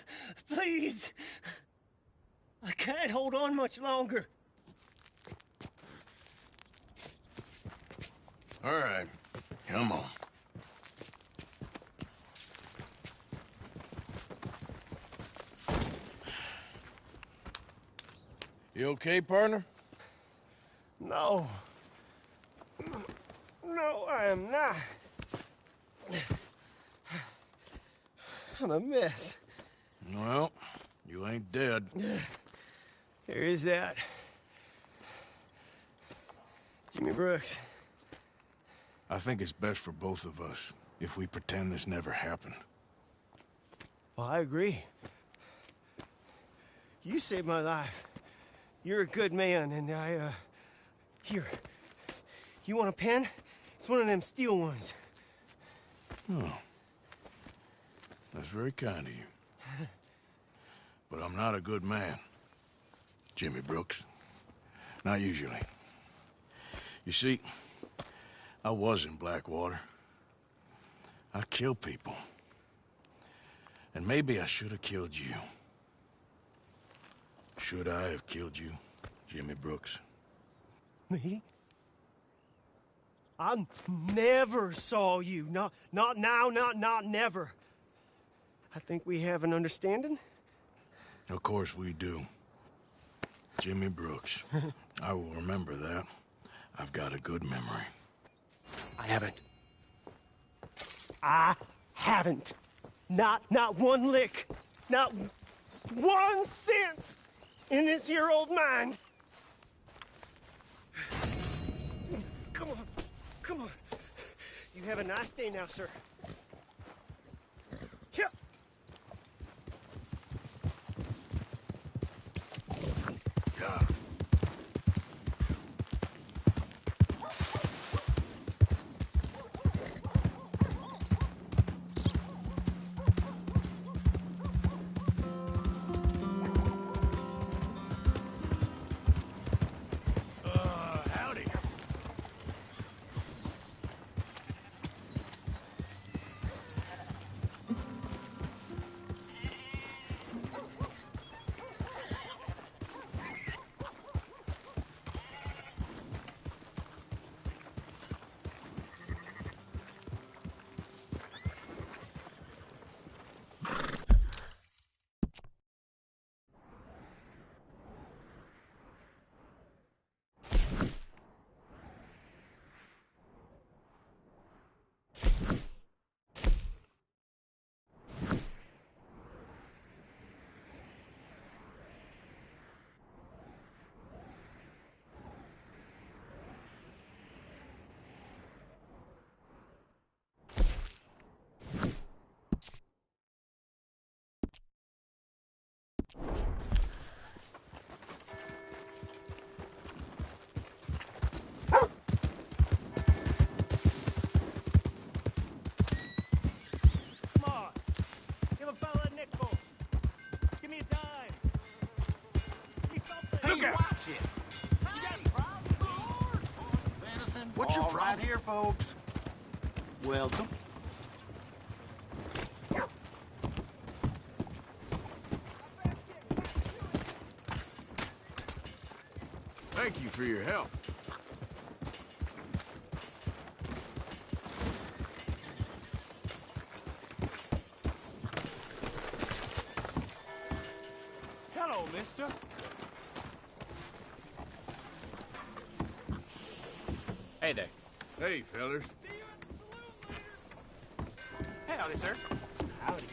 Please. I can't hold on much longer. All right, come on. You okay, partner? No. No, I am not. I'm a mess. Well, you ain't dead. There is that. Jimmy Brooks. I think it's best for both of us if we pretend this never happened. Well, I agree. You saved my life. You're a good man, and here. You want a pen? It's one of them steel ones. Oh. That's very kind of you. But I'm not a good man, Jimmy Brooks. Not usually. You see, I was in Blackwater. I killed people. And maybe I should have killed you. Should I have killed you, Jimmy Brooks? Me? I never saw you. Not now, not never. I think we have an understanding. Of course we do. Jimmy Brooks. I will remember that. I've got a good memory. I haven't. Not one lick. Not 1 cent in this here old mind. Come on. You have a nice day now, sir. Here. Howdy. Come on. Give a fella a nickel. Give me a dime. Give me something. Look out! Shit. You got any problems? Venison. What's your problem? Right here, folks. Welcome. Thank you for your help. Hello, mister. Hey there. Hey, fellers. Hey, howdy, sir. Howdy.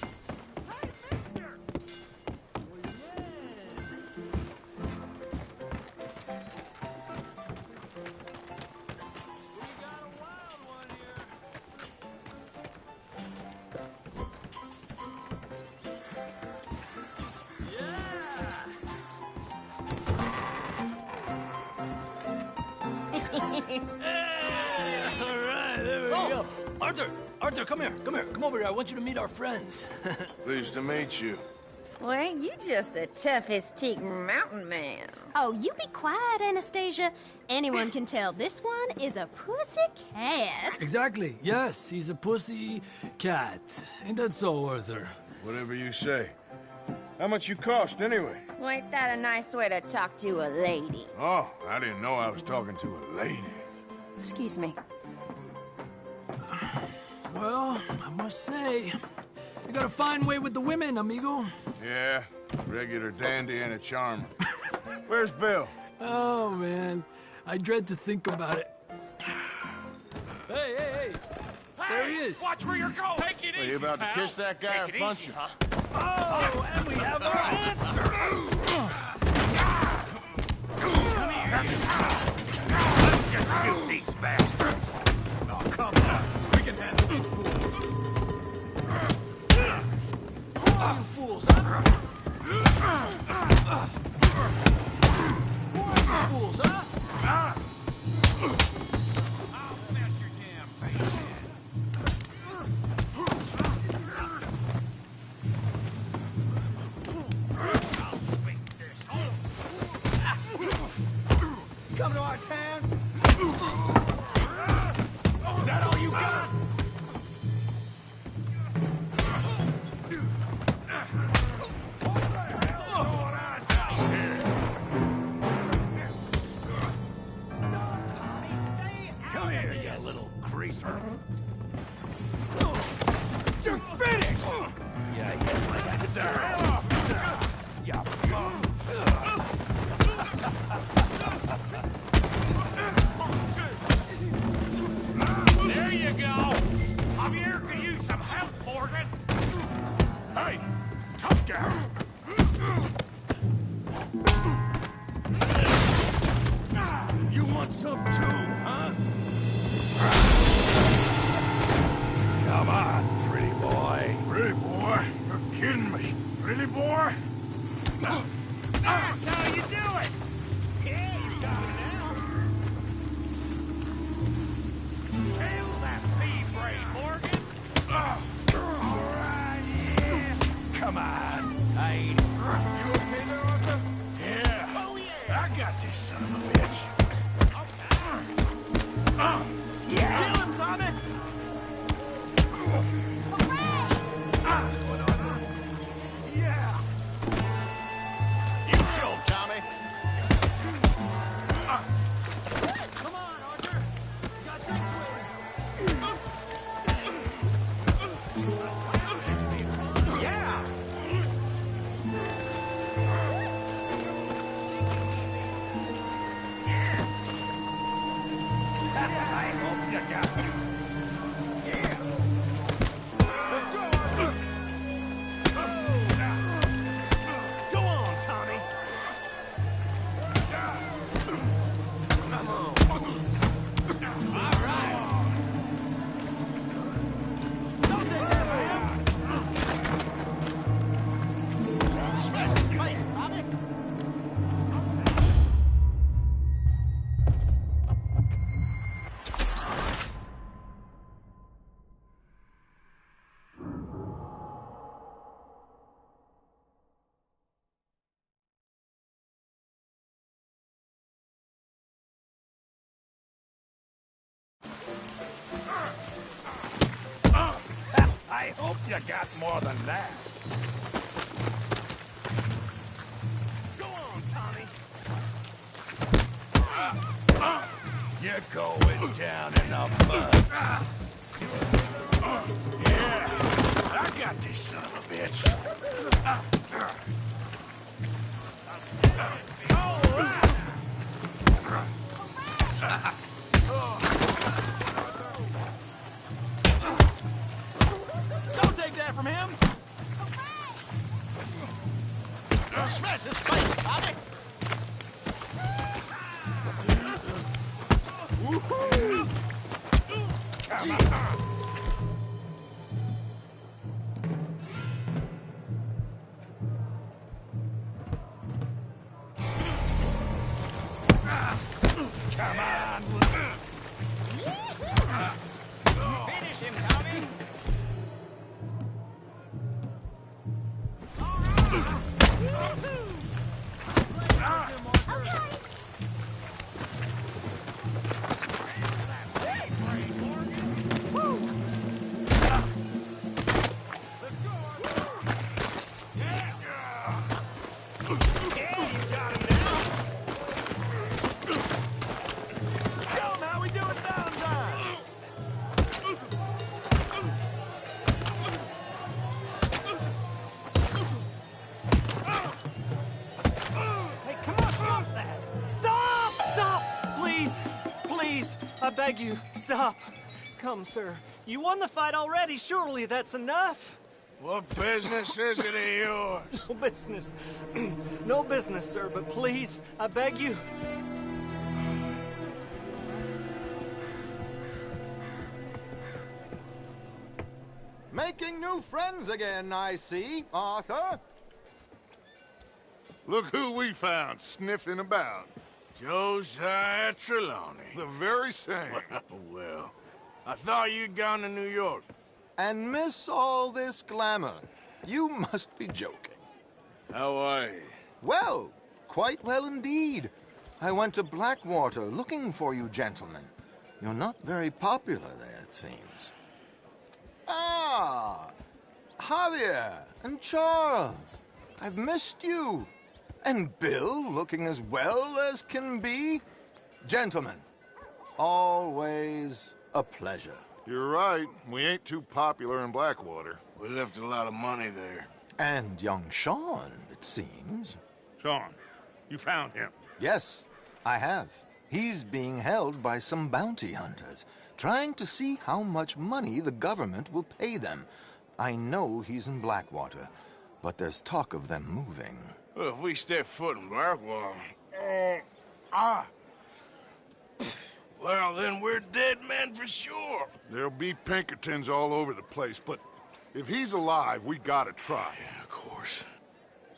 All right, there we go. Arthur, come here. Come over here. I want you to meet our friends. Pleased to meet you. Well, ain't you just the toughest teak mountain man? Oh, you be quiet, Anastasia. Anyone can tell this one is a pussy cat. Exactly. Yes, he's a pussy cat. Ain't that so, Arthur? Whatever you say. How much you cost, anyway? Well, ain't that a nice way to talk to a lady? Oh, I didn't know I was talking to a lady. Excuse me. Well, I must say, you got a fine way with the women, amigo. Yeah, regular dandy and a charmer. Where's Bill? Oh, man. I dread to think about it. Hey! There he is. Watch where you're going. Take it easy, you about to pal. kiss that guy or Take it punch easy, him? huh? Oh, and we have our answer. Come here. Let's just shoot these bastards. Oh, come on. We can handle these fools. Who are you fools, huh? Who are you fools, huh? I'll smash your damn face in. I'll swing this home. Come to our town? Is that all you got? Come here, you little greaser. You're finished! Yeah, get the hell off me. Yeah. There you go. Javier could use some help, Morgan. Hey, tough guy. You want some too, huh? Come on, pretty boy. Pretty boy? You're kidding me. Pretty boy? That's how you do it. Yeah, you got it now. Tail that pea brain, Morgan. All right, yeah. Come on. I ain't. You okay there, Arthur? Yeah. Oh, yeah. I got this son of a bitch. Yeah. Kill him, Tommy! Yeah. You killed Tommy. Come on, Arthur! You got tanks waiting. Yeah. I hope you got me. Yeah. Let's go, Arthur. Go on, Tommy. Come on. All right. Don't take that, man. Smash his face, Tommy. I hope you got more than that. Go on, Tommy. You're going down in the mud. Yeah, I got this son of a bitch. All right. Don't take that from him! Smash his face, Tommy. Woohoo! Come on. Come on. beg you, stop. Come, sir. You won the fight already. Surely that's enough. What business is it of yours? No business. No business, sir, but please, I beg you. Making new friends again, I see, Arthur. Look who we found sniffing about. Josiah Trelawney. The very same. Well, I thought you'd gone to New York. And miss all this glamour. You must be joking. How are you? Well, quite well indeed. I went to Blackwater looking for you gentlemen. You're not very popular there, it seems. Ah, Javier and Charles. I've missed you. And Bill looking as well as can be. Gentlemen, always a pleasure. You're right. We ain't too popular in Blackwater. We left a lot of money there. And young Sean, it seems. Sean, you found him? Yes, I have. He's being held by some bounty hunters, trying to see how much money the government will pay them. I know he's in Blackwater, but there's talk of them moving. Well, if we step foot in Blackwater... Well, then we're dead men for sure. There'll be Pinkertons all over the place, but if he's alive, we gotta try. Yeah, of course.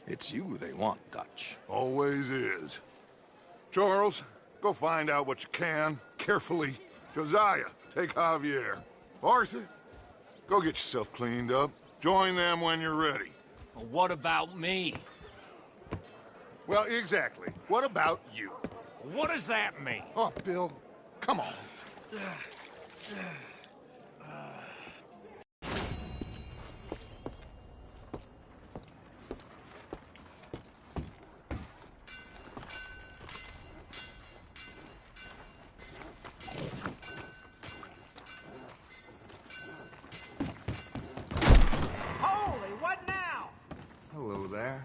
It's you they want, Dutch. Always is. Charles, go find out what you can, carefully. Josiah, take Javier. Arthur, go get yourself cleaned up. Join them when you're ready. Well, what about me? Well, exactly. What about you? What does that mean? Oh, Bill, come on. Holy, what now? Hello there.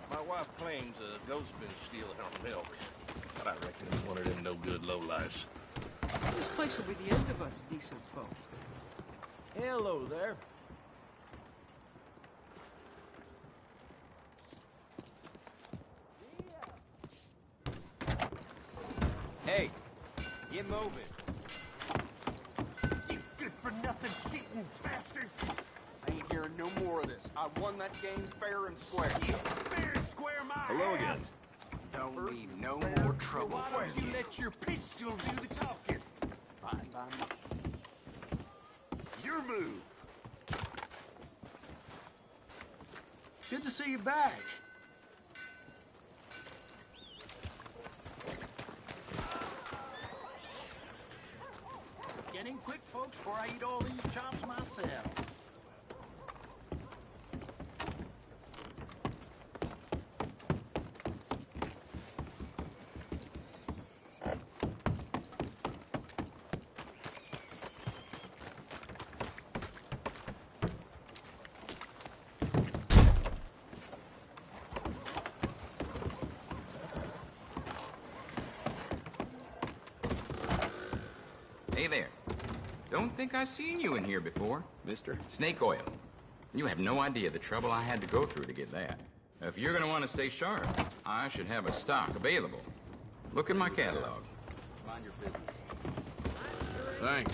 My wife claims a ghost's been stealing our milk. But I reckon it's one of them no-good lowlifes. This place will be the end of us, decent folk. Hello there. Hey, get moving. You good-for-nothing cheating bastard! I ain't hearing no more of this. I won that game fair and square. Fair and square, my Hello ass. again. Don't need no more trouble. Why don't you let your pistol do the talking? Fine by me. Your move. Good to see you back. Getting quick, folks, before I eat all these chops myself. Hey there. Don't think I've seen you in here before. Mister? Snake oil. You have no idea the trouble I had to go through to get that. If you're gonna want to stay sharp, I should have a stock available. Look in my catalog. Mind your business. Thanks.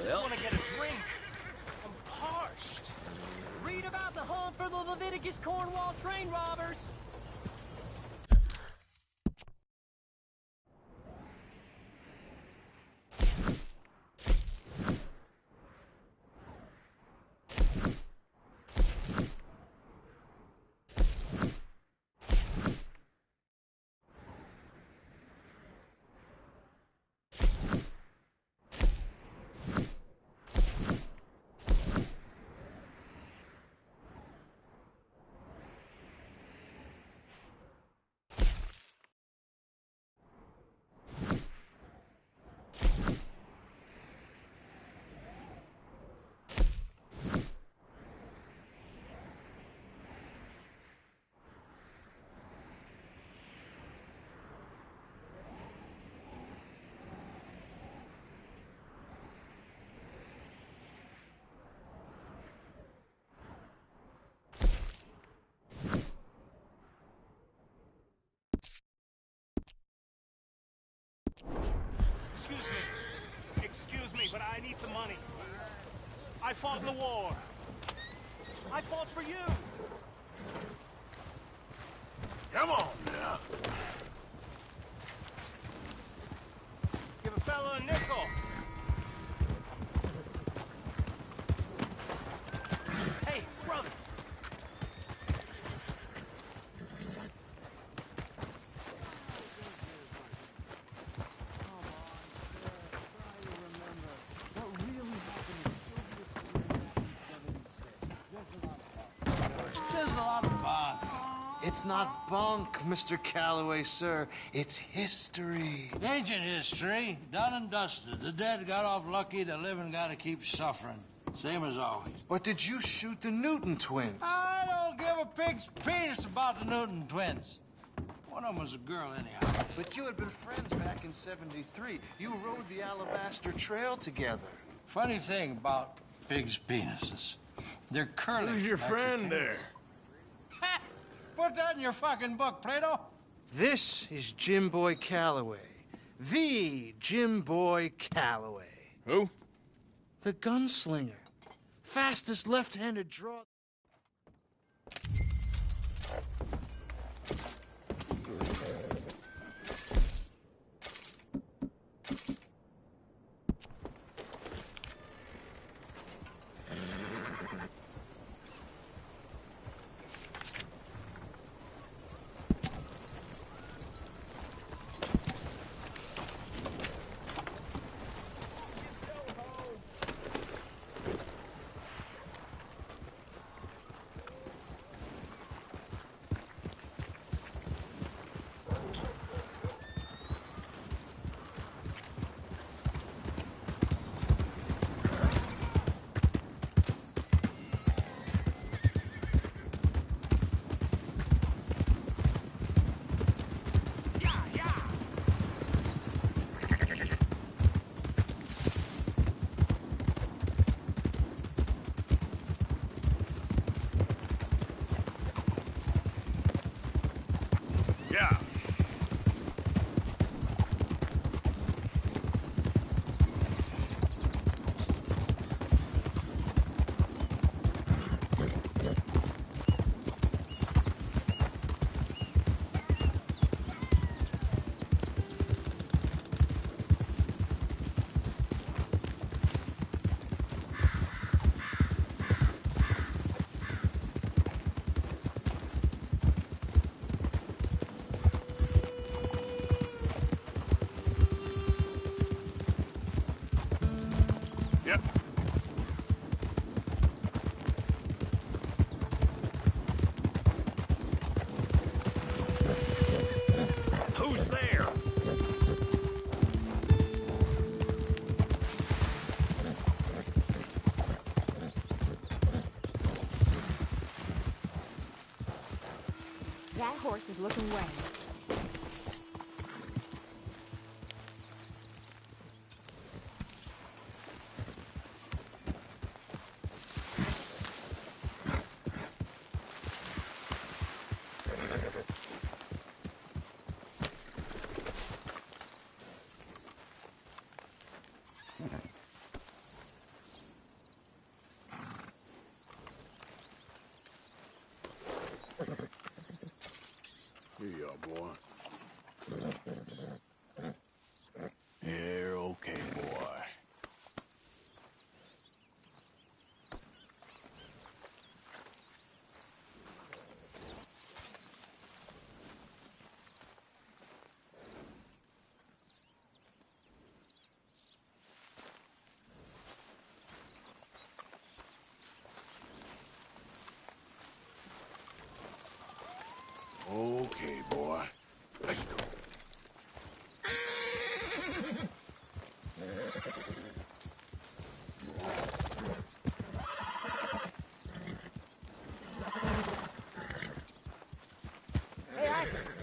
I want to get a drink. I'm parched. Read about the hunt for the Leviticus Cornwall train robbers. I fought in the war. I fought for you. Come on now. Give a fella a nickel. Hey, brother. There's a lot of bunk. It's not bunk, Mr. Calloway, sir. It's history. Ancient history, done and dusted. The dead got off lucky, the living gotta keep suffering. Same as always. But did you shoot the Newton twins? I don't give a pig's penis about the Newton twins. One of them was a girl, anyhow. But you had been friends back in '73. You rode the Alabaster Trail together. Funny thing about pigs' penises. They're curly. Who's your like friend your there? Ha! Put that in your fucking book, Plato. This is Jim Boy Calloway. The Jim Boy Calloway. Who? The gunslinger. Fastest left-handed draw. Yeah. Yep. Who's there? That horse is looking away. Here you are, boy. You're okay, boy. Okay, boy. Let's go. Hey, Arthur.